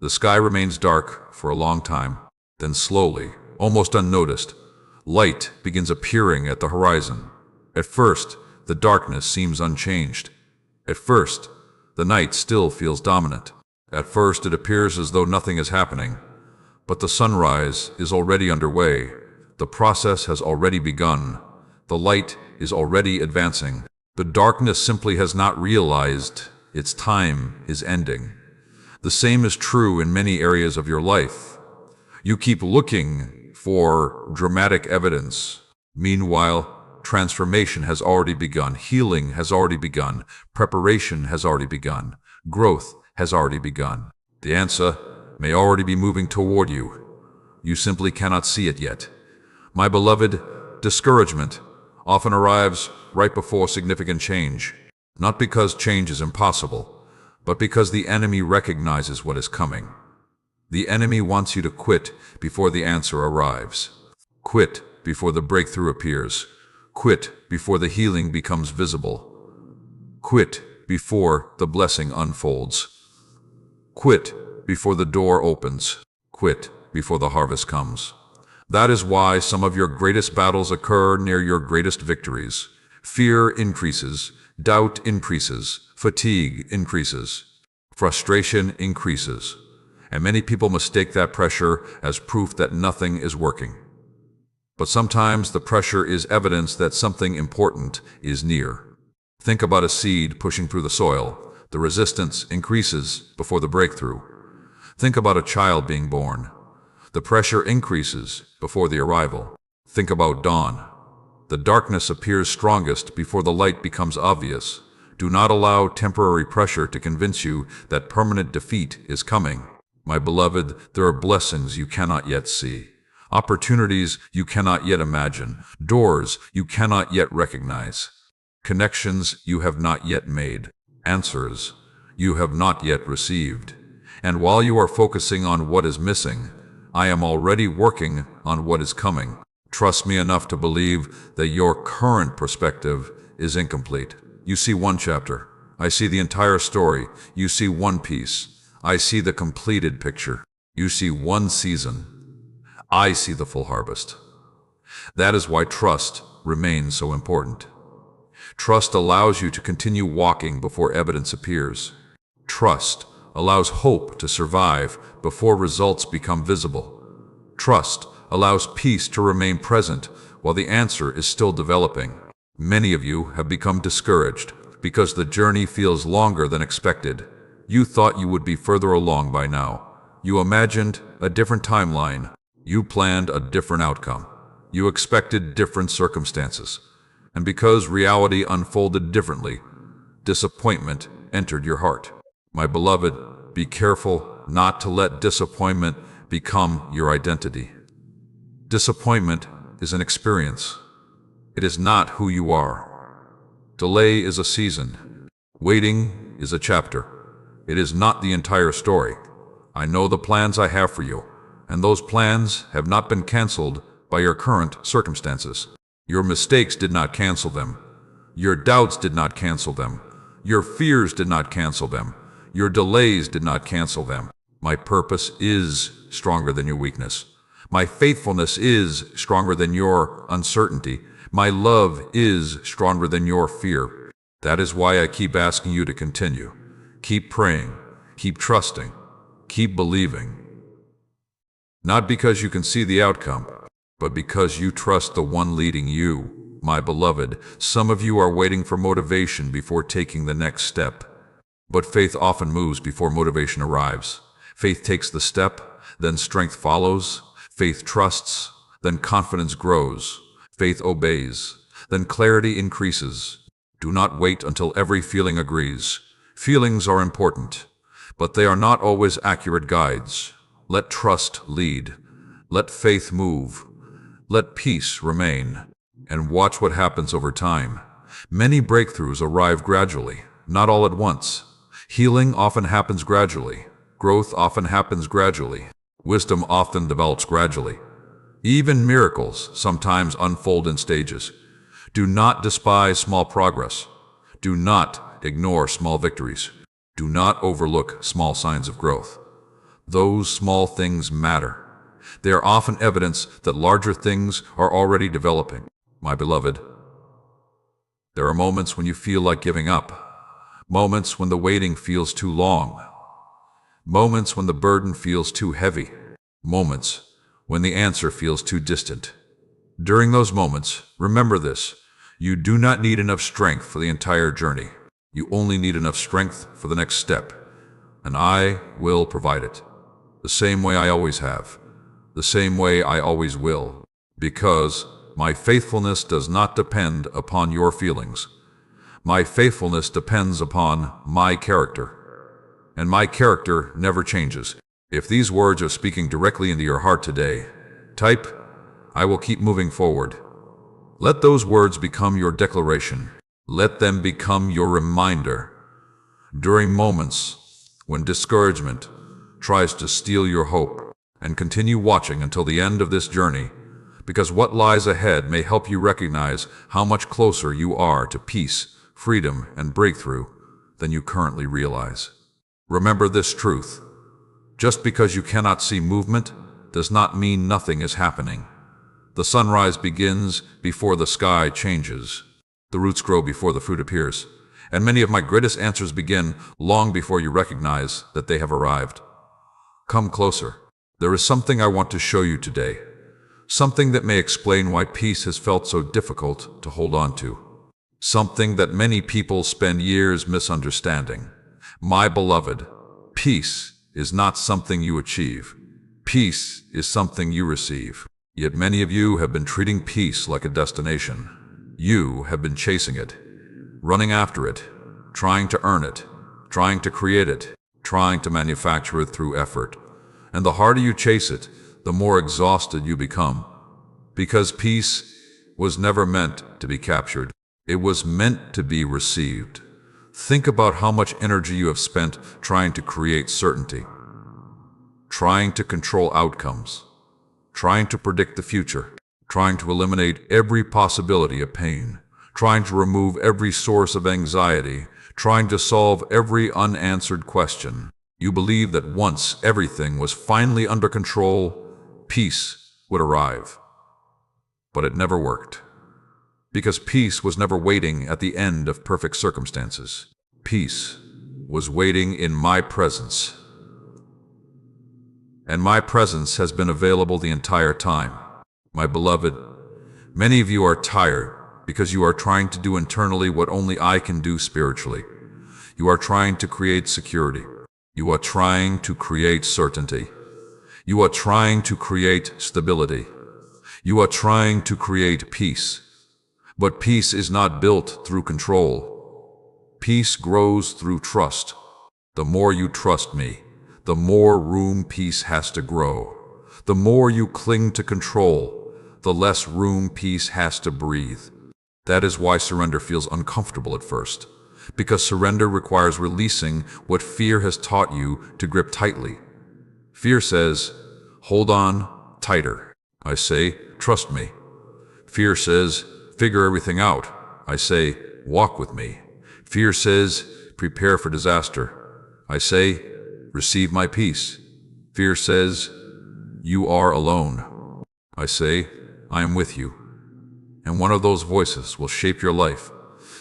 The sky remains dark for a long time. Then slowly, almost unnoticed, light begins appearing at the horizon. At first, the darkness seems unchanged. At first, the night still feels dominant. At first, it appears as though nothing is happening. But the sunrise is already underway. The process has already begun. The light is already advancing. The darkness simply has not realized its time is ending. The same is true in many areas of your life. You keep looking for dramatic evidence. Meanwhile, transformation has already begun. Healing has already begun. Preparation has already begun. Growth has already begun. The answer may already be moving toward you. You simply cannot see it yet. My beloved, discouragement often arrives right before significant change, not because change is impossible, but because the enemy recognizes what is coming. The enemy wants you to quit before the answer arrives. Quit before the breakthrough appears. Quit before the healing becomes visible. Quit before the blessing unfolds. Quit before the door opens. Quit before the harvest comes. That is why some of your greatest battles occur near your greatest victories. Fear increases, doubt increases, fatigue increases, frustration increases, and many people mistake that pressure as proof that nothing is working. But sometimes the pressure is evidence that something important is near. Think about a seed pushing through the soil. The resistance increases before the breakthrough. Think about a child being born. The pressure increases before the arrival. Think about dawn. The darkness appears strongest before the light becomes obvious. Do not allow temporary pressure to convince you that permanent defeat is coming. My beloved, there are blessings you cannot yet see, opportunities you cannot yet imagine, doors you cannot yet recognize, connections you have not yet made, answers you have not yet received. And while you are focusing on what is missing, I am already working on what is coming. Trust me enough to believe that your current perspective is incomplete. You see one chapter. I see the entire story. You see one piece. I see the completed picture. You see one season. I see the full harvest. That is why trust remains so important. Trust allows you to continue walking before evidence appears. Trust allows hope to survive before results become visible. Trust allows peace to remain present while the answer is still developing. Many of you have become discouraged because the journey feels longer than expected. You thought you would be further along by now. You imagined a different timeline. You planned a different outcome. You expected different circumstances. And because reality unfolded differently, disappointment entered your heart. My beloved, be careful not to let disappointment become your identity. Disappointment is an experience. It is not who you are. Delay is a season. Waiting is a chapter. It is not the entire story. I know the plans I have for you, and those plans have not been canceled by your current circumstances. Your mistakes did not cancel them. Your doubts did not cancel them. Your fears did not cancel them. Your delays did not cancel them. My purpose is stronger than your weakness. My faithfulness is stronger than your uncertainty. My love is stronger than your fear. That is why I keep asking you to continue. Keep praying. Keep trusting. Keep believing. Not because you can see the outcome, but because you trust the one leading you. My beloved, some of you are waiting for motivation before taking the next step. But faith often moves before motivation arrives. Faith takes the step, then strength follows. Faith trusts, then confidence grows. Faith obeys, then clarity increases. Do not wait until every feeling agrees. Feelings are important, but they are not always accurate guides. Let trust lead. Let faith move. Let peace remain. And watch what happens over time. Many breakthroughs arrive gradually, not all at once. Healing often happens gradually. Growth often happens gradually. Wisdom often develops gradually. Even miracles sometimes unfold in stages. Do not despise small progress. Do not ignore small victories. Do not overlook small signs of growth. Those small things matter. They are often evidence that larger things are already developing. My beloved, there are moments when you feel like giving up. Moments when the waiting feels too long. Moments when the burden feels too heavy. Moments when the answer feels too distant. During those moments, remember this: you do not need enough strength for the entire journey. You only need enough strength for the next step, and I will provide it. The same way I always have, the same way I always will, because my faithfulness does not depend upon your feelings. My faithfulness depends upon my character, and my character never changes. If these words are speaking directly into your heart today, type, "I will keep moving forward." Let those words become your declaration. Let them become your reminder. During moments when discouragement tries to steal your hope, and continue watching until the end of this journey, because what lies ahead may help you recognize how much closer you are to peace, freedom, and breakthrough than you currently realize. Remember this truth: just because you cannot see movement does not mean nothing is happening. The sunrise begins before the sky changes. The roots grow before the fruit appears. And many of my greatest answers begin long before you recognize that they have arrived. Come closer. There is something I want to show you today. Something that may explain why peace has felt so difficult to hold on to. Something that many people spend years misunderstanding. My beloved, peace is not something you achieve. Peace is something you receive. Yet many of you have been treating peace like a destination. You have been chasing it, running after it, trying to earn it, trying to create it, trying to manufacture it through effort. And the harder you chase it, the more exhausted you become. Because peace was never meant to be captured. It was meant to be received. Think about how much energy you have spent trying to create certainty, trying to control outcomes, trying to predict the future, trying to eliminate every possibility of pain, trying to remove every source of anxiety, trying to solve every unanswered question. You believed that once everything was finally under control, peace would arrive. But it never worked. Because peace was never waiting at the end of perfect circumstances. Peace was waiting in my presence. And my presence has been available the entire time. My beloved, many of you are tired because you are trying to do internally what only I can do spiritually. You are trying to create security. You are trying to create certainty. You are trying to create stability. You are trying to create peace. But peace is not built through control. Peace grows through trust. The more you trust me, the more room peace has to grow. The more you cling to control, the less room peace has to breathe. That is why surrender feels uncomfortable at first. Because surrender requires releasing what fear has taught you to grip tightly. Fear says, hold on tighter. I say, trust me. Fear says, figure everything out. I say, walk with me. Fear says, prepare for disaster. I say, receive my peace. Fear says, you are alone. I say, I am with you. And one of those voices will shape your life.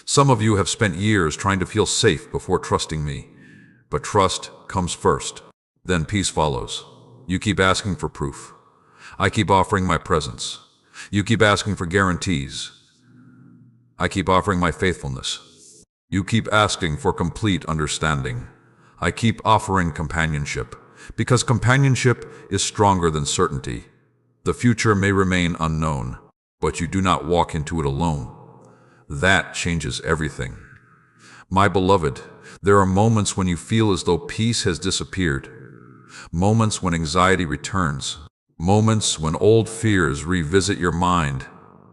Some of you have spent years trying to feel safe before trusting me. But trust comes first. Then peace follows. You keep asking for proof. I keep offering my presence. You keep asking for guarantees. I keep offering my faithfulness. You keep asking for complete understanding. I keep offering companionship, because companionship is stronger than certainty. The future may remain unknown, but you do not walk into it alone. That changes everything. My beloved, there are moments when you feel as though peace has disappeared. Moments when anxiety returns. Moments when old fears revisit your mind.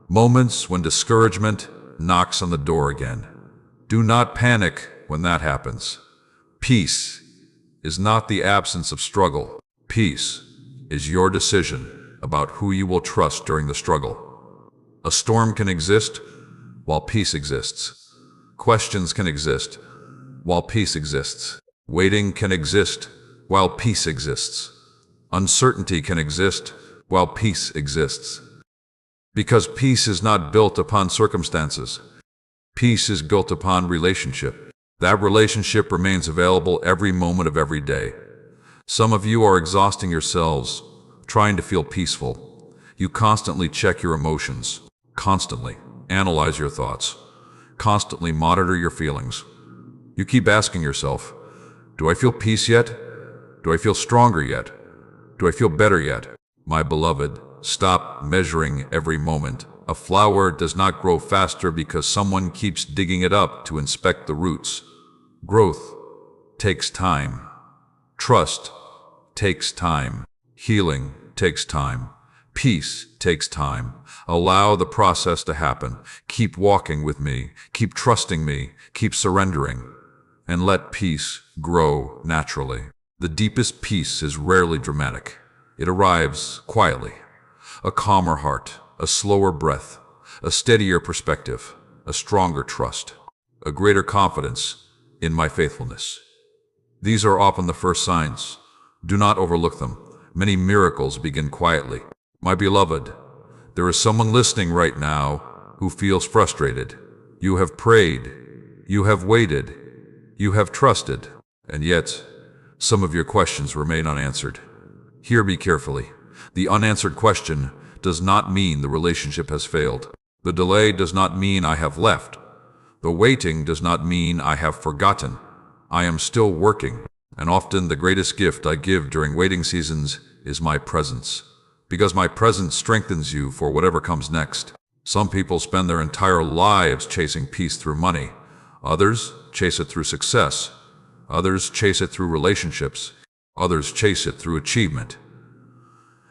Moments when discouragement knocks on the door again. Do not panic when that happens. Peace is not the absence of struggle. Peace is your decision about who you will trust during the struggle. A storm can exist while peace exists. Questions can exist while peace exists. Waiting can exist while peace exists. Uncertainty can exist while peace exists. Because peace is not built upon circumstances. Peace is built upon relationship. That relationship remains available every moment of every day. Some of you are exhausting yourselves, trying to feel peaceful. You constantly check your emotions, constantly analyze your thoughts, constantly monitor your feelings. You keep asking yourself, do I feel peace yet? Do I feel stronger yet? Do I feel better yet? My beloved, stop measuring every moment. A flower does not grow faster because someone keeps digging it up to inspect the roots. Growth takes time. Trust takes time. Healing takes time. Peace takes time. Allow the process to happen. Keep walking with me. Keep trusting me. Keep surrendering. And let peace grow naturally. The deepest peace is rarely dramatic. It arrives quietly. A calmer heart, a slower breath, a steadier perspective, a stronger trust, a greater confidence in my faithfulness. These are often the first signs. Do not overlook them. Many miracles begin quietly. My beloved, there is someone listening right now who feels frustrated. You have prayed, you have waited, you have trusted, and yet some of your questions remain unanswered. Hear me carefully. The unanswered question does not mean the relationship has failed. The delay does not mean I have left. The waiting does not mean I have forgotten. I am still working, and often the greatest gift I give during waiting seasons is my presence. Because my presence strengthens you for whatever comes next. Some people spend their entire lives chasing peace through money. Others chase it through success. Others chase it through relationships. Others chase it through achievement.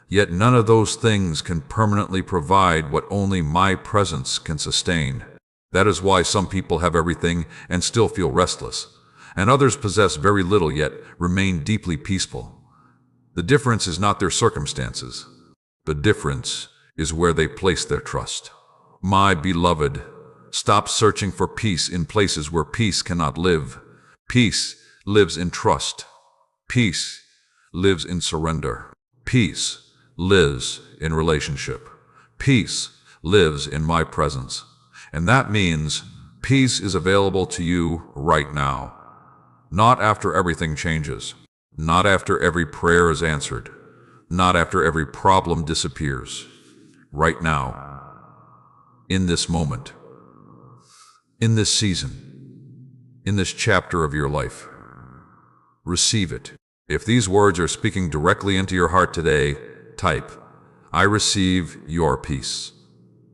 Yet none of those things can permanently provide what only my presence can sustain. That is why some people have everything and still feel restless, and others possess very little yet remain deeply peaceful. The difference is not their circumstances. The difference is where they place their trust. My beloved, stop searching for peace in places where peace cannot live. Peace lives in trust. Peace lives in surrender. Peace lives in relationship. Peace lives in my presence. And that means peace is available to you right now. Not after everything changes. Not after every prayer is answered. Not after every problem disappears. Right now. In this moment. In this season. In this chapter of your life. Receive it. If these words are speaking directly into your heart today, type, I receive your peace.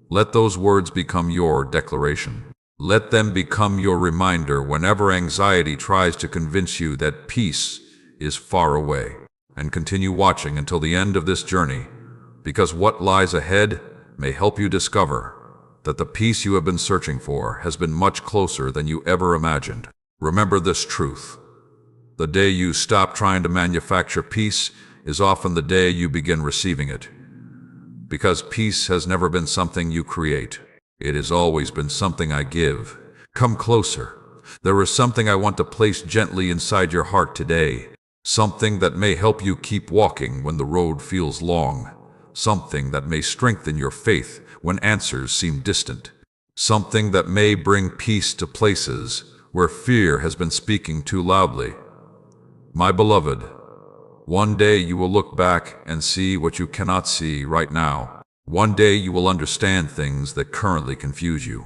Let those words become your declaration. Let them become your reminder whenever anxiety tries to convince you that peace is far away. And continue watching until the end of this journey, because what lies ahead may help you discover that the peace you have been searching for has been much closer than you ever imagined. Remember this truth. The day you stop trying to manufacture peace is often the day you begin receiving it. Because peace has never been something you create. It has always been something I give. Come closer. There is something I want to place gently inside your heart today. Something that may help you keep walking when the road feels long. Something that may strengthen your faith when answers seem distant. Something that may bring peace to places where fear has been speaking too loudly. My beloved, one day you will look back and see what you cannot see right now. One day you will understand things that currently confuse you.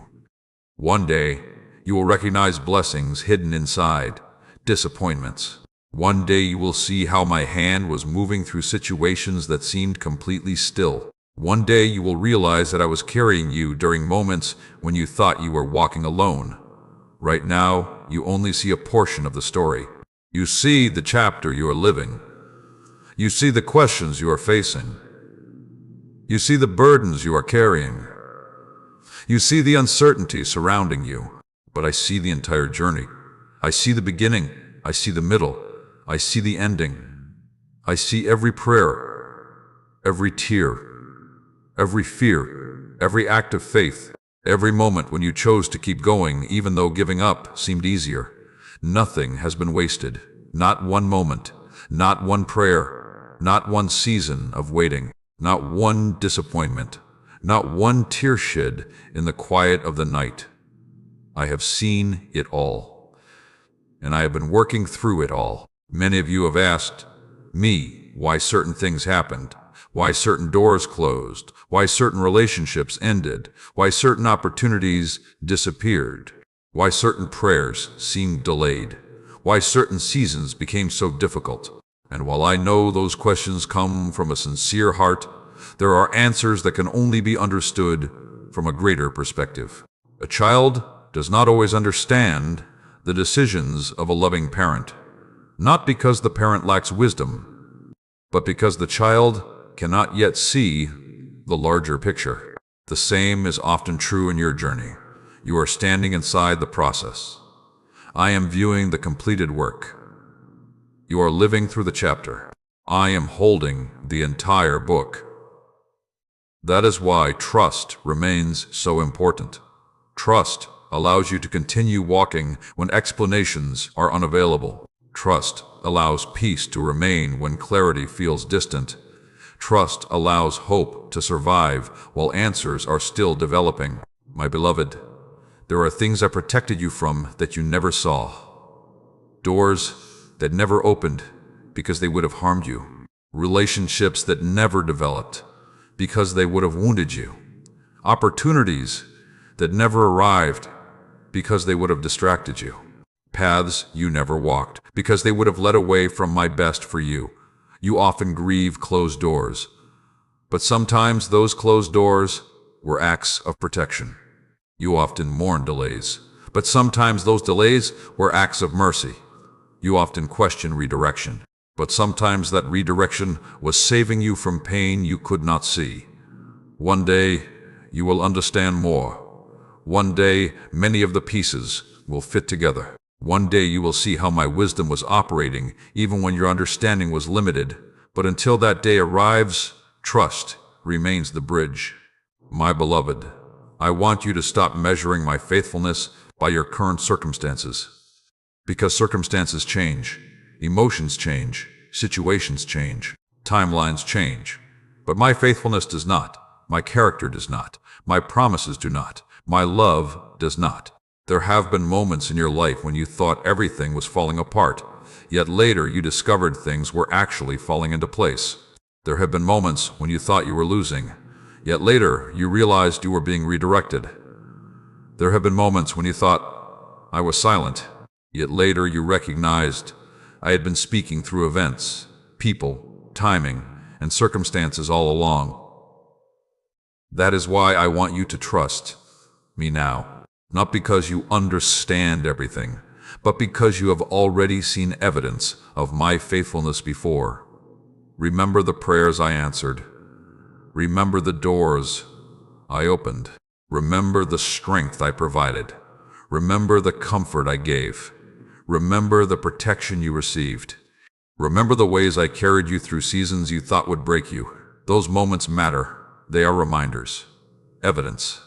One day you will recognize blessings hidden inside disappointments. One day you will see how my hand was moving through situations that seemed completely still. One day you will realize that I was carrying you during moments when you thought you were walking alone. Right now, you only see a portion of the story. You see the chapter you are living. You see the questions you are facing. You see the burdens you are carrying. You see the uncertainty surrounding you, but I see the entire journey. I see the beginning. I see the middle. I see the ending. I see every prayer, every tear, every fear, every act of faith, every moment when you chose to keep going even though giving up seemed easier. Nothing has been wasted. Not one moment. Not one prayer. Not one season of waiting. Not one disappointment. Not one tear shed in the quiet of the night. I have seen it all, and I have been working through it all. Many of you have asked me why certain things happened, why certain doors closed, why certain relationships ended, why certain opportunities disappeared, why certain prayers seemed delayed, why certain seasons became so difficult. And while I know those questions come from a sincere heart, there are answers that can only be understood from a greater perspective. A child does not always understand the decisions of a loving parent, not because the parent lacks wisdom, but because the child cannot yet see the larger picture. The same is often true in your journey. You are standing inside the process. I am viewing the completed work. You are living through the chapter. I am holding the entire book. That is why trust remains so important. Trust allows you to continue walking when explanations are unavailable. Trust allows peace to remain when clarity feels distant. Trust allows hope to survive while answers are still developing. My beloved, there are things I protected you from that you never saw. Doors that never opened because they would have harmed you. Relationships that never developed because they would have wounded you. Opportunities that never arrived because they would have distracted you. Paths you never walked because they would have led away from my best for you. You often grieve closed doors, but sometimes those closed doors were acts of protection. You often mourn delays, but sometimes those delays were acts of mercy. You often question redirection, but sometimes that redirection was saving you from pain you could not see. One day, you will understand more. One day, many of the pieces will fit together. One day you will see how my wisdom was operating even when your understanding was limited. But until that day arrives, trust remains the bridge. My beloved, I want you to stop measuring my faithfulness by your current circumstances. Because circumstances change, emotions change, situations change, timelines change. But my faithfulness does not. My character does not. My promises do not. My love does not. There have been moments in your life when you thought everything was falling apart, yet later you discovered things were actually falling into place. There have been moments when you thought you were losing, yet later you realized you were being redirected. There have been moments when you thought I was silent, yet later you recognized I had been speaking through events, people, timing, and circumstances all along. That is why I want you to trust me now, not because you understand everything, but because you have already seen evidence of my faithfulness before. Remember the prayers I answered. Remember the doors I opened. Remember the strength I provided. Remember the comfort I gave. Remember the protection you received. Remember the ways I carried you through seasons you thought would break you. Those moments matter. They are reminders, evidence,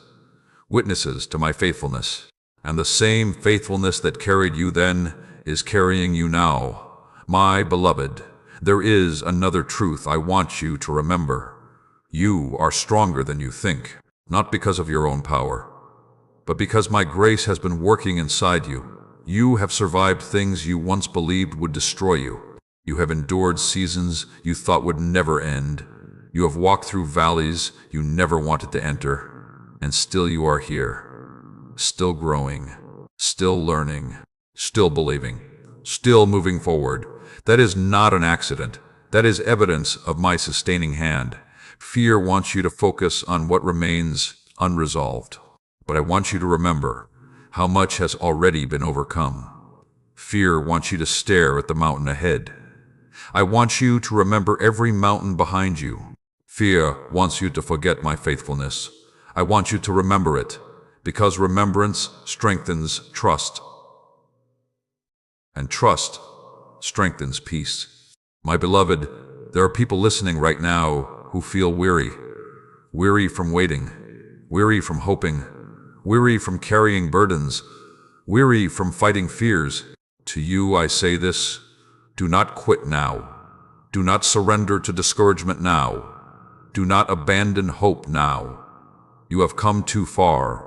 witnesses to my faithfulness. And the same faithfulness that carried you then is carrying you now. My beloved, there is another truth I want you to remember. You are stronger than you think, not because of your own power, but because my grace has been working inside you. You have survived things you once believed would destroy you. You have endured seasons you thought would never end. You have walked through valleys you never wanted to enter, and still you are here, still growing, still learning, still believing, still moving forward. That is not an accident. That is evidence of my sustaining hand. Fear wants you to focus on what remains unresolved, but I want you to remember how much has already been overcome. Fear wants you to stare at the mountain ahead. I want you to remember every mountain behind you. Fear wants you to forget my faithfulness. I want you to remember it. because remembrance strengthens trust, and trust strengthens peace. My beloved, there are people listening right now who feel weary. Weary from waiting, weary from hoping, weary from carrying burdens, weary from fighting fears. To you I say this: do not quit now. Do not surrender to discouragement now. Do not abandon hope now. You have come too far.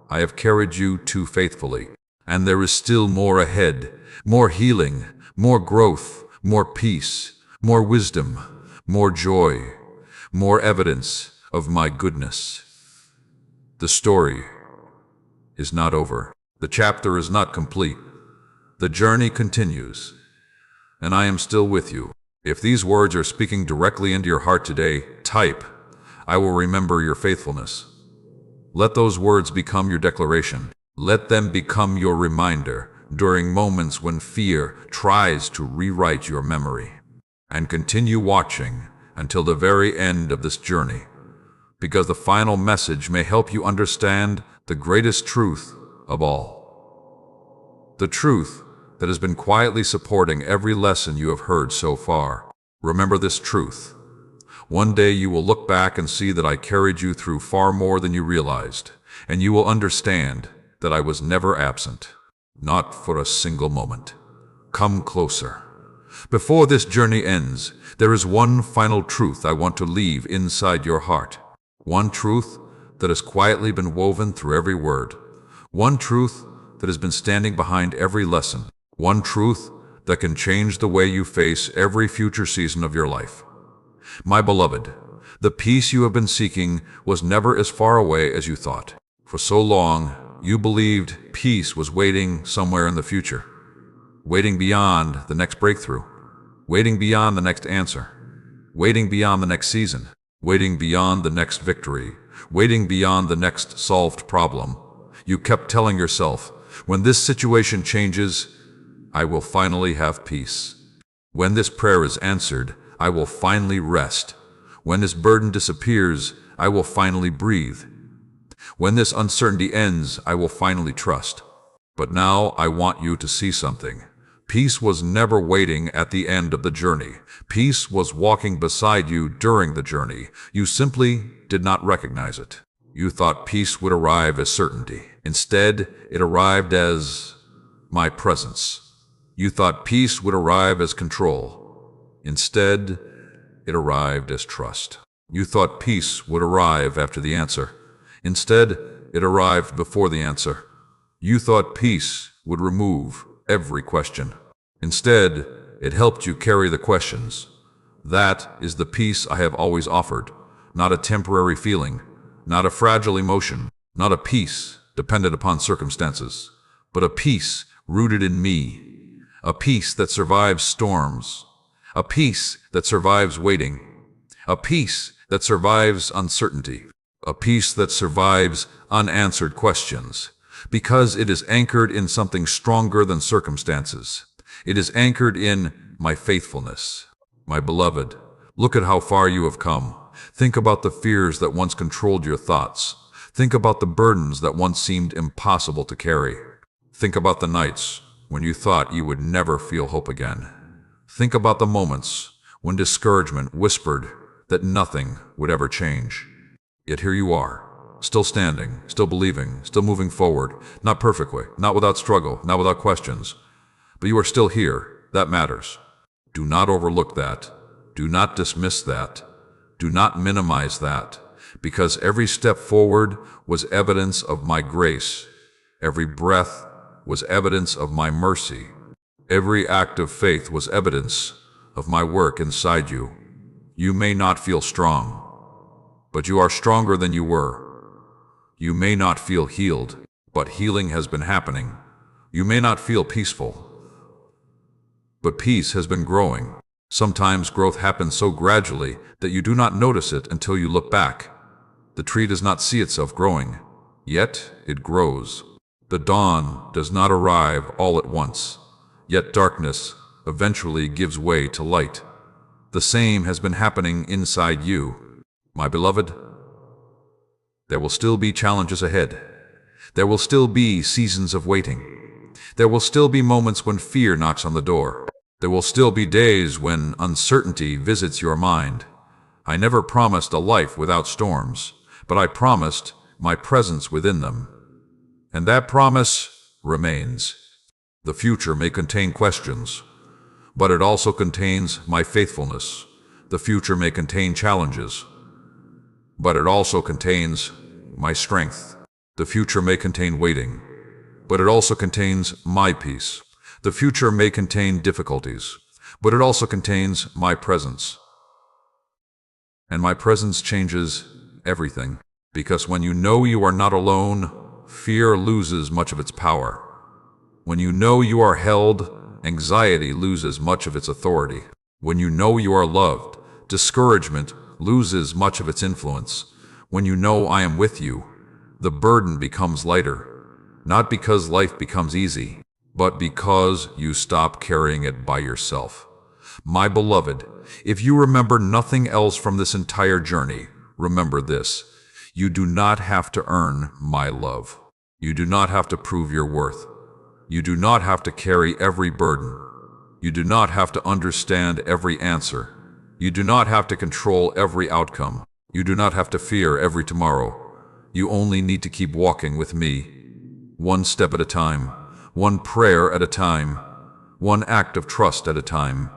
I have carried you too faithfully, and there is still more ahead, more healing, more growth, more peace, more wisdom, more joy, more evidence of my goodness. The story is not over. The chapter is not complete. The journey continues, and I am still with you. If these words are speaking directly into your heart today, type, "I will remember your faithfulness." Let those words become your declaration. Let them become your reminder during moments when fear tries to rewrite your memory. And continue watching until the very end of this journey, because the final message may help you understand the greatest truth of all. The truth that has been quietly supporting every lesson you have heard so far. Remember this truth. One day you will look back and see that I carried you through far more than you realized, and you will understand that I was never absent, not for a single moment. Come closer. Before this journey ends, there is one final truth I want to leave inside your heart. One truth that has quietly been woven through every word. One truth that has been standing behind every lesson. One truth that can change the way you face every future season of your life. My beloved, the peace you have been seeking was never as far away as you thought. For so long, you believed peace was waiting somewhere in the future, waiting beyond the next breakthrough, waiting beyond the next answer, waiting beyond the next season, waiting beyond the next victory, waiting beyond the next solved problem. You kept telling yourself, when this situation changes, I will finally have peace. When this prayer is answered, I will finally rest. When this burden disappears, I will finally breathe. When this uncertainty ends, I will finally trust. But now I want you to see something. Peace was never waiting at the end of the journey. Peace was walking beside you during the journey. You simply did not recognize it. You thought peace would arrive as certainty. Instead, it arrived as my presence. You thought peace would arrive as control. Instead, it arrived as trust. You thought peace would arrive after the answer. Instead, it arrived before the answer. You thought peace would remove every question. Instead, it helped you carry the questions. That is the peace I have always offered, not a temporary feeling, not a fragile emotion, not a peace dependent upon circumstances, but a peace rooted in me, a peace that survives storms, a peace that survives waiting, a peace that survives uncertainty, a peace that survives unanswered questions, because it is anchored in something stronger than circumstances. It is anchored in my faithfulness. My beloved, look at how far you have come. Think about the fears that once controlled your thoughts. Think about the burdens that once seemed impossible to carry. Think about the nights when you thought you would never feel hope again. Think about the moments when discouragement whispered that nothing would ever change. Yet here you are, still standing, still believing, still moving forward, not perfectly, not without struggle, not without questions, but you are still here. That matters. Do not overlook that. Do not dismiss that. Do not minimize that, because every step forward was evidence of my grace. Every breath was evidence of my mercy. Every act of faith was evidence of my work inside you. You may not feel strong, but you are stronger than you were. You may not feel healed, but healing has been happening. You may not feel peaceful, but peace has been growing. Sometimes growth happens so gradually that you do not notice it until you look back. The tree does not see itself growing, yet it grows. The dawn does not arrive all at once, yet darkness eventually gives way to light. The same has been happening inside you. My beloved, there will still be challenges ahead. There will still be seasons of waiting. There will still be moments when fear knocks on the door. There will still be days when uncertainty visits your mind. I never promised a life without storms, but I promised my presence within them. And that promise remains. The future may contain questions, but it also contains my faithfulness. The future may contain challenges, but it also contains my strength. The future may contain waiting, but it also contains my peace. The future may contain difficulties, but it also contains my presence. And my presence changes everything, because when you know you are not alone, fear loses much of its power. When you know you are held, anxiety loses much of its authority. When you know you are loved, discouragement loses much of its influence. When you know I am with you, the burden becomes lighter, not because life becomes easy, but because you stop carrying it by yourself. My beloved, if you remember nothing else from this entire journey, remember this: you do not have to earn my love. You do not have to prove your worth. You do not have to carry every burden. You do not have to understand every answer. You do not have to control every outcome. You do not have to fear every tomorrow. You only need to keep walking with me, one step at a time, one prayer at a time, one act of trust at a time,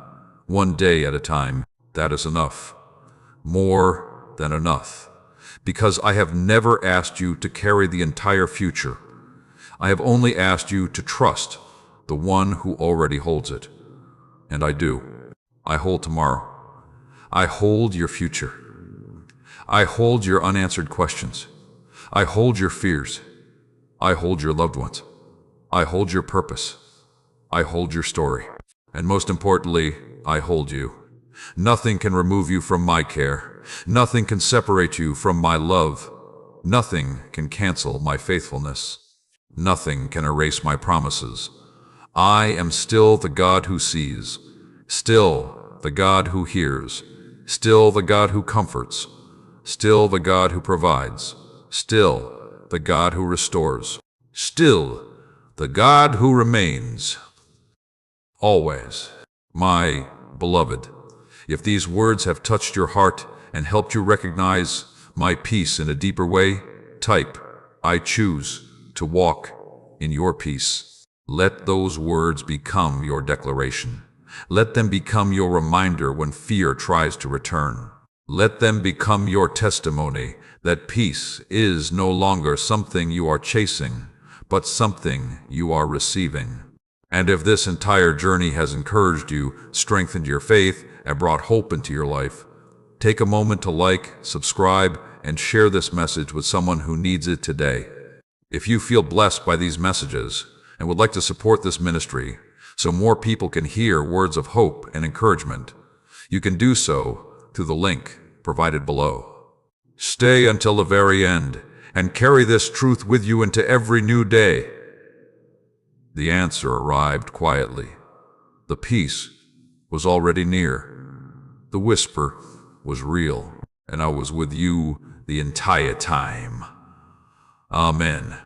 one day at a time. That is enough. More than enough. Because I have never asked you to carry the entire future. I have only asked you to trust the one who already holds it. And I do. I hold tomorrow. I hold your future. I hold your unanswered questions. I hold your fears. I hold your loved ones. I hold your purpose. I hold your story. And most importantly, I hold you. Nothing can remove you from my care. Nothing can separate you from my love. Nothing can cancel my faithfulness. Nothing can erase my promises. I am still the God who sees, still the God who hears, still the God who comforts, still the God who provides, still the God who restores, still the God who remains. Always, my beloved, if these words have touched your heart and helped you recognize my peace in a deeper way, type, I choose to walk in your peace. Let those words become your declaration. Let them become your reminder when fear tries to return. Let them become your testimony that peace is no longer something you are chasing, but something you are receiving. And if this entire journey has encouraged you, strengthened your faith, and brought hope into your life, take a moment to like, subscribe, and share this message with someone who needs it today. If you feel blessed by these messages and would like to support this ministry so more people can hear words of hope and encouragement, you can do so through the link provided below. Stay until the very end and carry this truth with you into every new day. The answer arrived quietly. The peace was already near. The whisper was real, and I was with you the entire time. Amen.